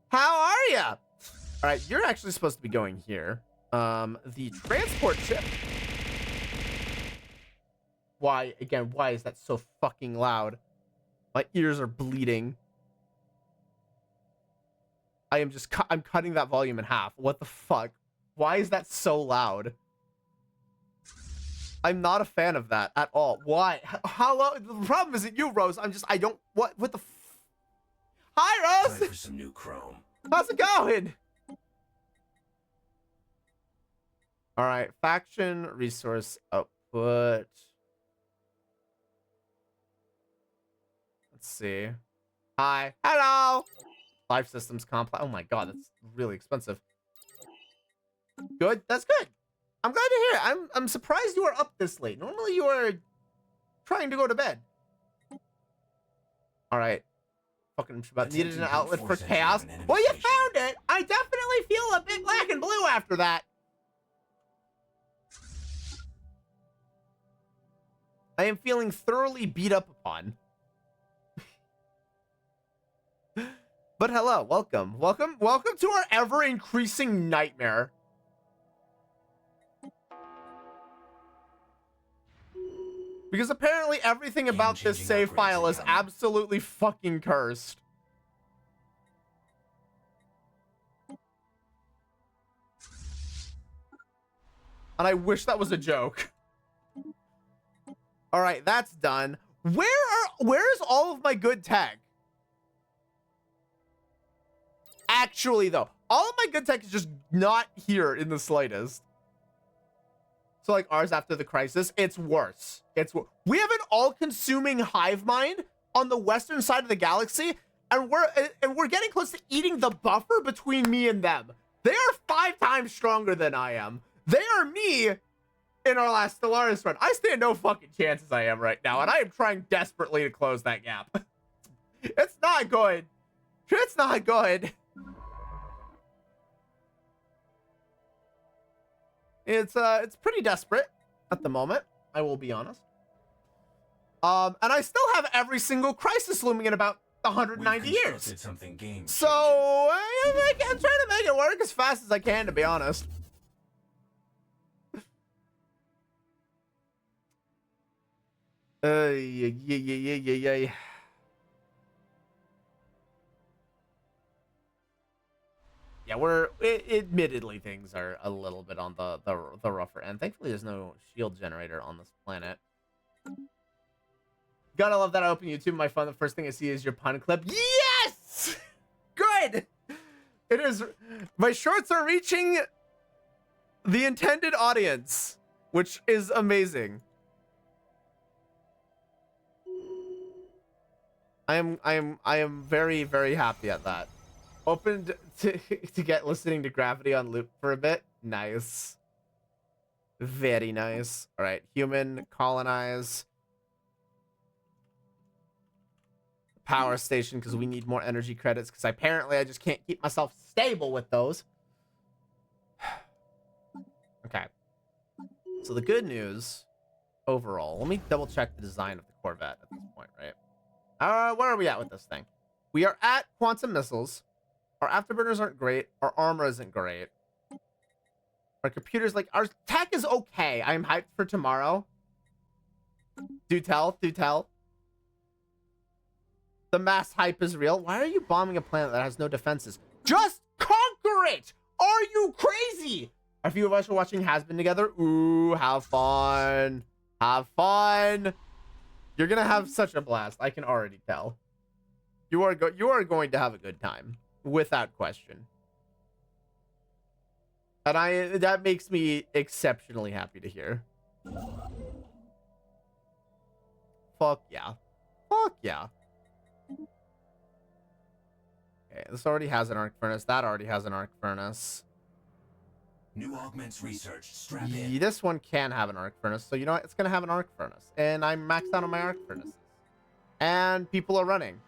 How are ya? Alright, you're actually supposed to be going here. The transport ship. Why, again, why is that so fucking loud? My ears are bleeding. I am just, I'm cutting that volume in half. What the fuck? Why is that so loud? I'm not a fan of that at all. Why? How low? The problem isn't you, Rose. I don't, what the Hi, Rose! Time for some new chrome. How's it going? Alright, faction resource output. Let's see. Hi. Hello! Life systems complex. Oh my god, that's really expensive. Good. That's good. I'm glad to hear it. I'm surprised you are up this late. Normally you are trying to go to bed. Alright. Fucking needed an outlet for chaos. Well, you found it! I definitely feel a bit black and blue after that. I am feeling thoroughly beat up upon. But hello, welcome. Welcome to our ever-increasing nightmare. Because apparently everything about this save file is absolutely fucking cursed. And I wish that was a joke. Alright, that's done. Where's all of my good tech? Actually, though, all of my good tech is just not here in the slightest. So, like, ours after the crisis, it's worse. We have an all-consuming hive mind on the western side of the galaxy, and we're getting close to eating the buffer between me and them. They are 5 times stronger than I am. They are me in our last Stellaris run. I stand no fucking chance as I am right now, and I am trying desperately to close that gap. It's not good. It's not good. It's pretty desperate at the moment, I will be honest. And I still have every single crisis looming in about 190 years. So I'm trying to make it work as fast as I can, to be honest. Yeah. Yeah, admittedly things are a little bit on the rougher end. Thankfully, there's no shield generator on this planet. Gotta love that I open YouTube. My phone, the first thing I see is your pun clip. Yes! Good! It is. My shorts are reaching the intended audience, which is amazing. I am very, very happy at that. Opened to get listening to Gravity on loop for a bit. Nice. Very nice. All right, human, colonize. Power station, because we need more energy credits, because apparently I just can't keep myself stable with those. Okay. So the good news, overall, let me double check the design of the Corvette at this point, right? Where are we at with this thing? We are at quantum missiles. Our afterburners aren't great. Our armor isn't great. Our computers, like, our tech is okay. I'm hyped for tomorrow. Do tell, do tell. The mass hype is real. Why are you bombing a planet that has no defenses? Just conquer it! Are you crazy? A few of us are watching Has Been together. Ooh, have fun. Have fun. You're gonna have such a blast. I can already tell. You are going to have a good time, without question. And that makes me exceptionally happy to hear. Fuck yeah. Fuck yeah. Okay, this already has an arc furnace. That already has an arc furnace. New augments research. Strap in. This one can have an arc furnace, so you know what? It's gonna have an arc furnace. And I'm maxed out on my arc furnaces. And people are running.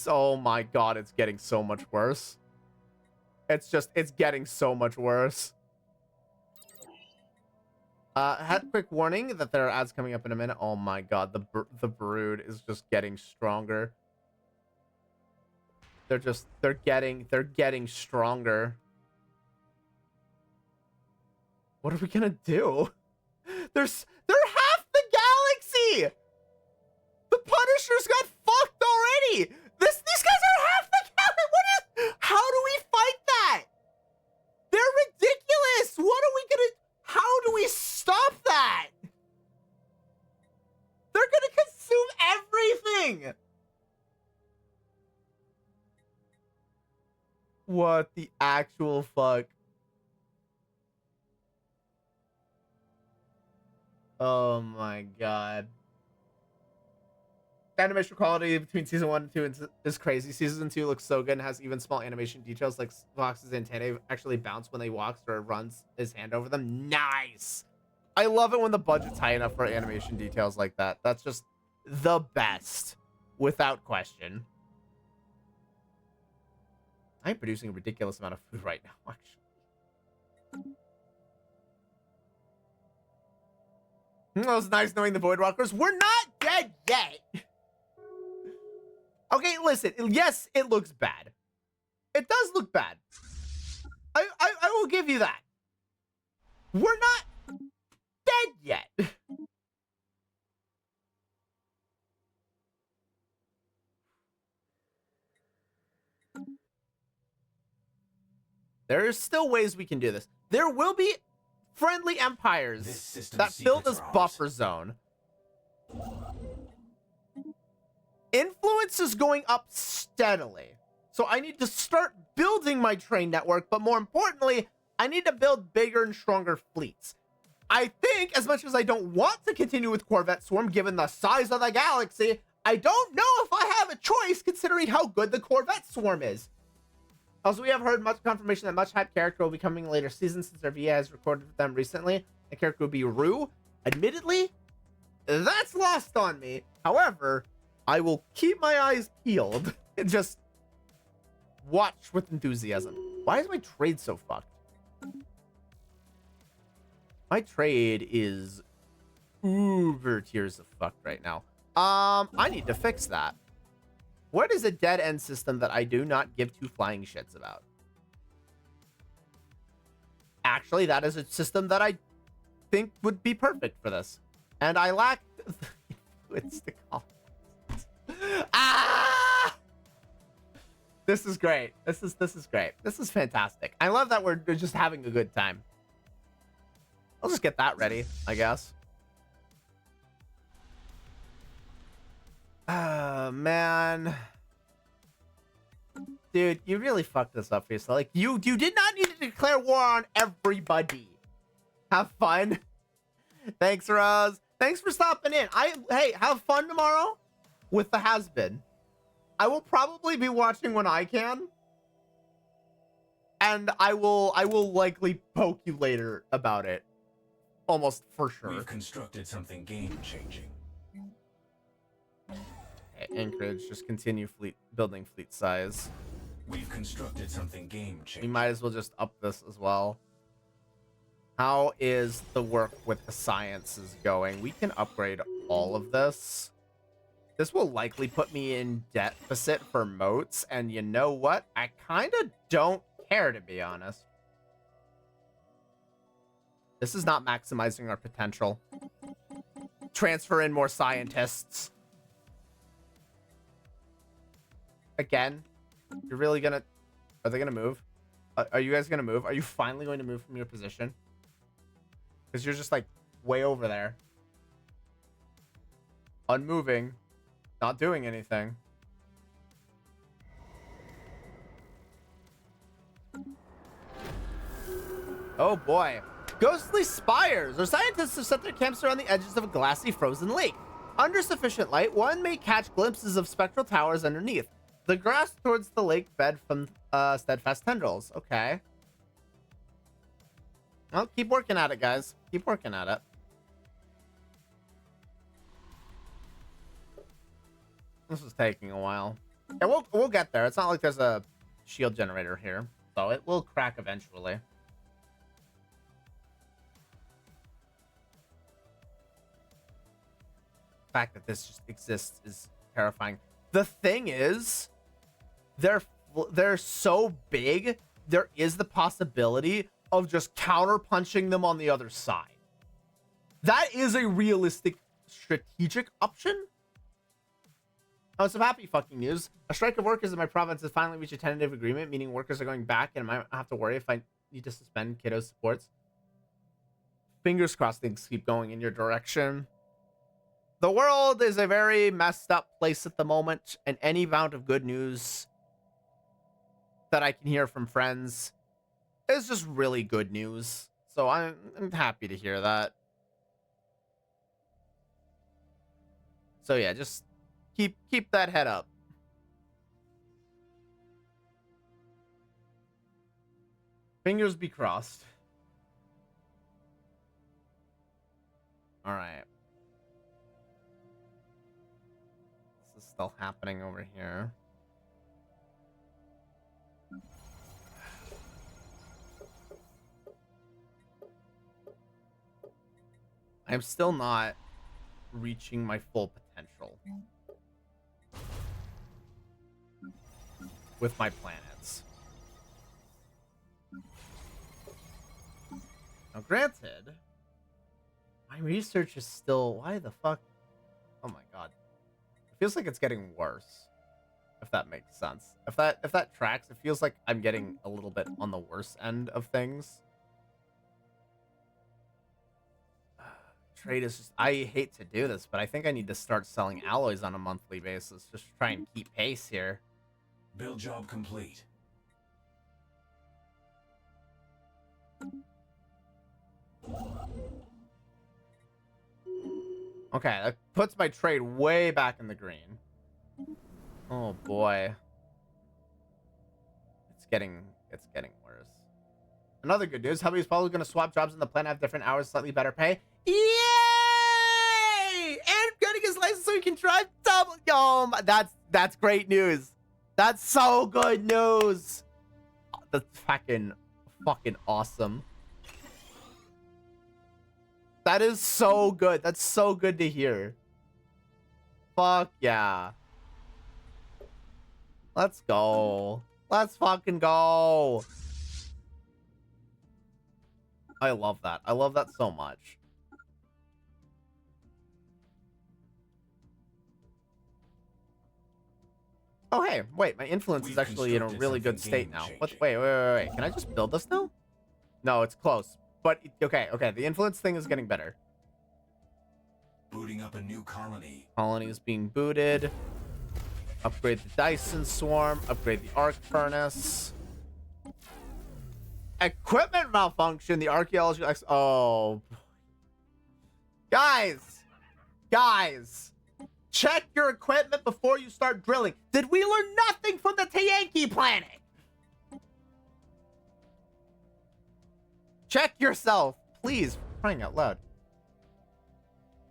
Oh my god, it's getting so much worse. It's getting so much worse. Had quick warning that there are ads coming up in a minute. Oh my god, the brood is just getting stronger. They're getting stronger. What are we gonna do? They're half the galaxy! The Punishers got fucked already! These guys are half the galaxy! How do we fight that? They're ridiculous! What are we gonna... How do we stop that? They're gonna consume everything! What the actual fuck? Oh my god. Animation quality between season 1 and 2 is crazy. Season 2 looks so good and has even small animation details like Fox's antennae actually bounce when they walks or runs his hand over them. Nice! I love it when the budget's high enough for animation details like that. That's just the best. Without question. I'm producing a ridiculous amount of food right now, actually. It was nice knowing the Voidwalkers. We're not dead yet. Okay, listen. Yes, it looks bad. It does look bad. I will give you that. We're not dead yet. There's still ways we can do this. There will be friendly empires that fill this buffer zone. Influence is going up steadily. So I need to start building my train network, but more importantly, I need to build bigger and stronger fleets. I think, as much as I don't want to continue with Corvette Swarm, given the size of the galaxy, I don't know if I have a choice considering how good the Corvette Swarm is. Also, we have heard much confirmation that much hype character will be coming in later seasons since RVA has recorded with them recently. The character will be Rue. Admittedly, that's lost on me. However, I will keep my eyes peeled and just watch with enthusiasm. Why is my trade so fucked? My trade is uber tiers of fucked right now. I need to fix that. What is a dead end system that I do not give two flying shits about? Actually, that is a system that I think would be perfect for this. And I lack the influence to call. Ah! This is great. This is great. This is fantastic. I love that we're just having a good time. I'll just get that ready, I guess. Man. Dude, you really fucked this up for yourself. Like, you did not need to declare war on everybody. Have fun. Thanks, Rose. Thanks for stopping in. Hey, have fun tomorrow with the Has Been. I will probably be watching when I can. And I will likely poke you later about it. Almost for sure. We've constructed something game-changing. Anchorage, just continue building fleet size. We've constructed something game-changing. We might as well just up this as well. How is the work with the sciences going? We can upgrade all of this. This will likely put me in deficit for moats, and you know what? I kind of don't care, to be honest. This is not maximizing our potential. transfer in more scientists. Again, you're really gonna... Are they gonna move? Are you guys gonna move? Are you finally going to move from your position? Because you're just like way over there. Unmoving. Not doing anything. Oh boy. Ghostly spires, or scientists have set their camps around the edges of a glassy frozen lake. Under sufficient light, one may catch glimpses of spectral towers underneath. The grass towards the lake fed from steadfast tendrils. Okay. Well, keep working at it, guys. Keep working at it. This is taking a while. Yeah, we'll get there. It's not like there's a shield generator here, so it will crack eventually. The fact that this just exists is terrifying. The thing is, they're so big, there is the possibility of just counter-punching them on the other side. That is a realistic strategic option. Oh, some happy fucking news. A strike of workers in my province has finally reached a tentative agreement, meaning workers are going back and I might have to worry if I need to suspend kiddo supports. Fingers crossed things keep going in your direction. The world is a very messed up place at the moment, and any amount of good news that I can hear from friends is just really good news. So I'm happy to hear that. So yeah, just keep that head up. Fingers be crossed. All right. This is still happening over here. I'm still not reaching my full potential with my planets. Now, granted, my research is still... Why the fuck? Oh my god. It feels like it's getting worse, if that makes sense. If that tracks, it feels like I'm getting a little bit on the worse end of things. Trade is just... I hate to do this, but I think I need to start selling alloys on a monthly basis. Just try and keep pace here. Build job complete. Okay, that puts my trade way back in the green. Oh boy. It's getting worse. Another good news, Hubby's probably gonna swap jobs in the plan, have different hours, slightly better pay. Yay! And getting his license so he can drive double. Oh, that's great news. That's so good news. That's fucking awesome. That is so good. That's so good to hear. Fuck yeah. Let's go. Let's fucking go. I love that. I love that so much. Oh, hey, wait, my influence is actually in a really good state now. What? Wait. Can I just build this now? No, it's close. But, okay, the influence thing is getting better. Booting up a new colony. Colony is being booted. Upgrade the Dyson Swarm. Upgrade the Arc Furnace. Equipment malfunction. The archaeology... Oh. Guys. Check your equipment before you start drilling. Did we learn nothing from the Tayanki planet? Check yourself, please. Crying out loud.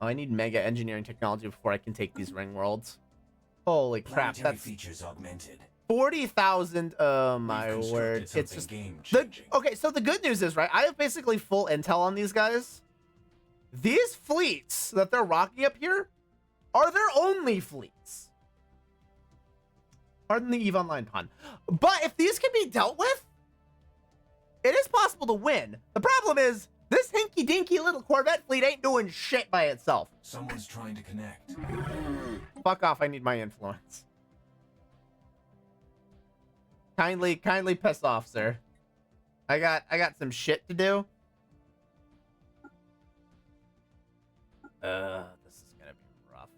Oh, I need mega engineering technology before I can take these ring worlds. Holy crap, that's features augmented. 40,000. Oh my word. It's just okay, so the good news is, right, I have basically full intel on these guys. These fleets that they're rocking up here are their only fleets. Pardon the EVE Online pun. But if these can be dealt with, it is possible to win. The problem is, This hinky-dinky little Corvette fleet ain't doing shit by itself. Someone's trying to connect. Fuck off, I need my influence. Kindly piss off, sir. I got some shit to do. This is gonna be rough.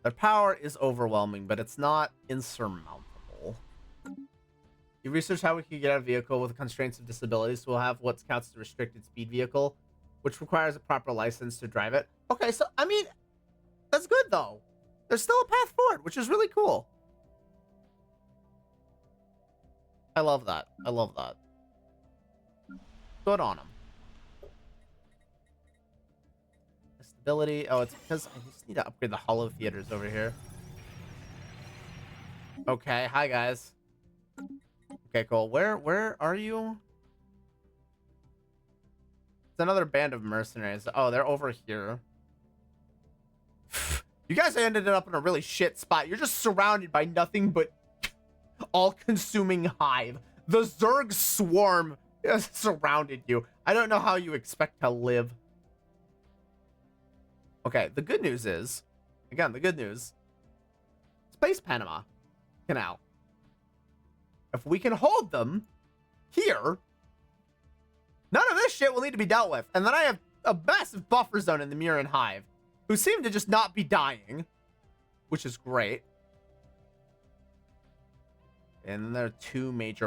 The power is overwhelming, but it's not insurmountable. You research how we can get a vehicle with constraints of disabilities, so we'll have what counts as a restricted speed vehicle, which requires a proper license to drive it. Okay, so, I mean, that's good, though. There's still a path forward, which is really cool. I love that. I love that. Good on him. Stability. Oh, it's because I just need to upgrade the holo theaters over here. Okay, hi, guys. Okay, cool. Where are you? It's another band of mercenaries. Oh, they're over here. You guys ended up in a really shit spot. You're just surrounded by nothing but all-consuming hive. The Zerg swarm has surrounded you. I don't know how you expect to live. Okay, the good news is, again, the good news, Space Panama Canal. If we can hold them here, none of this shit will need to be dealt with. And then I have a massive buffer zone in the Murin Hive, who seem to just not be dying, which is great. And then there are two major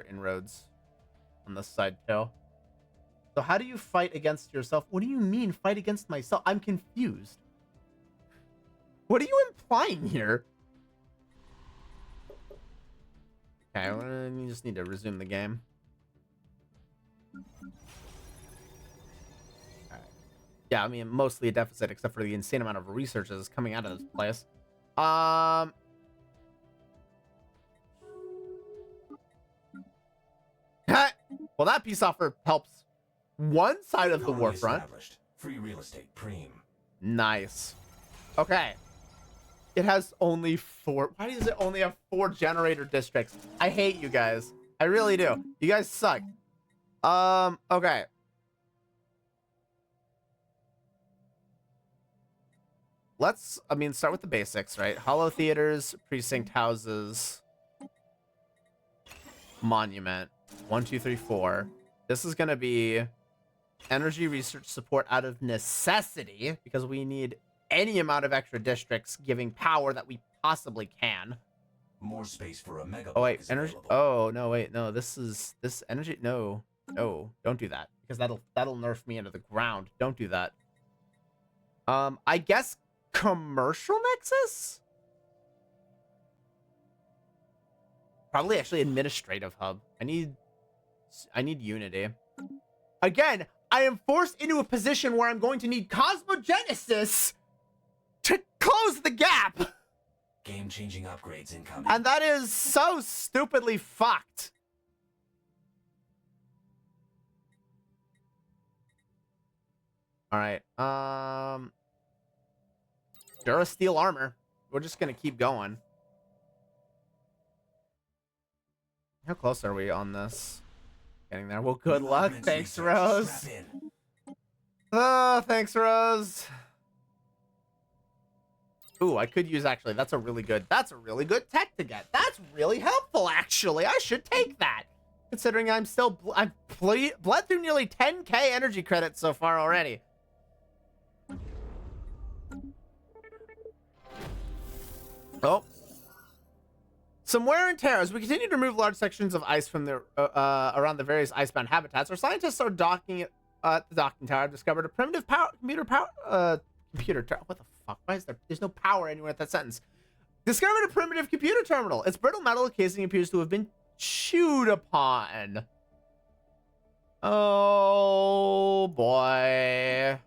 inroads on this side too. So how do you fight against yourself? What do you mean fight against myself? I'm confused. What are you implying here? Okay, we just need to resume the game. Right. Yeah, I mean, mostly a deficit, except for the insane amount of research that's coming out of this place. Well, that peace offer helps one side of the warfront. Free real estate, preem. Nice. Okay. It has only 4. Why does it only have 4 generator districts? I hate you guys. I really do. You guys suck. Okay. Let's, start with the basics, right? Holo theaters, precinct houses, monument. 1, 2, 3, 4. This is gonna be energy research support out of necessity because we need any amount of extra districts giving power that we possibly can. More space for a mega. Oh wait, energy. Oh no, wait, no. This energy. No, don't do that because that'll nerf me into the ground. Don't do that. I guess commercial nexus. Probably actually administrative hub. I need unity. Again, I am forced into a position where I'm going to need cosmogenesis to close the gap. Game-changing upgrades incoming. And that is so stupidly fucked. All right. Durasteel armor. We're just gonna keep going. How close are we on this? Getting there. Well, good luck. Thanks, Rose. Oh, thanks, Rose. Ooh, I could use actually. That's a really good tech to get. That's really helpful, actually. I should take that. Considering I've bled through nearly 10k energy credits so far already. Oh. Some wear and tear. As we continue to remove large sections of ice from the around the various icebound habitats, our scientists are docking at the docking tower. Discovered a primitive computer tower. What the fuck? Why is there's no power anywhere at that sentence? Discovered a primitive computer terminal. Its brittle metal casing appears to have been chewed upon. Oh boy.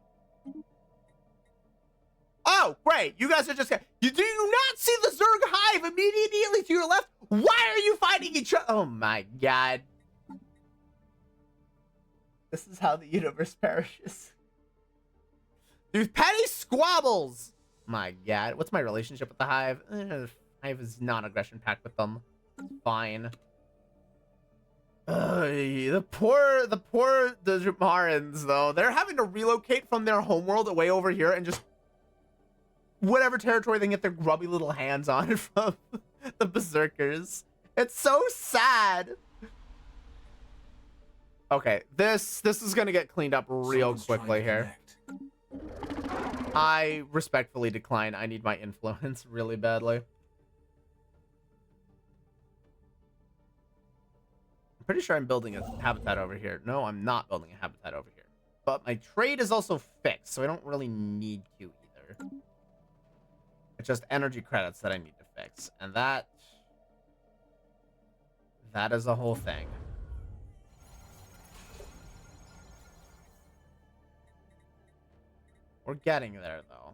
Oh, great. You guys are just... Do you not see the Zerg hive immediately to your left? Why are you fighting each other? Oh, my God. This is how the universe perishes. These petty squabbles. My God. What's my relationship with the hive? The hive is non-aggression pact with them. Fine. The Jamarans though, they're having to relocate from their homeworld away over here and just whatever territory they can get their grubby little hands on from the berserkers. It's so sad. Okay, this is gonna get cleaned up real quickly here. I respectfully decline. I need my influence really badly. I'm pretty sure I'm building a habitat over here. No, I'm not building a habitat over here. But my trade is also fixed, so I don't really need to either. It's just energy credits that I need to fix. And that is a whole thing. We're getting there, though.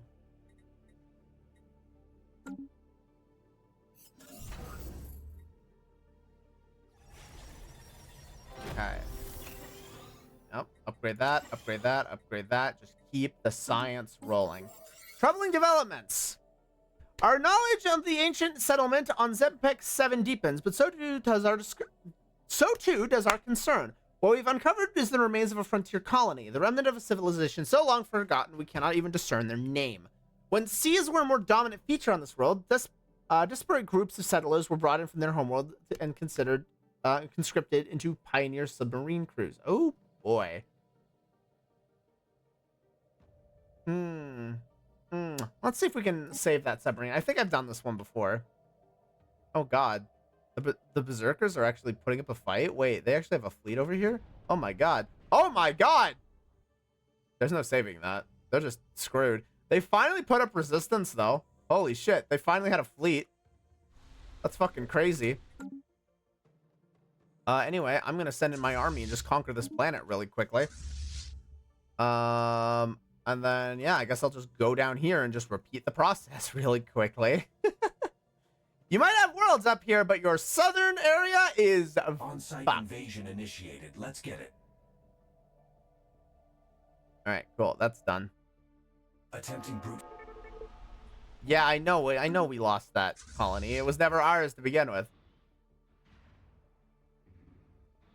Okay. Nope. Upgrade that, upgrade that, upgrade that. Just keep the science rolling. Troubling developments. Our knowledge of the ancient settlement on Zempek 7 deepens, but so too does our concern. What we've uncovered is the remains of a frontier colony, the remnant of a civilization so long forgotten we cannot even discern their name. When seas were a more dominant feature on this world, disparate groups of settlers were brought in from their homeworld and conscripted into pioneer submarine crews. Oh boy. Let's see if we can save that submarine. I think I've done this one before. Oh god. The berserkers are actually putting up a fight? Wait, they actually have a fleet over here? Oh my god. Oh my god! There's no saving that. They're just screwed. They finally put up resistance, though. Holy shit. They finally had a fleet. That's fucking crazy. Anyway, I'm gonna send in my army and just conquer this planet really quickly. And then, yeah, I guess I'll just go down here and just repeat the process really quickly. You might have worlds up here, but your southern area is on-site invasion initiated. Let's get it. All right, cool. That's done. Attempting brute. Yeah, I know we lost that colony. It was never ours to begin with.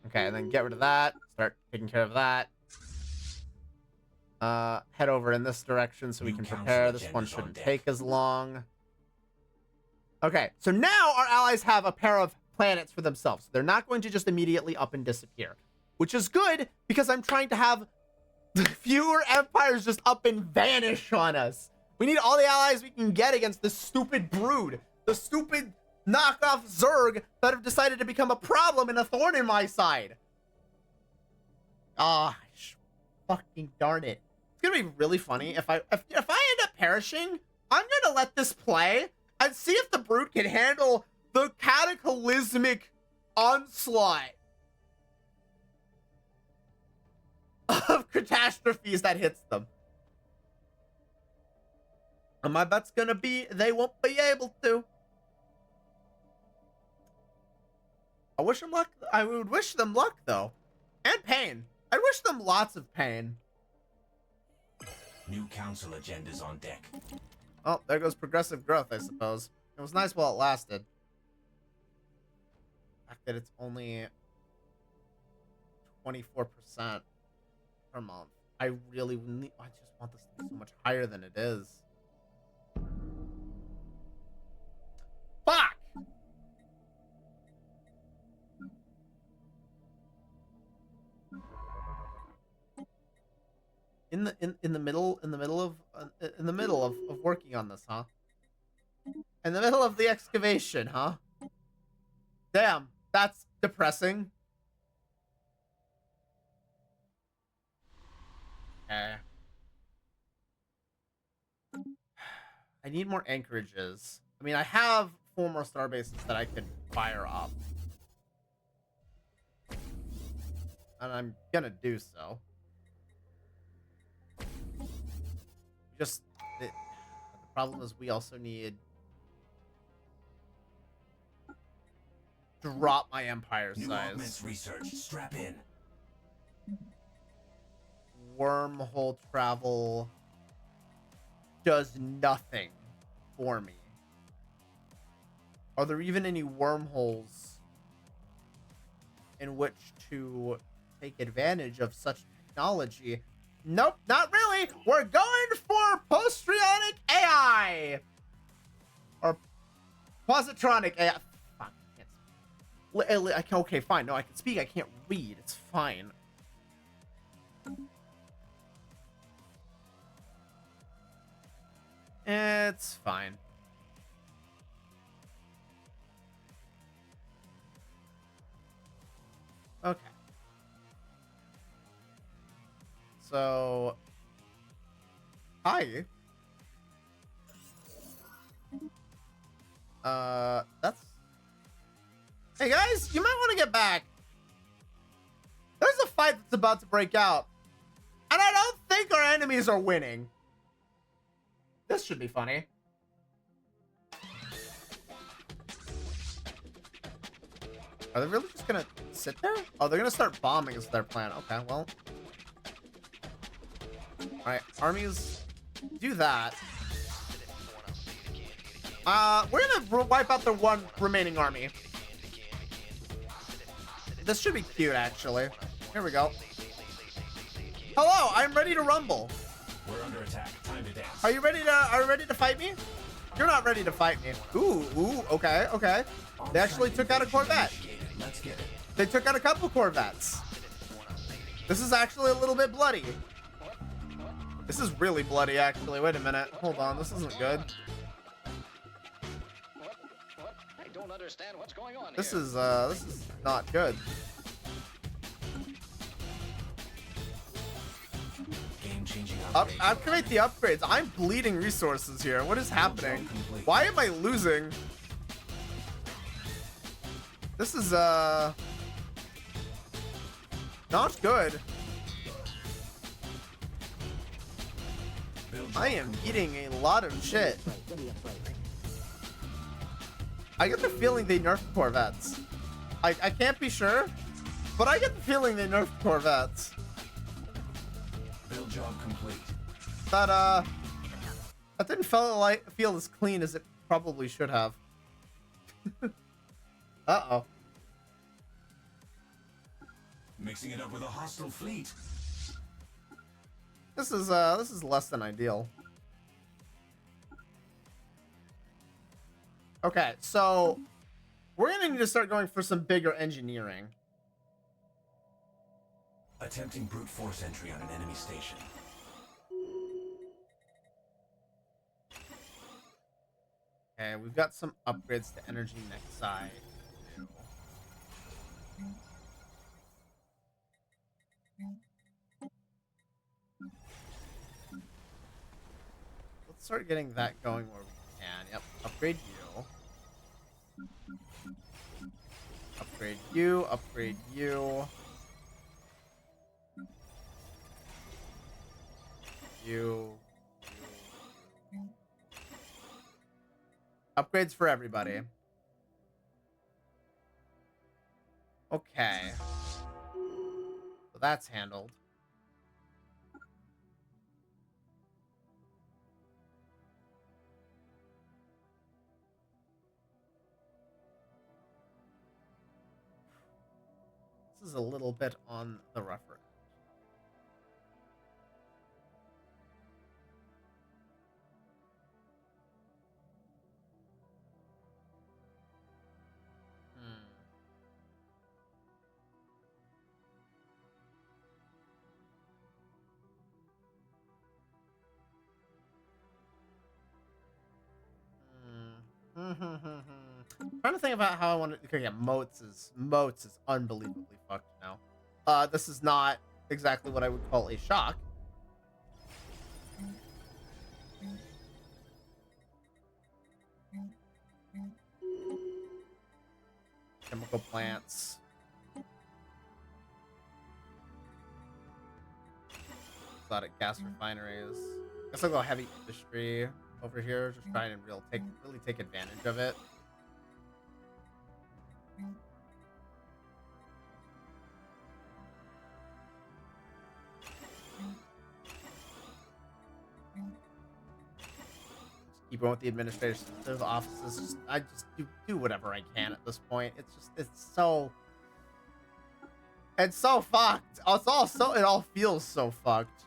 Okay, and then get rid of that. Start taking care of that. Head over in this direction so we can prepare. This one shouldn't take as long. Okay, so now our allies have a pair of planets for themselves. They're not going to just immediately up and disappear, which is good because I'm trying to have fewer empires just up and vanish on us. We need all the allies we can get against this stupid brood, the stupid knockoff Zerg that have decided to become a problem and a thorn in my side. Ah, fucking darn it. It's gonna be really funny if I end up perishing. I'm gonna let this play and see if the brood can handle the cataclysmic onslaught of catastrophes that hits them. And my bet's gonna be they won't be able to. I wish them luck. I would wish them luck, though. And pain. I wish them lots of pain. New council agendas on deck. Oh, there goes progressive growth, I suppose. It was nice while it lasted. The fact that it's only 24% per month. I really need, I just want this to be so much higher than it is. Fuck! In the middle of working on this, huh? In the middle of the excavation, huh? Damn, that's depressing. I need more anchorages. I mean, I have 4 more star bases that I could fire up. And I'm gonna do so. Just, the problem is we also need to drop my empire size. Research. Strap in. Wormhole travel does nothing for me. Are there even any wormholes in which to take advantage of such technology. Nope, not really. We're going for postrionic AI or positronic AI. Fuck, I can't. Okay, fine. No, I can speak. I can't read. It's fine. It's fine. Okay. So, hi. That's... Hey guys, you might want to get back. There's a fight that's about to break out. And I don't think our enemies are winning. This should be funny. Are they really just gonna sit there? Oh, they're gonna start bombing is their plan. Okay, well. Alright, armies do that. We're gonna wipe out the one remaining army. This should be cute, actually. Here we go. Hello, I'm ready to rumble. We're under attack. Time to dance. Are you ready to fight me? You're not ready to fight me. Ooh, okay. They actually took out a Corvette. Let's get it. They took out a couple Corvettes. This is actually a little bit bloody. This is really bloody, actually. Wait a minute. Hold on. This isn't good. I don't understand what's going on This here. is not good. Game-changing Activate the upgrades. I'm bleeding resources here. What is happening? Why am I losing? This is not good. I am eating a lot of shit. I get the feeling they nerfed Corvettes. I can't be sure, but I get the feeling they nerfed Corvettes. Build job complete. That didn't feel as clean as it probably should have. Uh-oh. Mixing it up with a hostile fleet. This is less than ideal. Okay, so we're gonna need to start going for some bigger engineering. Attempting brute force entry on an enemy station. Okay, we've got some upgrades to energy next side. Let's start getting that going where we can. Yep, upgrade you. Upgrade you, upgrade you. You. Upgrades for everybody. Okay. So that's handled. This is a little bit on the rougher end. Trying to think about how I want to. Okay, yeah, moats is unbelievably fucked now. This is not exactly what I would call a shock. Chemical plants. Exotic gas refineries. Guess I'll go heavy industry over here. Just trying to really take advantage of it. Keep going with the administrative offices. I just do whatever I can at this point. It's so It's so fucked. It's all so, it all feels so fucked.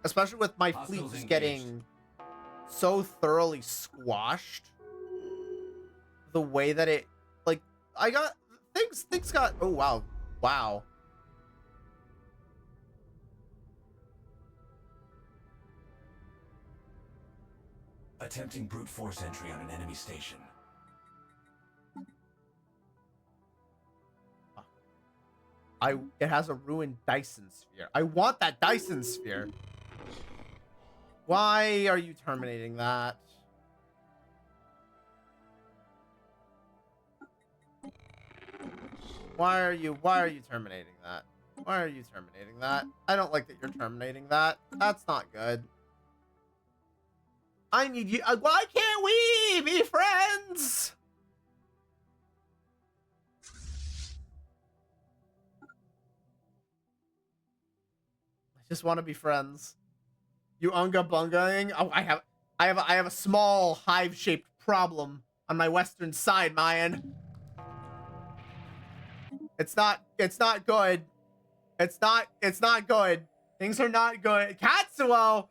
Especially with my fleet Hostiles just engaged. getting so thoroughly squashed. The way that it, like, I got, things got, oh wow. Wow. Attempting brute force entry on an enemy station. It has a ruined Dyson sphere. I want that Dyson sphere. Why are you terminating that? Why are you terminating that? Why are you terminating that? I don't like that you're terminating that. That's not good. I need you. Why can't we be friends? I just want to be friends. You unga bungaing? Oh, I have a small hive-shaped problem on my western side, Mayan. It's not good. It's not good. Things are not good. Katsuo!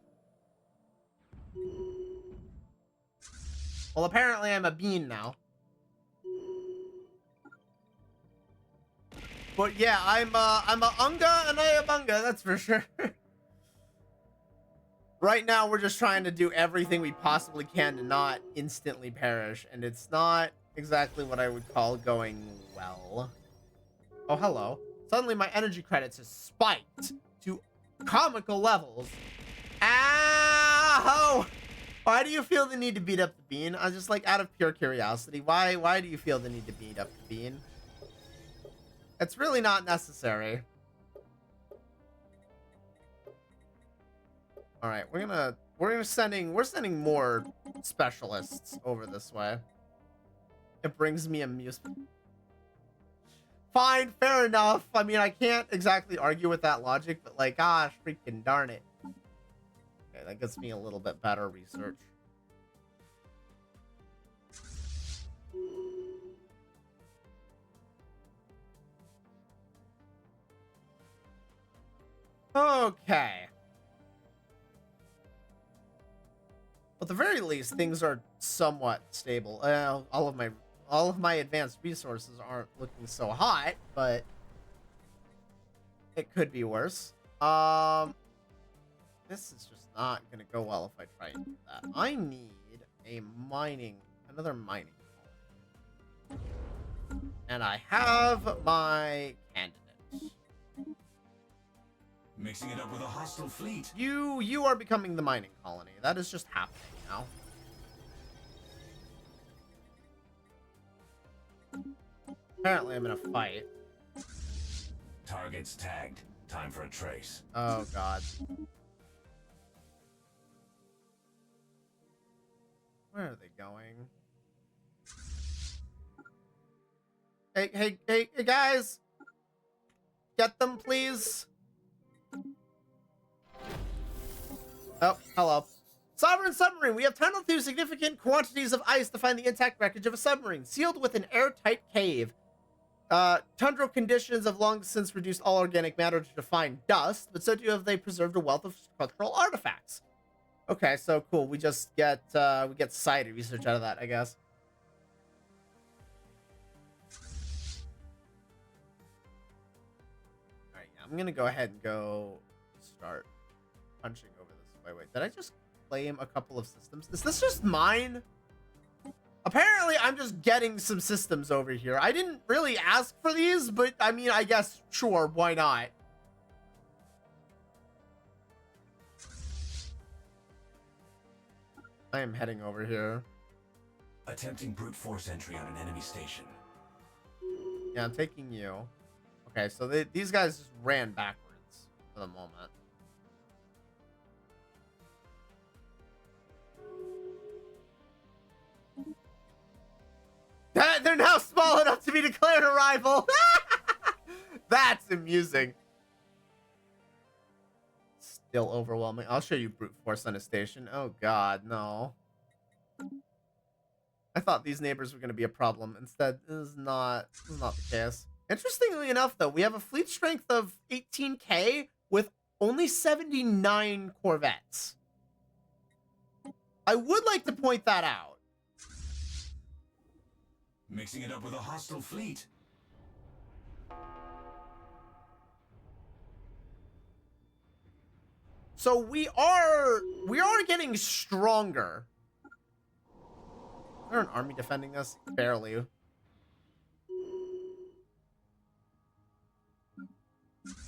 Well, apparently I'm a bean now. But yeah, I'm a unga and I a bunga, that's for sure. Right now, we're just trying to do everything we possibly can to not instantly perish, and it's not exactly what I would call going well. Oh, hello. Suddenly, my energy credits have spiked to comical levels. Ow! Why do you feel the need to beat up the bean? I just, like, out of pure curiosity. Why do you feel the need to beat up the bean? It's really not necessary. All right, we're sending more specialists over this way. It brings me amusement. Fine, fair enough. I mean, I can't exactly argue with that logic, but like, gosh, freaking darn it. Okay, that gets me a little bit better research. Okay. At the very least, things are somewhat stable. All of my advanced resources aren't looking so hot, but it could be worse. This is just not gonna go well if I try and do that. I need another mining colony. And I have my candidate. Mixing it up with a hostile fleet. You are becoming the mining colony. That is just happening now. Apparently, I'm in a fight. Targets tagged. Time for a trace. Oh, God. Where are they going? Hey, guys! Get them, please! Oh, hello. Sovereign submarine! We have tunneled through significant quantities of ice to find the intact wreckage of a submarine, sealed with an airtight cave. Tundra conditions have long since reduced all organic matter to define dust, but so too have they preserved a wealth of structural artifacts. Okay, so cool. We just get society research out of that, I guess. All right, I'm gonna go ahead and go start punching over this way. Wait, did I just claim a couple of systems? Is this just mine? Apparently, I'm just getting some systems over here. I didn't really ask for these, but I mean, I guess, sure, why not? I am heading over here. Attempting brute force entry on an enemy station. Yeah, I'm taking you. Okay, so these guys just ran backwards for the moment. They're now small enough to be declared a rival. That's amusing. Still overwhelming. I'll show you brute force on a station. Oh God, no. I thought these neighbors were going to be a problem. Instead, this is not the case. Interestingly enough, though, we have a fleet strength of 18k with only 79 corvettes. I would like to point that out. Mixing it up with a hostile fleet. So we are getting stronger. Is there an army defending us? Barely.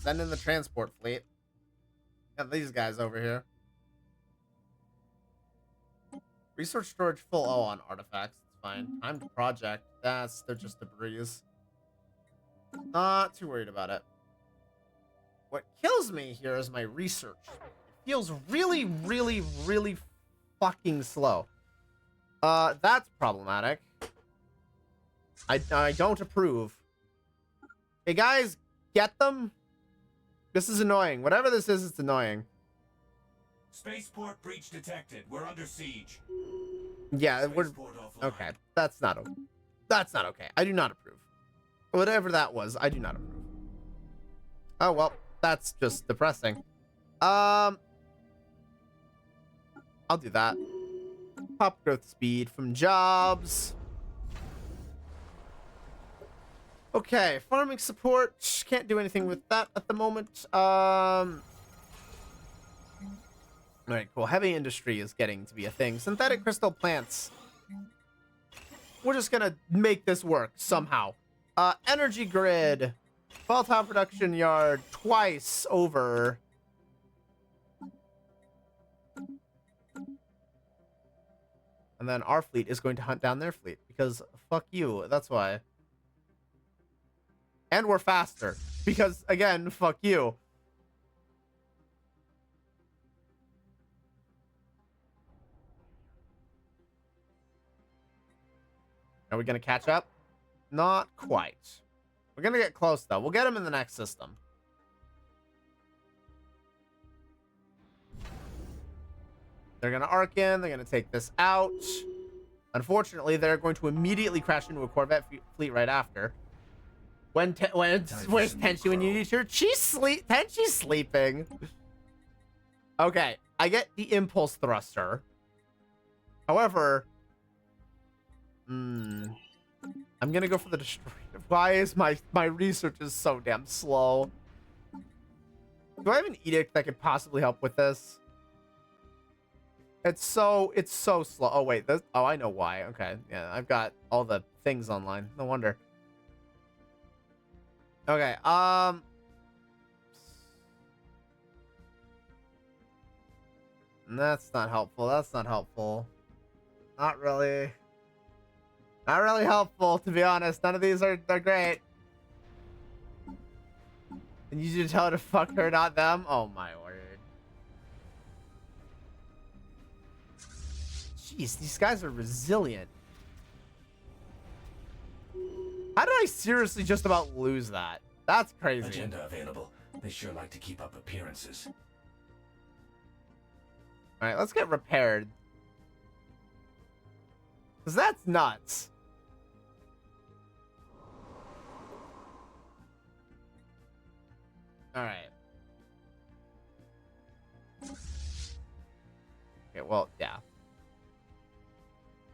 Send in the transport fleet. Got these guys over here. Research storage full. Oh, on artifacts. It's fine. Time to project. They're just a breeze. Not too worried about it. What kills me here is my research. It feels really, really, really fucking slow. That's problematic. I don't approve. Hey guys, get them? This is annoying. Whatever this is, it's annoying. Spaceport breach detected. We're under siege. Yeah, we're Spaceport offline. okay. That's not okay. I do not approve. Whatever that was, I do not approve. Oh well, that's just depressing. I'll do that. Pop growth speed from jobs. Okay, farming support. Can't do anything with that at the moment. All right, cool. Heavy industry is getting to be a thing. Synthetic crystal plants. We're just gonna make this work somehow. Energy grid. Volatile production yard twice over. And then our fleet is going to hunt down their fleet because fuck you. That's why. And we're faster because, again, fuck you. Are we going to catch up? Not quite. We're going to get close, though. We'll get them in the next system. They're going to arc in. They're going to take this out. Unfortunately, they're going to immediately crash into a Corvette fleet right after. Where's Tenchi when you need her? Tenchi's sleeping. Okay, I get the impulse thruster. However, I'm gonna go for the destroyer. Why is my research is so damn slow? Do I have an edict that could possibly help with this? It's so slow. Oh wait, I know why. Okay, yeah, I've got all the things online. No wonder. Okay, that's not helpful. That's not helpful. Not really. Not really helpful, to be honest. None of these are great. And you should tell her to fuck her, not them? Oh my word. Jeez, these guys are resilient. How did I seriously just about lose that? That's crazy. Agenda available. They sure like to keep up appearances. Alright, let's get repaired. Because that's nuts. Alright. Okay, well, yeah.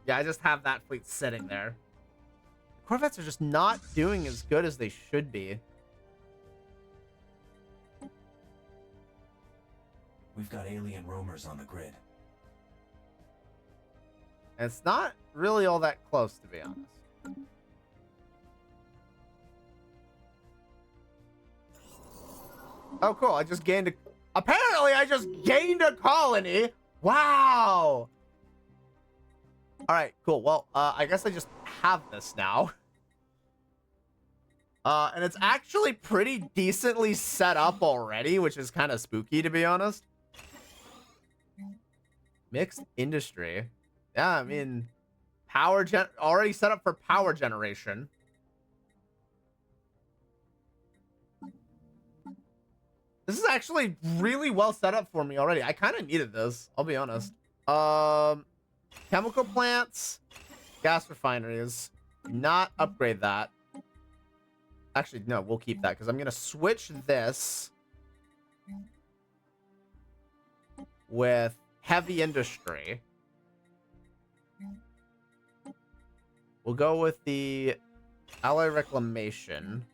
Yeah, I just have that fleet sitting there. Corvettes are just not doing as good as they should be. We've got alien roamers on the grid. And it's not really all that close, to be honest. Oh, cool. I just gained a... Apparently, I just gained a colony. Wow. All right, cool. Well, I guess I just have this now. And it's actually pretty decently set up already, which is kind of spooky, to be honest. Mixed industry. Yeah, I mean, already set up for power generation. This is actually really well set up for me already. I kind of needed this, I'll be honest. Chemical plants. Gas refineries. Do not upgrade that. Actually, no, we'll keep that because I'm going to switch this with heavy industry. We'll go with the alloy reclamation.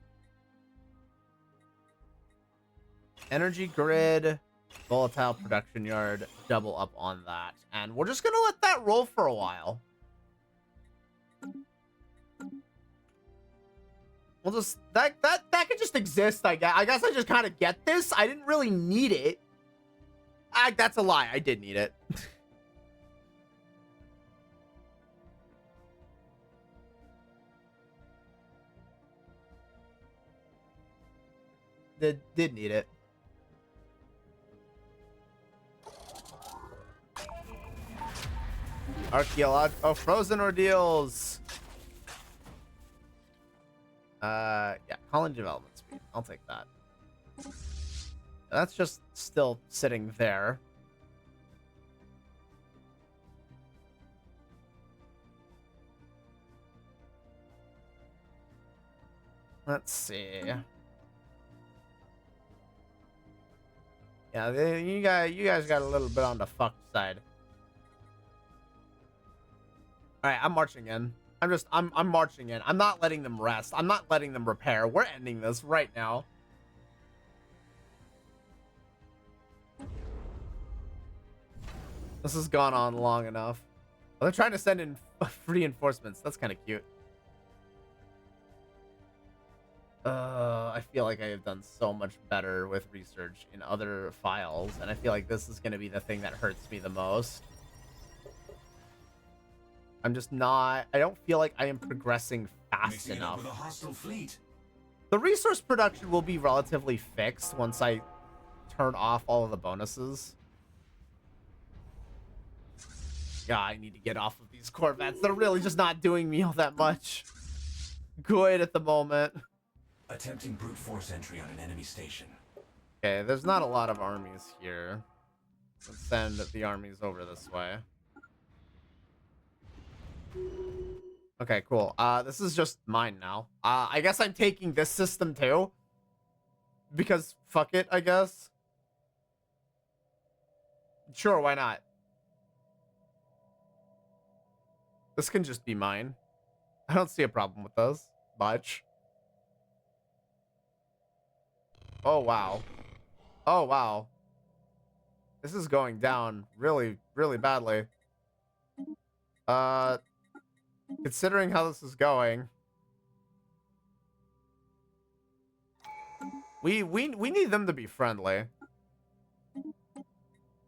Energy grid, volatile production yard, double up on that. And we're just going to let that roll for a while. We'll just, that could just exist, I guess. I guess I just kind of get this. I didn't really need it. That's a lie. I did need it. Did need it. Archaeological frozen ordeals. Yeah, colony development speed. I'll take that. That's just still sitting there. Let's see. Yeah, you guys got a little bit on the fuck side. All right, I'm marching in. I'm marching in. I'm not letting them rest. I'm not letting them repair. We're ending this right now. This has gone on long enough. Oh, they're trying to send in reinforcements. That's kind of cute. I feel like I have done so much better with research in other files, and I feel like this is going to be the thing that hurts me the most. I'm just not... I don't feel like I am progressing fast enough. With a hostile fleet. The resource production will be relatively fixed once I turn off all of the bonuses. Yeah, I need to get off of these Corvettes. They're really just not doing me all that much good at the moment. Attempting brute force entry on an enemy station. Okay, there's not a lot of armies here. Let's send the armies over this way. Okay, cool. This is just mine now. I guess I'm taking this system too. Because fuck it, I guess. Sure, why not? This can just be mine. I don't see a problem with those much. Oh, wow. Oh, wow. This is going down really, really badly. Considering how this is going, we need them to be friendly.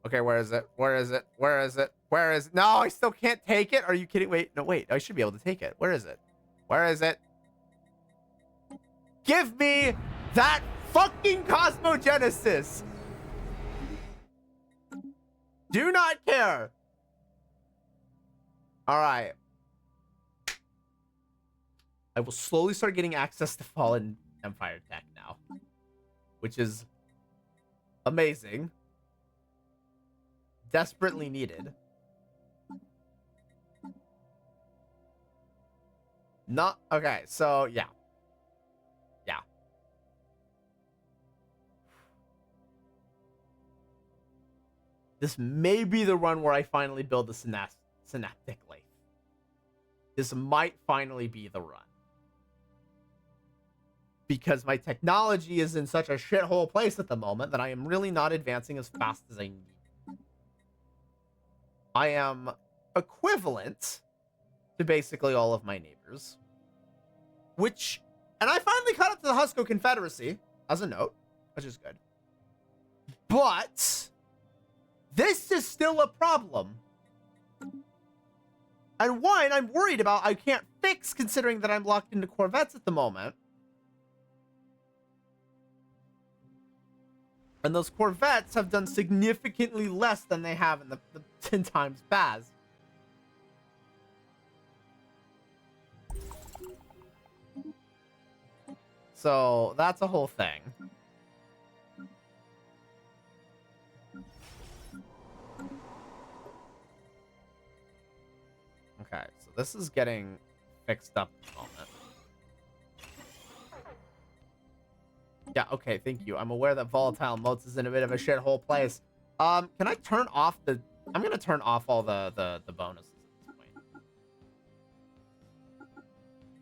Okay, where is it? Where is it? Where is it? Where is it? No, I still can't take it. Are you kidding? Wait, no, wait. I should be able to take it. Where is it? Where is it? Give me that fucking Cosmogenesis. Do not care. All right. I will slowly start getting access to Fallen Empire tech now, which is amazing. Desperately needed. Not okay, so yeah. Yeah. This may be the run where I finally build the synaptic lathe. This might finally be the run. Because my technology is in such a shithole place at the moment that I am really not advancing as fast as I need. I am equivalent to basically all of my neighbors. Which, and I finally caught up to the Husko Confederacy, as a note, which is good. But, this is still a problem. And one, I'm worried about I can't fix considering that I'm locked into Corvettes at the moment. And those Corvettes have done significantly less than they have in the 10 times past. So, that's a whole thing. Okay, so this is getting fixed up at the moment. Yeah, okay, thank you. I'm aware that volatile motes is in a bit of a shithole place. Can I turn off the... I'm gonna turn off all the bonuses at this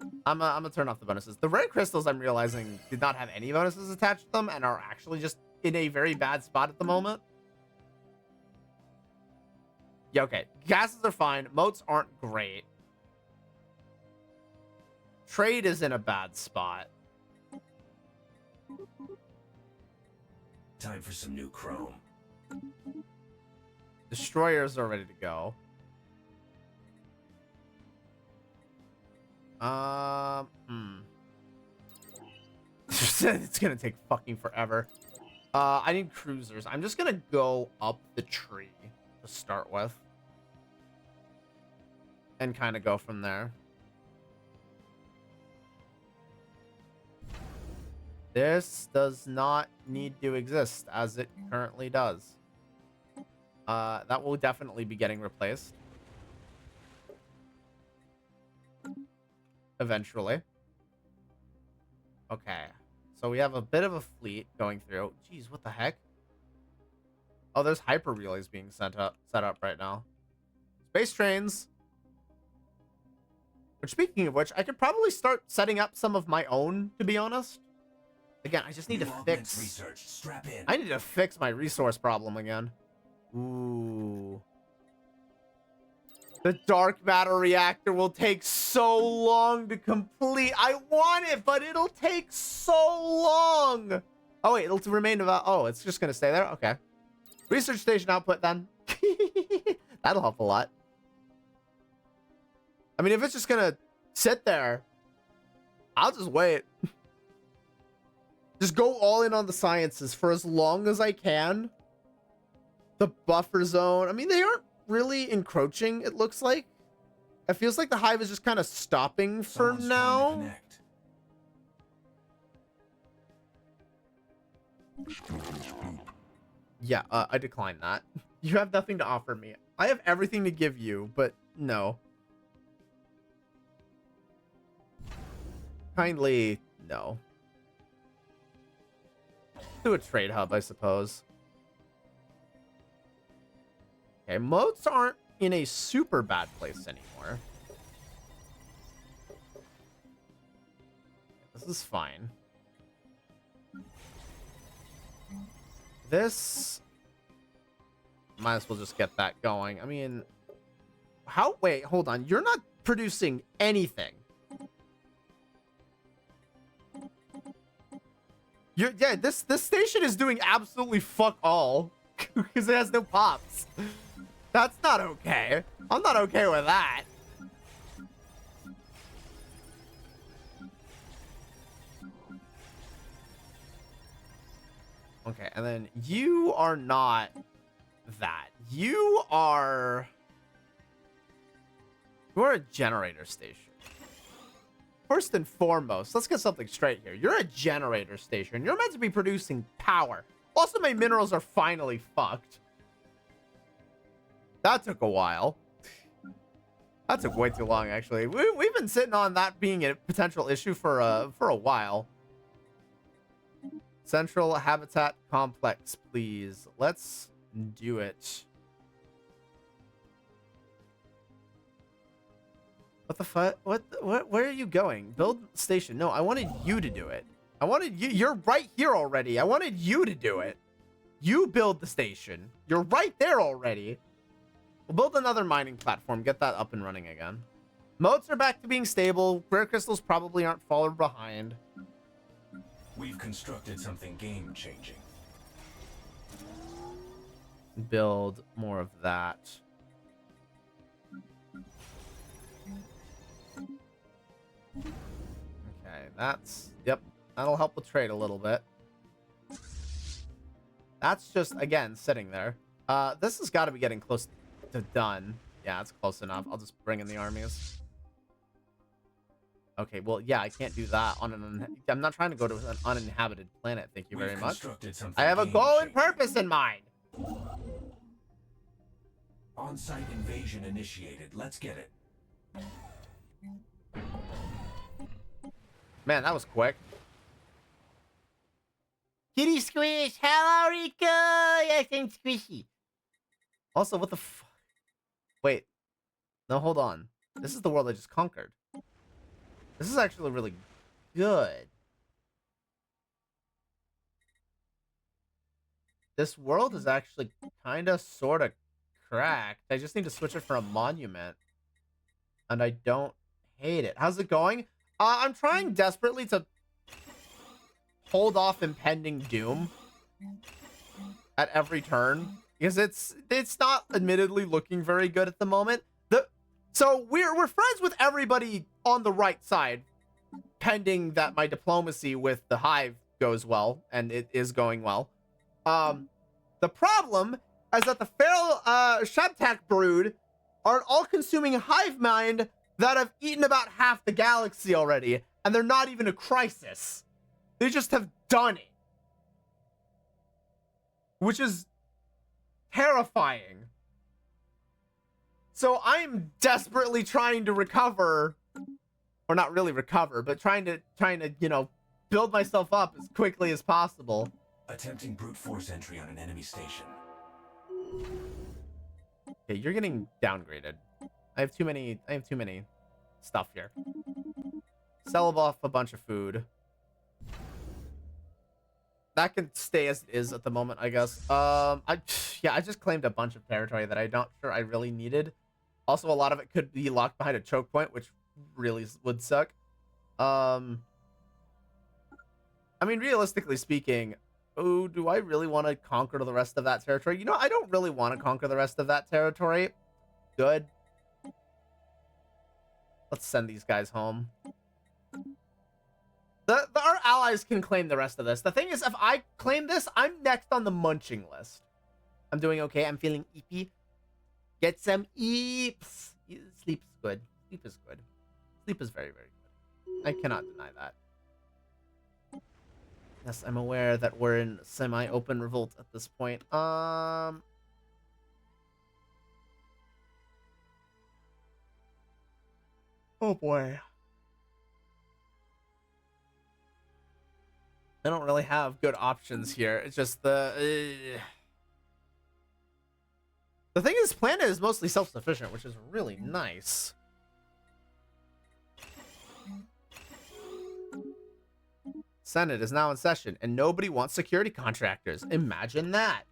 point. I'm gonna turn off the bonuses. The rare crystals, I'm realizing, did not have any bonuses attached to them and are actually just in a very bad spot at the moment. Yeah, okay. Gases are fine. Motes aren't great. Trade is in a bad spot. Time for some new chrome. Destroyers are ready to go. It's gonna take fucking forever. I need cruisers. I'm just gonna go up the tree to start with. And kind of go from there. This does not need to exist as it currently does. That will definitely be getting replaced. Eventually. Okay. So we have a bit of a fleet going through. Jeez, what the heck? Oh, there's hyper relays being set up right now. Space trains. Which, speaking of which, I could probably start setting up some of my own, to be honest. Again, I just need to fix... Research. Strap in. I need to fix my resource problem again. Ooh. The dark matter reactor will take so long to complete. I want it, but it'll take so long. Oh, wait, it'll remain about... Oh, it's just going to stay there? Okay. Research station output, then. That'll help a lot. I mean, if it's just going to sit there, I'll just wait. Just go all in on the sciences for as long as I can. The buffer zone. I mean, they aren't really encroaching, it looks like. It feels like the hive is just kind of stopping for now. Yeah, I decline that. You have nothing to offer me. I have everything to give you, but no. Kindly, no. Do a trade hub, I suppose. Okay, moats aren't in a super bad place anymore. This is fine. This... Might as well just get that going. I mean... How... Wait, hold on. You're not producing anything. Yeah, this station is doing absolutely fuck all. Because it has no pops. That's not okay. I'm not okay with that. Okay, and then you are not that. You are a generator station. First and foremost, let's get something straight here. You're a generator station. You're meant to be producing power. Also, my minerals are finally fucked. That took a while. That took way too long, actually. We've been sitting on that being a potential issue for a while. Central Habitat Complex, please. Let's do it. What the fuck? What? Where are you going? Build station. No, I wanted you to do it. I wanted you. You're right here already. I wanted you to do it. You build the station. You're right there already. We'll build another mining platform. Get that up and running again. Moats are back to being stable. Rare crystals probably aren't falling behind. We've constructed something game-changing. Build more of that. Okay, that's... Yep, that'll help with trade a little bit. That's just, again, sitting there. This has got to be getting close to done. Yeah, it's close enough. I'll just bring in the armies. Okay, well, yeah, I can't do that on an... I'm not trying to go to an uninhabited planet, thank you very much. I have a goal and purpose in mind! On-site invasion initiated. Let's get it. Man, that was quick. Kitty Squish! Hello, Rico! Yes, I'm Squishy. Also, what the fuck? Wait. No, hold on. This is the world I just conquered. This is actually really good. This world is actually kind of, sort of cracked. I just need to switch it for a monument. And I don't hate it. How's it going? I'm trying desperately to hold off impending doom at every turn. Because it's not admittedly looking very good at the moment. So we're friends with everybody on the right side, pending that my diplomacy with the Hive goes well, and it is going well. The problem is that the feral Shabtak brood are an all-consuming hive mind that have eaten about half the galaxy already, and they're not even a crisis. They just have done it. Which is terrifying. So I'm desperately trying to recover, or not really recover, but trying to, you know, build myself up as quickly as possible. Attempting brute force entry on an enemy station. Okay, you're getting downgraded. I have too many stuff here. Sell off a bunch of food. That can stay as it is at the moment, I guess. I just claimed a bunch of territory that I'm not sure I really needed. Also, a lot of it could be locked behind a choke point, which really would suck. I mean, realistically speaking, oh, do I really want to conquer the rest of that territory? You know, I don't really want to conquer the rest of that territory. Good. Let's send these guys home. Our allies can claim the rest of this. The thing is, if I claim this, I'm next on the munching list. I'm doing okay. I'm feeling eepy. Get some eeps. Sleep's good. Sleep is good. Sleep is very, very good. I cannot deny that. Yes, I'm aware that we're in semi-open revolt at this point. Oh boy. I don't really have good options here. It's just the thing is, Planet is mostly self-sufficient, which is really nice. Senate is now in session, and nobody wants security contractors. Imagine that.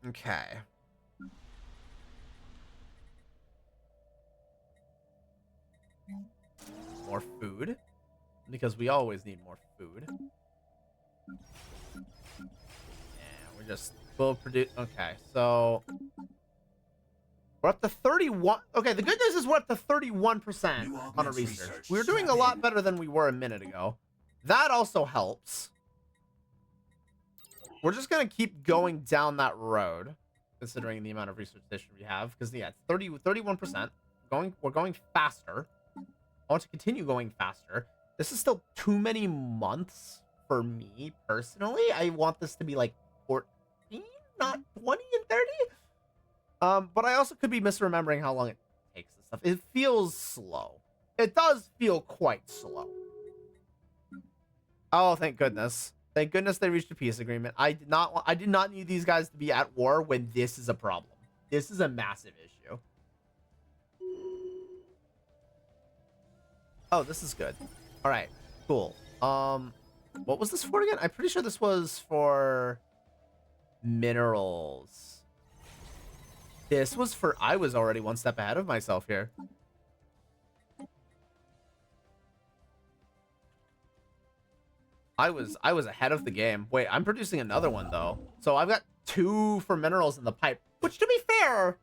Okay. More food, because we always need more food. Yeah, we'll produce. Okay, so we're up to 31. Okay, the good news is we're up to 31% on a research. We're doing a lot better than we were a minute ago. That also helps. We're just gonna keep going down that road, considering the amount of research station we have, because yeah, it's 31%. We're going faster. I want to continue going faster. This is still too many months for me personally. I want this to be like 14, not 20 and 30. But I also could be misremembering how long it takes and stuff. It feels slow. It does feel quite slow. Oh, thank goodness. Thank goodness they reached a peace agreement. I did not need these guys to be at war when this is a problem. This is a massive issue. Oh, this is good. All right, cool. What was this for again? I'm pretty sure this was for minerals. This was for, I was already one step ahead of myself here. I was ahead of the game. Wait, I'm producing another one though. So I've got 2 for minerals in the pipe, which to be fair,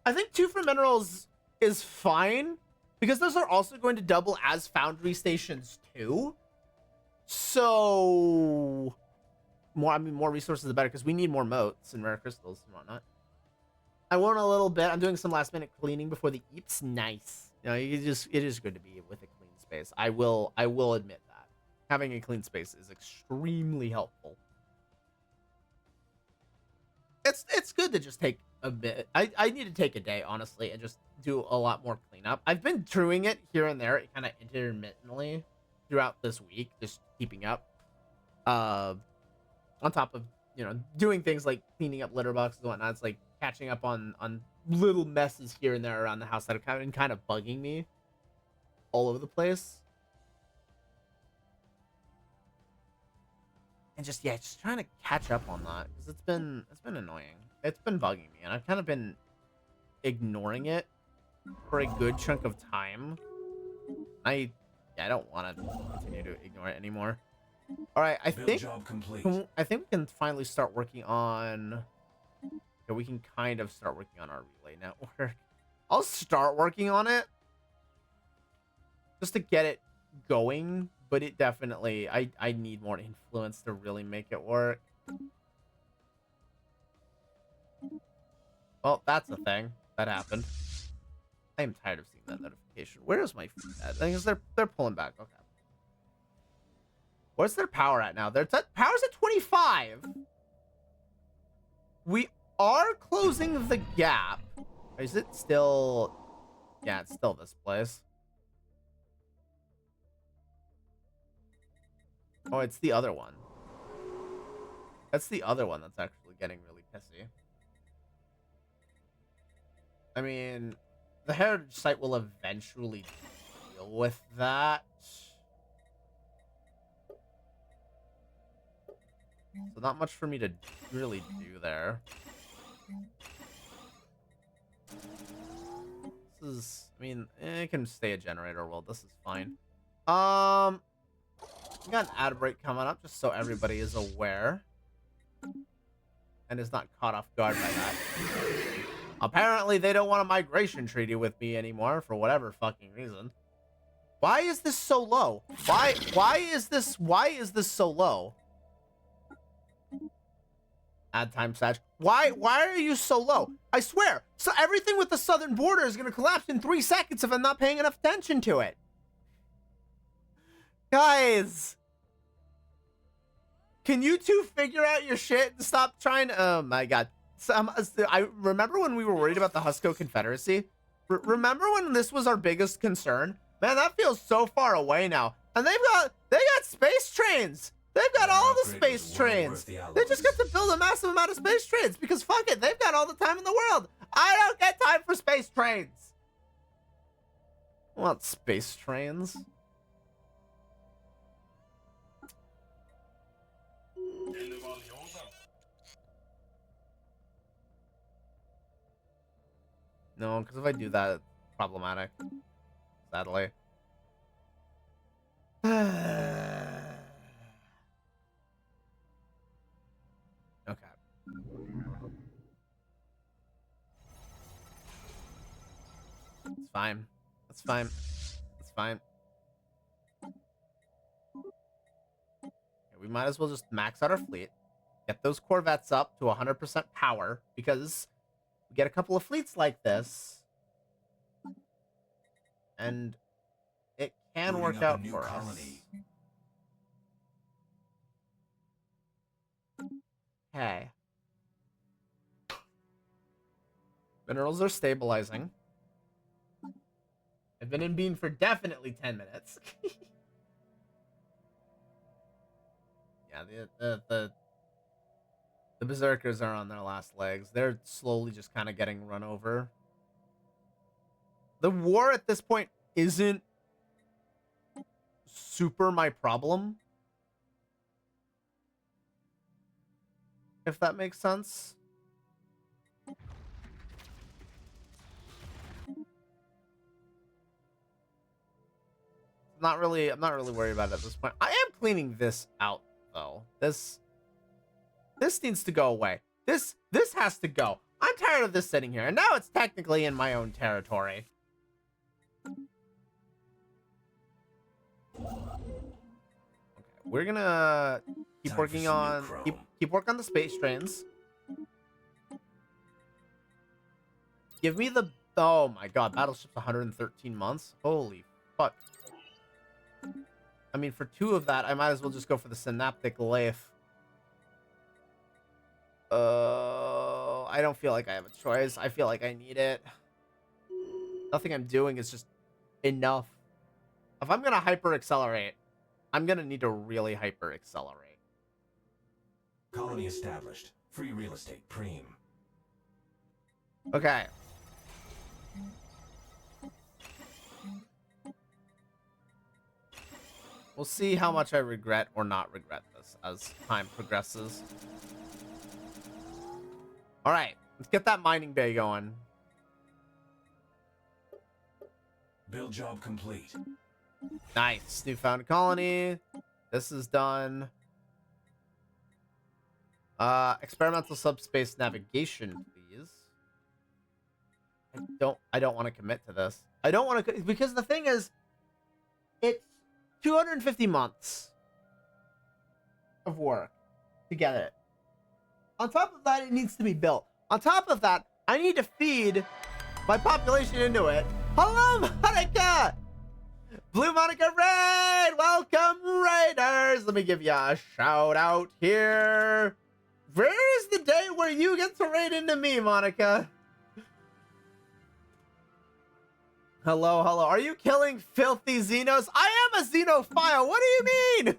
I think 2 for minerals is fine because those are also going to double as foundry stations too. So more resources the better because we need more motes and rare crystals and whatnot. I won a little bit. I'm doing some last minute cleaning before the eeps. Nice. You know, it is good to be with a clean space. I will admit that. Having a clean space is extremely helpful. It's good to just take bit. I need to take a day, honestly, and just do a lot more cleanup. I've been doing it here and there, kind of intermittently throughout this week, just keeping up. On top of, doing things like cleaning up litter boxes and whatnot. It's like catching up on little messes here and there around the house that have kind of bugging me all over the place. And just trying to catch up on that, because it's been annoying. It's been bugging me, and I've kind of been ignoring it for a good chunk of time. I don't want to continue to ignore it anymore. All right, I think we can finally start working on. Yeah, we can kind of start working on our relay network. I'll start working on it just to get it going, but it definitely I need more influence to really make it work. Well, that's a thing that happened. I am tired of seeing that notification. Where is my feed at? I think they're pulling back. Okay. What's their power at now? Their power's at 25. We are closing the gap. Is it still? Yeah, it's still this place. Oh, it's the other one. That's the other one that's actually getting really pissy. I mean, the heritage site will eventually deal with that. So not much for me to really do there. This is, I mean, it can stay a generator world. This is fine. We got an ad break coming up, just so everybody is aware and is not caught off guard by that. Apparently, they don't want a migration treaty with me anymore for whatever fucking reason. Why is this so low? Why is this so low? Ad time Satch. Why are you so low? I swear. So everything with the southern border is gonna collapse in 3 seconds if I'm not paying enough attention to it. Guys, can you two figure out your shit and stop trying to... Oh my god. I remember when we were worried about the Husko Confederacy. Remember when this was our biggest concern? Man, that feels so far away now. And they got space trains. They've got all the space trains. They just got to build a massive amount of space trains because fuck it, they've got all the time in the world. I don't get time for space trains. I want space trains. No, because if I do that, it's problematic. Sadly. Okay. It's fine. That's fine. That's fine. Okay, we might as well just max out our fleet. Get those Corvettes up to 100% power, because we get a couple of fleets like this, and it can work out for us. Okay. Minerals are stabilizing. I've been in bean for definitely 10 minutes. Yeah, the berserkers are on their last legs. They're slowly just kind of getting run over. The war at this point isn't super my problem, if that makes sense. I'm not really worried about it at this point. I am cleaning this out though. This needs to go away. This has to go. I'm tired of this sitting here, and now it's technically in my own territory. Okay, we're gonna keep working on keep working on the space trains. Give me the... Oh my god, battleship's 113 months. Holy fuck. I mean, for 2 of that, I might as well just go for the synaptic lathe. I I don't feel like I have a choice. I feel like I need it. Nothing I'm doing is just enough. If I'm gonna hyper accelerate, I'm gonna need to really hyper accelerate. Colony established. Free real estate. Preem. Okay. We'll see how much I regret or not regret this as time progresses. All right, let's get that mining bay going. Build job complete. Nice. Newfound colony. This is done. Experimental subspace navigation, please. I don't want to commit to this. I don't want to, because the thing is, it's 250 months of work to get it. On top of that, it needs to be built. On top of that, I need to feed my population into it. Hello, Monica! Blue Monica Red! Welcome, Raiders! Let me give you a shout out here. Where is the day where you get to raid into me, Monica? Hello, hello. Are you killing filthy Xenos? I am a Xenophile. What do you mean?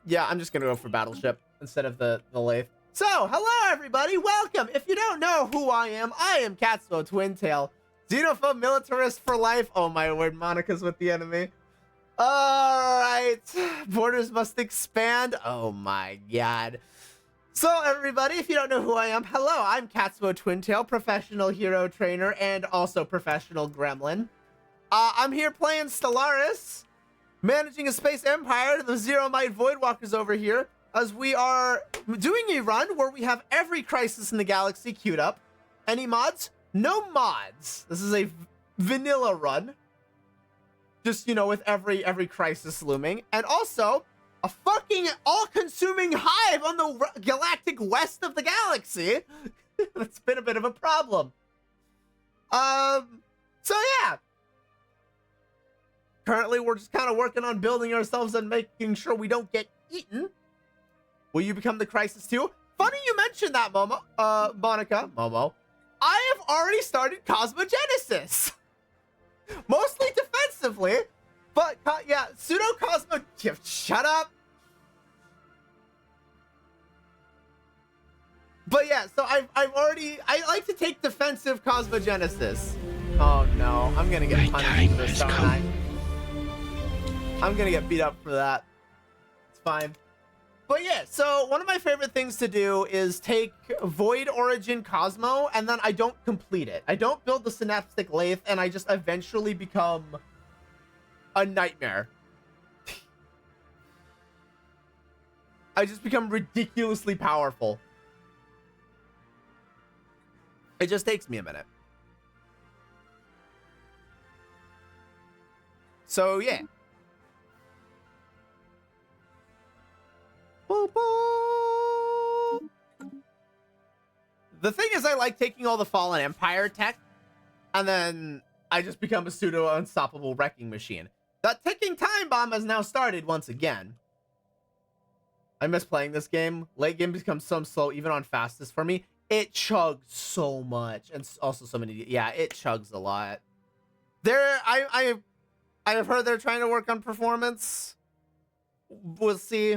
Yeah, I'm just gonna go for Battleship instead of the Lathe. So, hello everybody, welcome. If you don't know who I am Katsuo Twintail, Xenophobe militarist for life. Oh my word, Monica's with the enemy. All right, borders must expand. Oh my god. So everybody, if you don't know who I am, hello, I'm Katsuo Twintail, professional hero trainer and also professional gremlin. I'm here playing Stellaris, managing a space empire. The Zero Might Voidwalkers over here, as we are doing a run where we have every crisis in the galaxy queued up. Any mods? No mods. This is a vanilla run. Just, you know, with every crisis looming. And also, a fucking all-consuming hive on the galactic west of the galaxy. That's been a bit of a problem. So yeah. Currently, we're just kind of working on building ourselves and making sure we don't get eaten. Will you become the crisis too? Funny you mentioned that, Monica. Momo. I have already started Cosmogenesis. Mostly defensively, but yeah, pseudo-cosmo... Shut up. But yeah, so I like to take defensive Cosmogenesis. Oh no, I'm gonna get punished for this, aren't I? I'm gonna get beat up for that. It's fine. But yeah, so one of my favorite things to do is take Void Origin Cosmo, and then I don't complete it. I don't build the Synaptic Lathe, and I just eventually become a nightmare. I just become ridiculously powerful. It just takes me a minute. So yeah. The thing is, I like taking all the Fallen Empire tech, and then I just become a pseudo-unstoppable wrecking machine. That ticking time bomb has now started once again. I miss playing this game. Late game becomes so slow, even on fastest for me. It chugs so much, and also so many. Yeah, it chugs a lot. I have heard they're trying to work on performance. We'll see.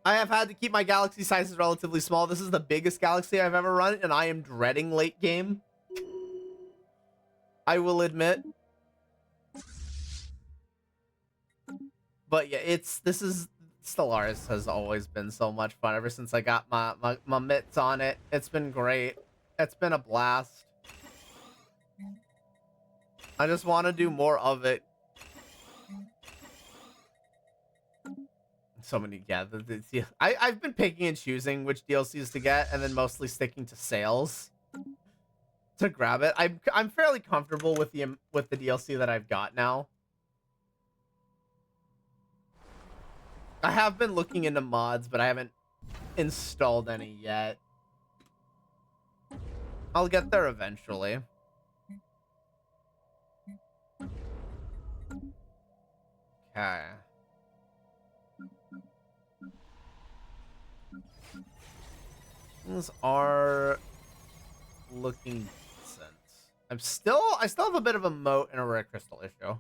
I have had to keep my galaxy sizes relatively small. This is the biggest galaxy I've ever run, and I am dreading late game. I will admit. But yeah, Stellaris has always been so much fun ever since I got my mitts on it. It's been great. It's been a blast. I just want to do more of it. So many, yeah. I've been picking and choosing which DLCs to get, and then mostly sticking to sales to grab it. I'm fairly comfortable with the DLC that I've got now. I have been looking into mods, but I haven't installed any yet. I'll get there eventually. Okay. Things are looking decent. I still have a bit of a moat and a rare crystal issue.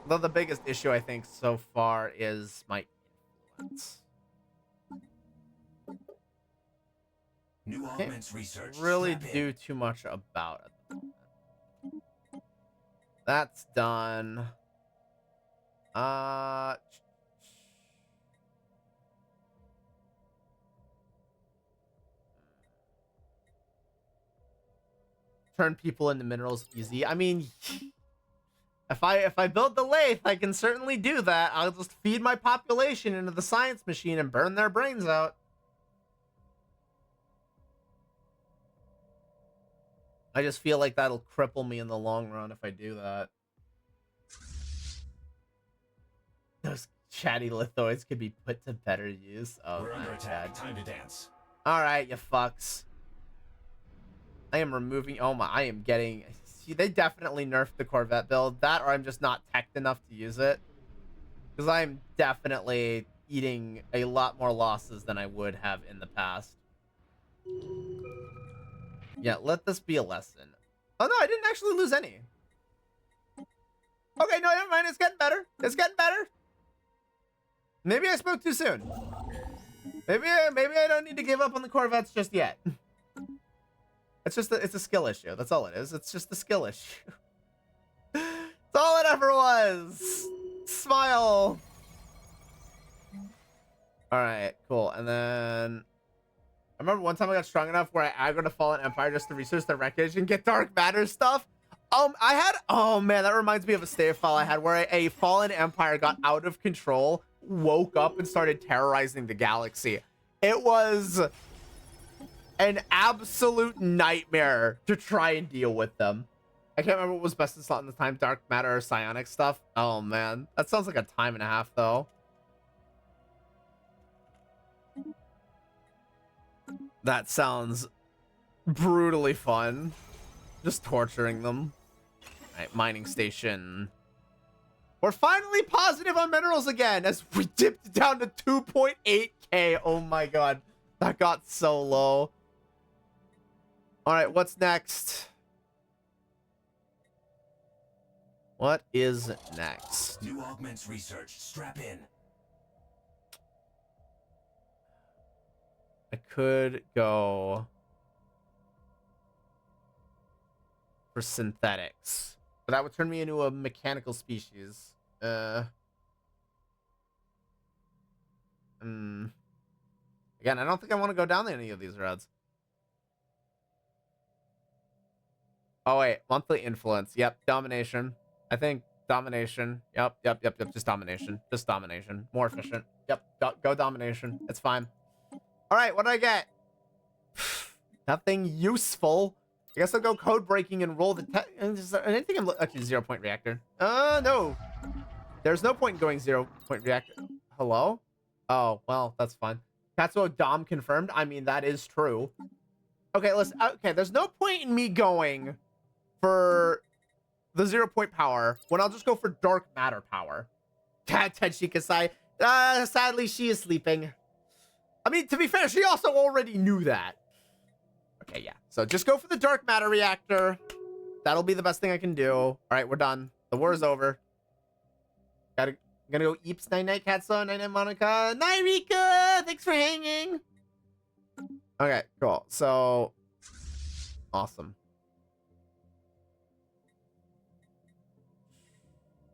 Though the biggest issue I think so far is my influence. New Can't augments research. really Strap in. do too much about it. That's done. Turn people into minerals easy. I mean, if I build the lathe, I can certainly do that. I'll just feed my population into the science machine and burn their brains out. I just feel like that'll cripple me in the long run if I do that. Those chatty lithoids could be put to better use. Oh, We're under my attack. God. Time to dance. All right, you fucks. I am removing. Oh my! I am getting. See, they definitely nerfed the Corvette build. That, or I'm just not teched enough to use it. Because I'm definitely eating a lot more losses than I would have in the past. Yeah, let this be a lesson. Oh no, I didn't actually lose any. Okay, no, never mind. It's getting better. It's getting better. Maybe I spoke too soon. Maybe I don't need to give up on the Corvettes just yet. It's just it's a skill issue. That's all it is. It's just a skill issue. That's all it ever was. Smile. All right, cool. And then I remember one time I got strong enough where I aggroed a fallen empire just to research the wreckage and get dark matter stuff. I had, oh man, that reminds me of a save file I had where a fallen empire got out of control, woke up, and started terrorizing the galaxy. It was an absolute nightmare to try and deal with them. I can't remember what was best in slot in the time, dark matter or psionic stuff. Oh man, that sounds like a time and a half though. That sounds brutally fun. Just torturing them. Alright, mining station. We're finally positive on minerals again as we dipped down to 2.8k. Oh my god. That got so low. Alright, what's next? What is next? New augments research. Strap in. I could go for synthetics, but that would turn me into a mechanical species. Again, I don't think I want to go down any of these roads. Oh wait, monthly influence. Yep, domination. I think domination. Yep. Just domination. Just domination. More efficient. Yep. Go domination. It's fine. All right, what did I get? Nothing useful. I guess I'll go code breaking and roll the is there anything I'm actually 0 point reactor. No. There's no point in going 0 point reactor. Hello? Oh, well, that's fine. Katsuo Dom confirmed. I mean, that is true. Okay, listen. Okay, there's no point in me going for the 0 point power when I'll just go for dark matter power. Tenshi Kasai. Sadly, she is sleeping. I mean, to be fair, she also already knew that. Okay, yeah. So just go for the dark matter reactor. That'll be the best thing I can do. All right, we're done. The war is over. Gonna go Eeps, Night Night Katsuo, Night Night Monica. Night Rika! Thanks for hanging. Okay, cool. So, awesome.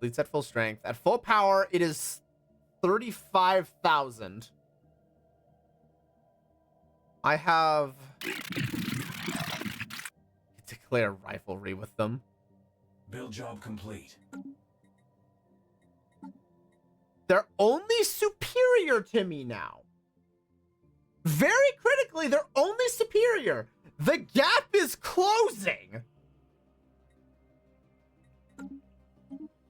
Leads at full strength. At full power, it is 35,000. I have declare rivalry with them. Build job complete. They're only superior to me now. Very critically, they're only superior. The gap is closing.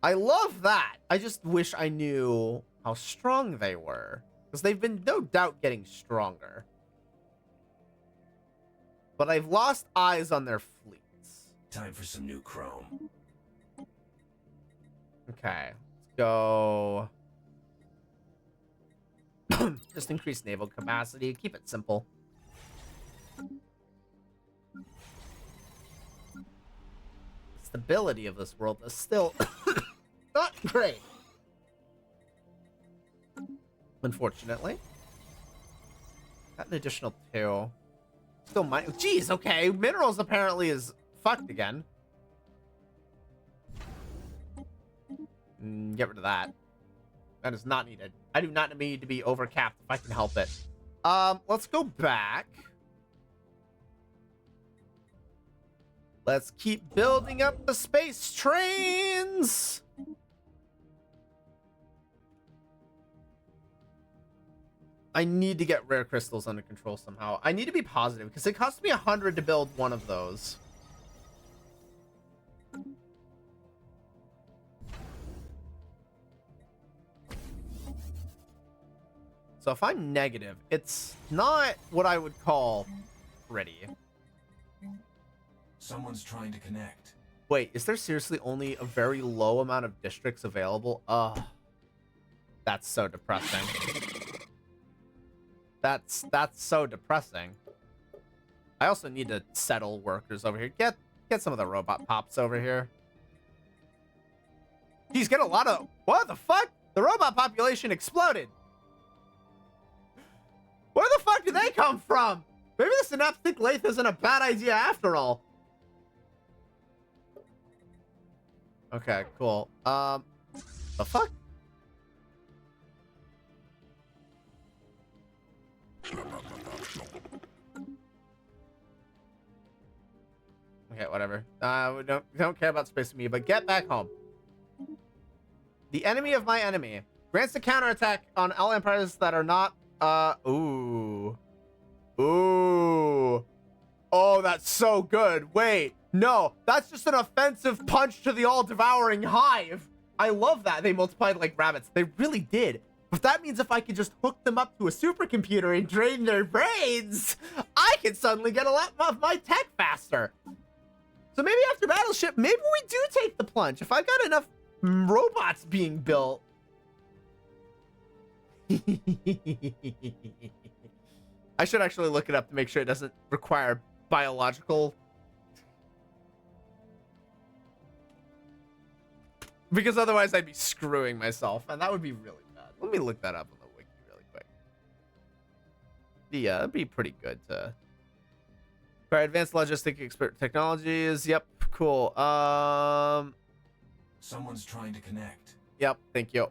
I love that. I just wish I knew how strong they were, because they've been no doubt getting stronger. But I've lost eyes on their fleets. Time for some new chrome. Okay, let's go. Just increase naval capacity. Keep it simple. Stability of this world is still not great. Unfortunately. Got an additional 2. Still mine. Jeez, okay. Minerals apparently is fucked again. Get rid of that. That is not needed. I do not need to be overcapped if I can help it. Let's go back. Let's keep building up the space trains. I need to get rare crystals under control somehow. I need to be positive because it cost me 100 to build one of those. So if I'm negative, it's not what I would call pretty. Someone's trying to connect. Wait, is there seriously only a very low amount of districts available? Ugh. That's so depressing. That's so depressing. I also need to settle workers over here. Get some of the robot pops over here. He's got a lot of... What the fuck? The robot population exploded. Where the fuck did they come from? Maybe the synaptic lathe isn't a bad idea after all. Okay, cool. The fuck? Okay, whatever. We don't care about space with me, but get back home. The enemy of my enemy grants a counterattack on all empires that are not, ooh. Ooh. Oh, that's so good. Wait, no, that's just an offensive punch to the all-devouring hive. I love that. They multiplied like rabbits. They really did. But that means if I could just hook them up to a supercomputer and drain their brains, I could suddenly get a lot of my tech faster. So maybe after Battleship, maybe we do take the plunge. If I've got enough robots being built. I should actually look it up to make sure it doesn't require biological. Because otherwise I'd be screwing myself, and that would be really bad. Let me look that up on the wiki really quick. Yeah, it'd be pretty good to... Right, advanced logistic expert technologies. Yep, cool. Someone's trying to connect. Yep, thank you.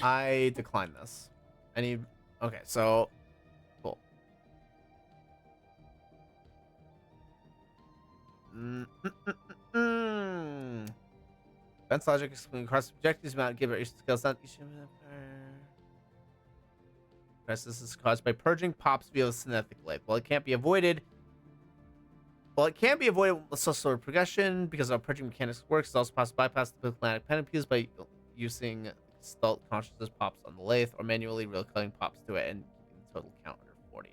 I decline this. I need... Okay, so... Cool. Advanced logic explain cross objectives amount give it skills not this is caused by purging pops via the synthetic lathe. Well, it can't be avoided. Well, it can be avoided with social progression because our purging mechanics works. It's also possible to bypass the planet panoplies by using stealth consciousness pops on the lathe or manually relocating pops to it and keeping the total count under 40.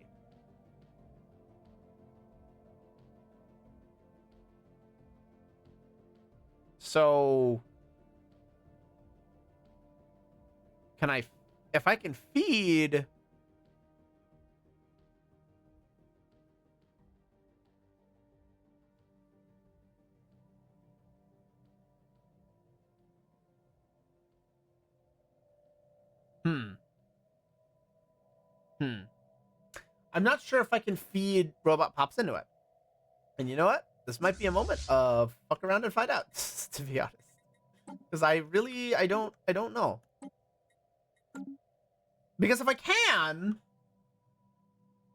So can I, if I can feed... I'm not sure if I can feed robot pops into it. And you know what? This might be a moment of fuck around and find out, to be honest. Because I don't know. Because if I can,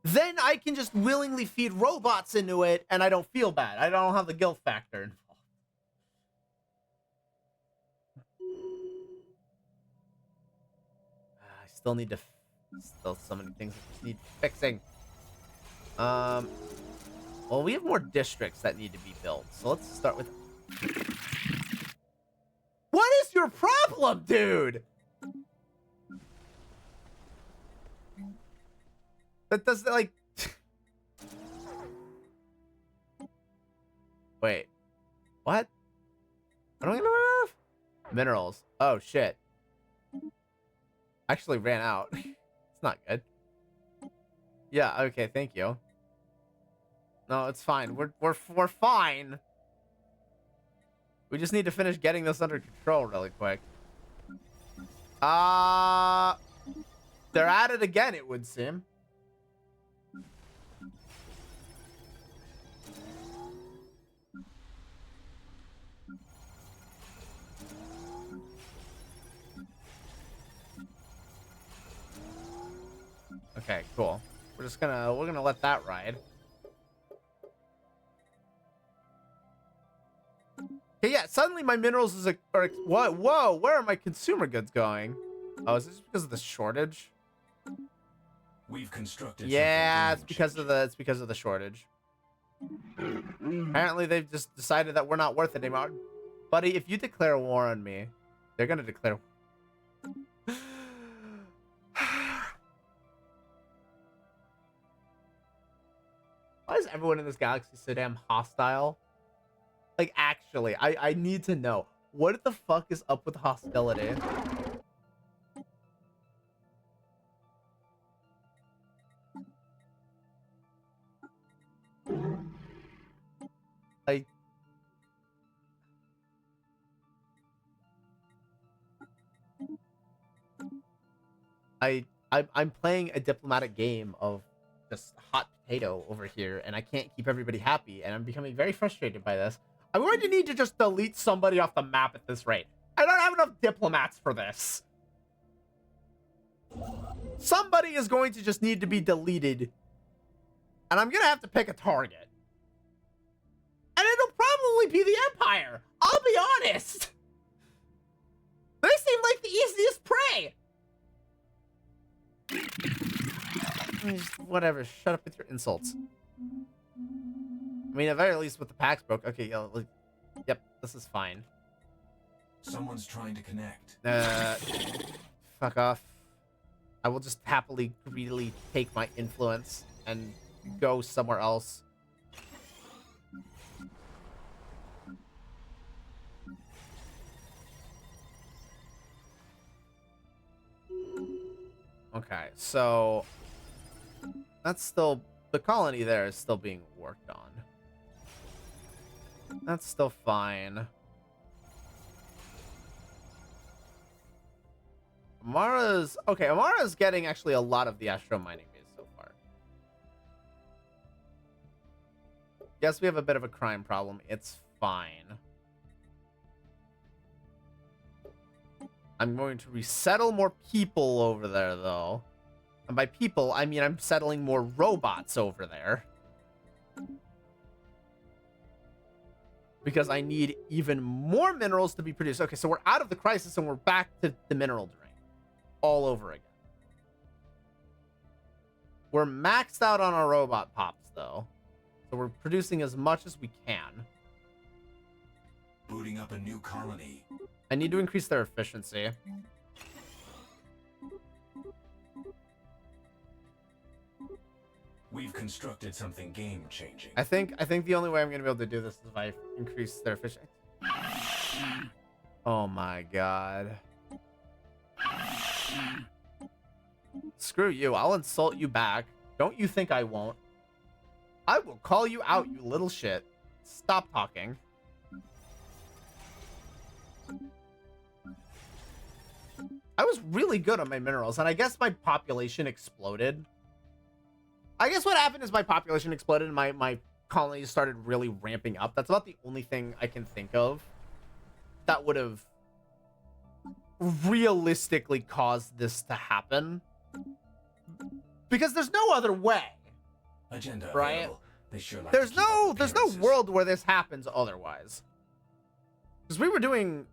then I can just willingly feed robots into it and I don't feel bad. I don't have the guilt factor involved. I still need to... Still so many things that just need fixing. Well, we have more districts that need to be built. So let's start with... What is your problem, dude? That does like... Wait. What? I don't get enough? Minerals. Oh shit. Actually ran out. It's not good. Yeah, okay, thank you. No, it's fine. We're fine. We just need to finish getting this under control really quick. They're at it again, it would seem. Okay, cool. We're gonna let that ride. Okay, yeah, suddenly my minerals are what? Whoa, where are my consumer goods going? Oh, is this because of the shortage? We've constructed Yeah, something it's because of the shortage. Apparently they've just decided that we're not worth it anymore. Buddy, if you declare war on me, they're gonna declare. Why is everyone in this galaxy so damn hostile? Like, actually, I need to know. What the fuck is up with hostility? Like, I'm playing a diplomatic game of just hot potato over here, and I can't keep everybody happy, and I'm becoming very frustrated by this. I'm going to need to just delete somebody off the map at this rate. I don't have enough diplomats for this. Somebody is going to just need to be deleted, and I'm gonna have to pick a target. And it'll probably be the Empire. I'll be honest. They seem like the easiest prey. Whatever, shut up with your insults. I mean, at very least with the packs broke. Okay, yep, this is fine. Someone's trying to connect. Fuck off. I will just happily, greedily take my influence and go somewhere else. Okay, so that's still, the colony there is still being worked on. That's still fine. Amara's getting actually a lot of the astro mining base so far. Yes, we have a bit of a crime problem. It's fine. I'm going to resettle more people over there, though. And by people, I mean I'm settling more robots over there. Because I need even more minerals to be produced. Okay, so we're out of the crisis and we're back to the mineral drain. All over again. We're maxed out on our robot pops, though. So we're producing as much as we can. Booting up a new colony. I need to increase their efficiency. We've constructed something game-changing. I think the only way I'm gonna be able to do this is if I increase their efficiency. Oh my god. Screw you. I'll insult you back. Don't you think I won't? I will call you out, you little shit. Stop talking. I was really good on my minerals, and I guess my population exploded. I guess what happened is my population exploded and my colonies started really ramping up. That's about the only thing I can think of that would have realistically caused this to happen. Because there's no other way. Agenda right? available. They sure like There's to keep up no appearances. world where this happens otherwise. Because we were doing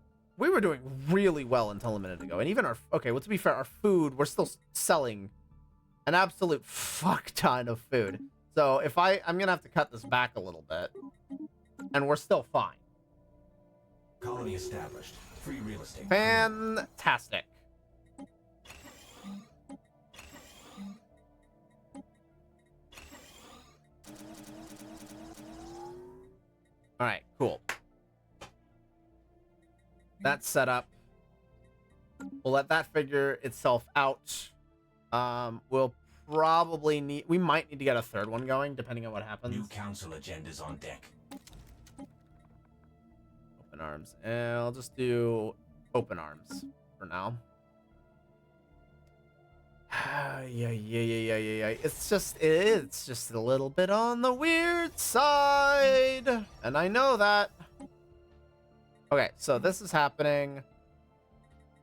really well until a minute ago. And even our, okay, well, to be fair, our food, we're still selling an absolute fuck ton of food. So if I'm gonna have to cut this back a little bit, and we're still fine. Colony established. Free real estate. Fantastic. All right, cool. That's set up. We'll let that figure itself out. We'll probably need... We might need to get a third one going, depending on what happens. New council agendas on deck. Open arms. And I'll just do open arms for now. Yeah. It's just a little bit on the weird side. And I know that. Okay, so this is happening.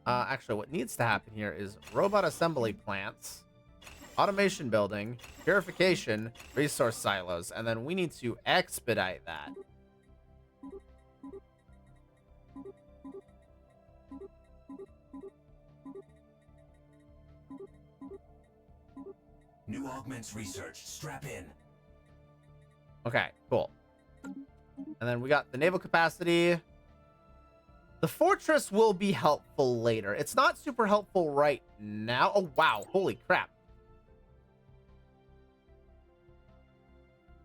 Actually, what needs to happen here is robot assembly plants, automation building, purification, resource silos, and then we need to expedite that. New augments research. Strap in. Okay, cool. And then we got the naval capacity. The fortress will be helpful later. It's not super helpful right now. Oh, wow. Holy crap.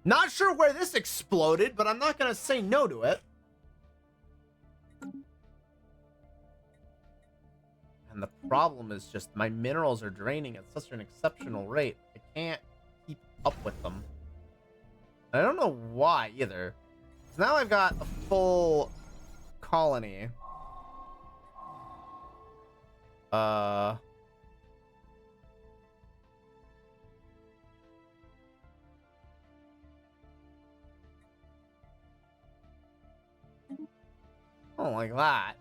Not sure where this exploded, but I'm not going to say no to it. And the problem is just my minerals are draining at such an exceptional rate. I can't keep up with them. I don't know why either. So now I've got a full colony. Oh, like that.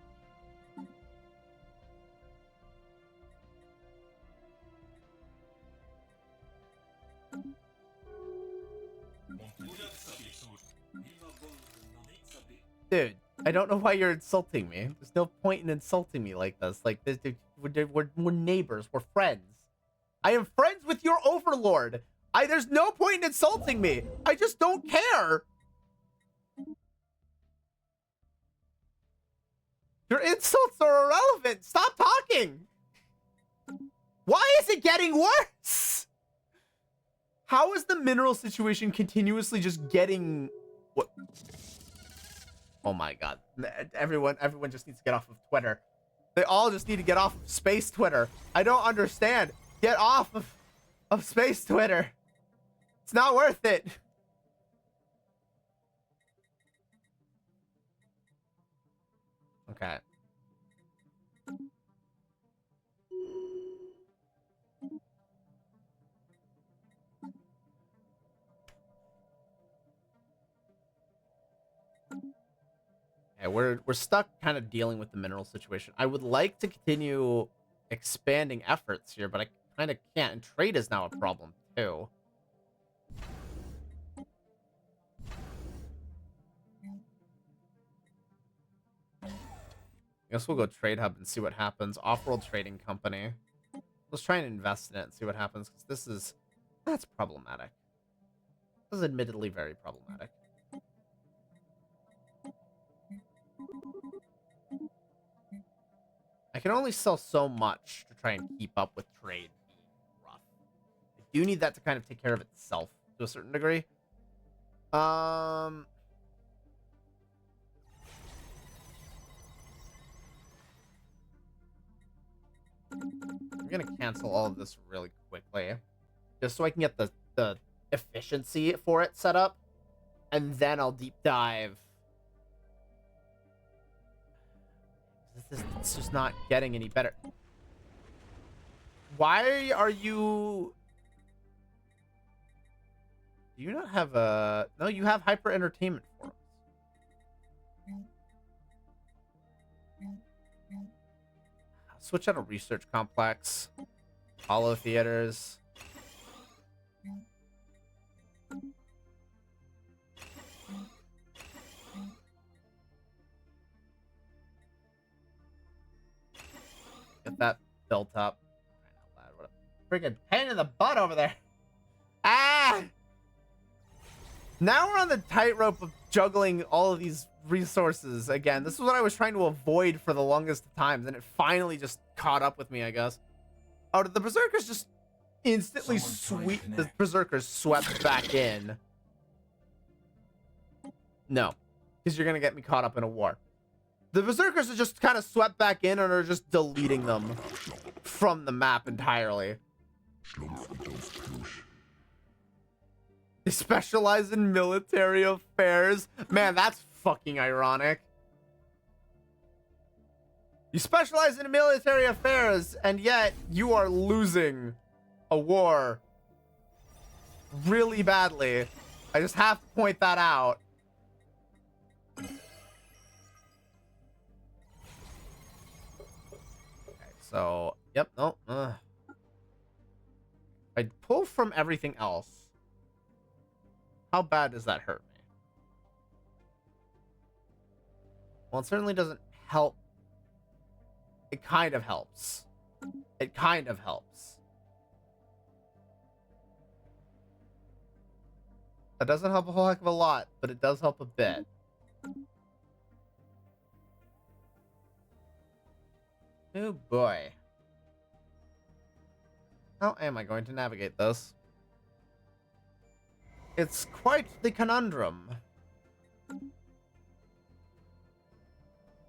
Dude, I don't know why you're insulting me. There's no point in insulting me like this. Like this, we're neighbors. We're friends. I am friends with your overlord. There's no point in insulting me. I just don't care. Your insults are irrelevant. Stop talking. Why is it getting worse? How is the mineral situation continuously just getting... What? Oh my god. Everyone just needs to get off of Twitter. They all just need to get off of space Twitter. I don't understand. Get off of space Twitter. It's not worth it. Okay. Yeah, we're stuck kind of dealing with the mineral situation. I would like to continue expanding efforts here, but I kind of can't. And trade is now a problem too. I guess we'll go trade hub and see what happens. Off-world trading company. Let's try and invest in it and see what happens, because that's problematic. This is admittedly very problematic. I can only sell so much to try and keep up with trade being rough. I do need that to kind of take care of itself to a certain degree. I'm gonna cancel all of this really quickly, just so I can get the efficiency for it set up, and then I'll deep dive. It's just not getting any better. Why are you... Do you not have a... No, you have hyper entertainment forums. Switch out a research complex. Hollow theaters. Get that built up. What a freaking pain in the butt over there. Ah! Now we're on the tightrope of juggling all of these resources again. This is what I was trying to avoid for the longest time. Then it finally just caught up with me, I guess. Oh, did the berserkers just instantly sweep? The berserkers swept back in. No, because you're gonna get me caught up in a war. The Berserkers are just kind of swept back in and are just deleting them from the map entirely. They specialize in military affairs. Man, that's fucking ironic. You specialize in military affairs, and yet you are losing a war really badly. I just have to point that out. Okay, so, yep, no. I pull from everything else. How bad does that hurt me? Well, it certainly doesn't help. It kind of helps. It kind of helps. That doesn't help a whole heck of a lot, but it does help a bit. Oh boy. How am I going to navigate this? It's quite the conundrum.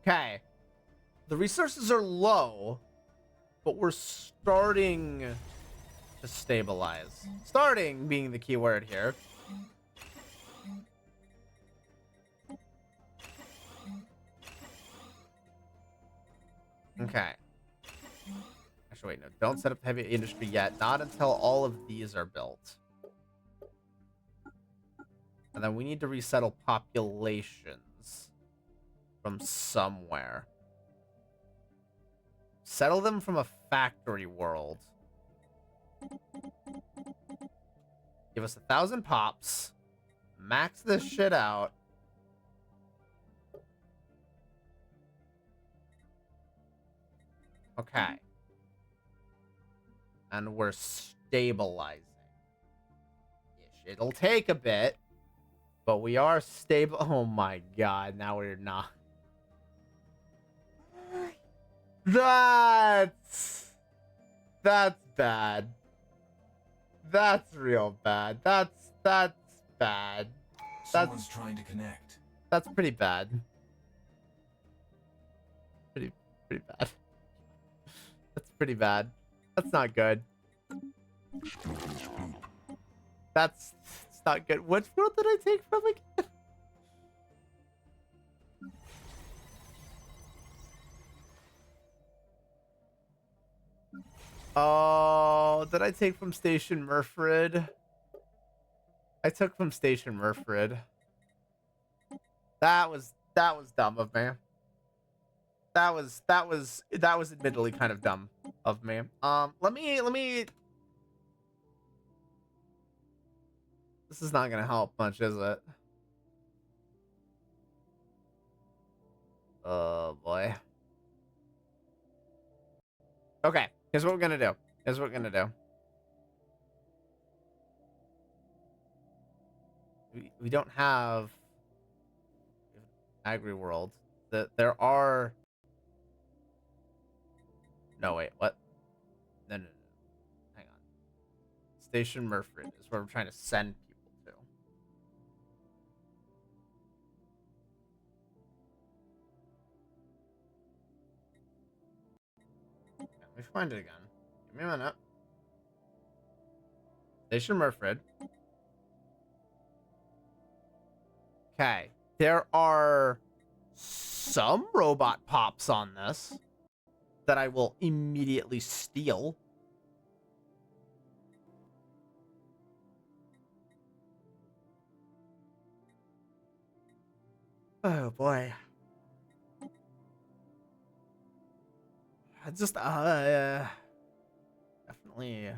Okay. The resources are low, but we're starting to stabilize. Starting being the key word here. Okay. Actually, wait, no. Don't set up heavy industry yet. Not until all of these are built. And then we need to resettle populations from somewhere. Settle them from a factory world. Give us 1,000 pops. Max this shit out. Okay. And we're stabilizing. It'll take a bit, but we are stable. Oh my god, now we're not. That's bad. That's real bad. That's bad. Someone's trying to connect. That's pretty bad. Pretty bad. That's pretty bad. That's not good. It's not good. Which world did I take from again? Oh, did I take from Station Murfred? I took from Station Murfred. That was dumb of me. That was admittedly kind of dumb of me. Let me. This is not gonna help much, is it? Oh boy. Okay, here's what we're gonna do. We don't have Agri World. There are. No, wait, what? No. Hang on. Station Murfred is where we're trying to send people to. Okay, let me find it again. Give me a minute. Station Murfred. Okay. There are some robot pops on this that I will immediately steal. Oh boy. I just definitely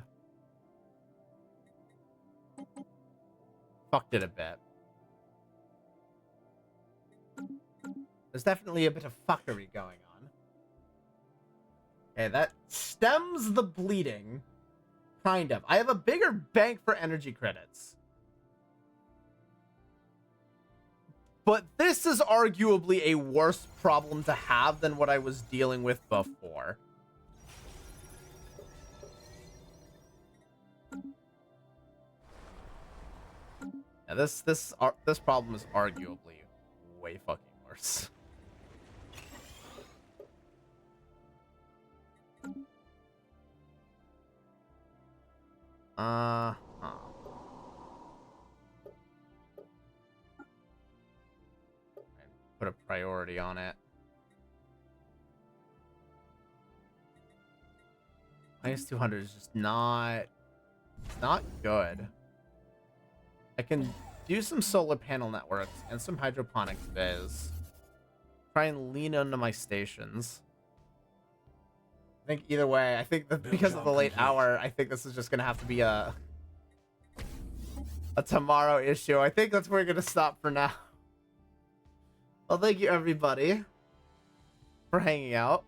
fucked it a bit. There's definitely a bit of fuckery going on. Okay, that stems the bleeding. Kind of. I have a bigger bank for energy credits. But this is arguably a worse problem to have than what I was dealing with before. Yeah, this problem is arguably way fucking worse. Put a priority on it. -200 is just not... It's not good. I can do some solar panel networks and some hydroponics biz. Try and lean into my stations. I think either way, I think that because of the late hour, I think this is just gonna have to be a tomorrow issue. I think that's where we're gonna stop for now. Well, thank you everybody for hanging out.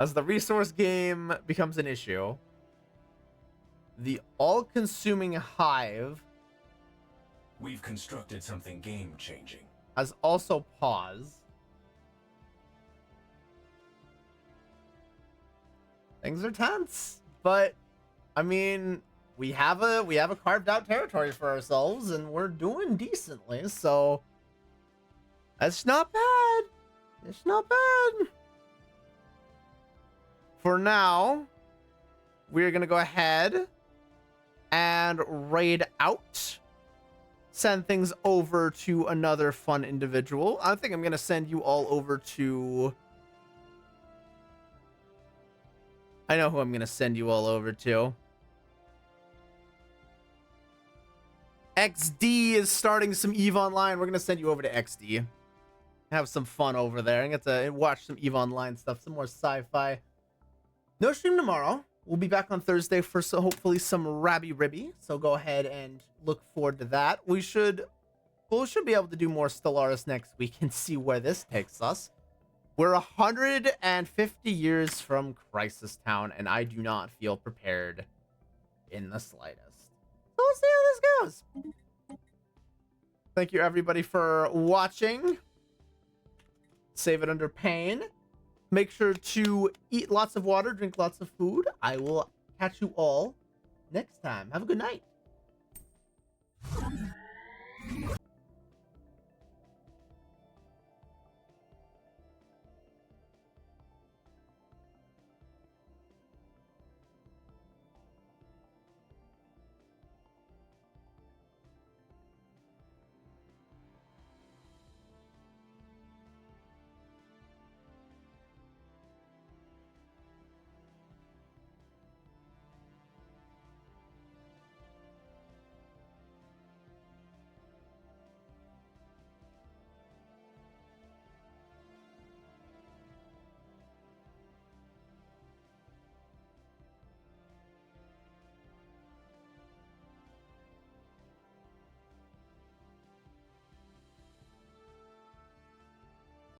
As the resource game becomes an issue, the all-consuming hive We've constructed something game-changing. has also paused. Things are tense, but I mean, we have a carved out territory for ourselves, and we're doing decently. So that's not bad. It's not bad. For now, we're gonna go ahead and raid out. Send things over to another fun individual. I think I'm gonna send you all over to... I know who I'm gonna send you all over to. XD is starting some EVE Online. We're gonna send you over to XD. Have some fun over there and get to watch some EVE Online stuff, some more sci-fi. No stream tomorrow. We'll be back on Thursday for hopefully some Rabby Ribby. So go ahead and look forward to that. We should be able to do more Stellaris next week and see where this takes us. We're 150 years from Crisis Town, and I do not feel prepared in the slightest. So we'll see how this goes. Thank you everybody for watching. Save it under pain. Make sure to eat lots of water, drink lots of food. I will catch you all next time. Have a good night.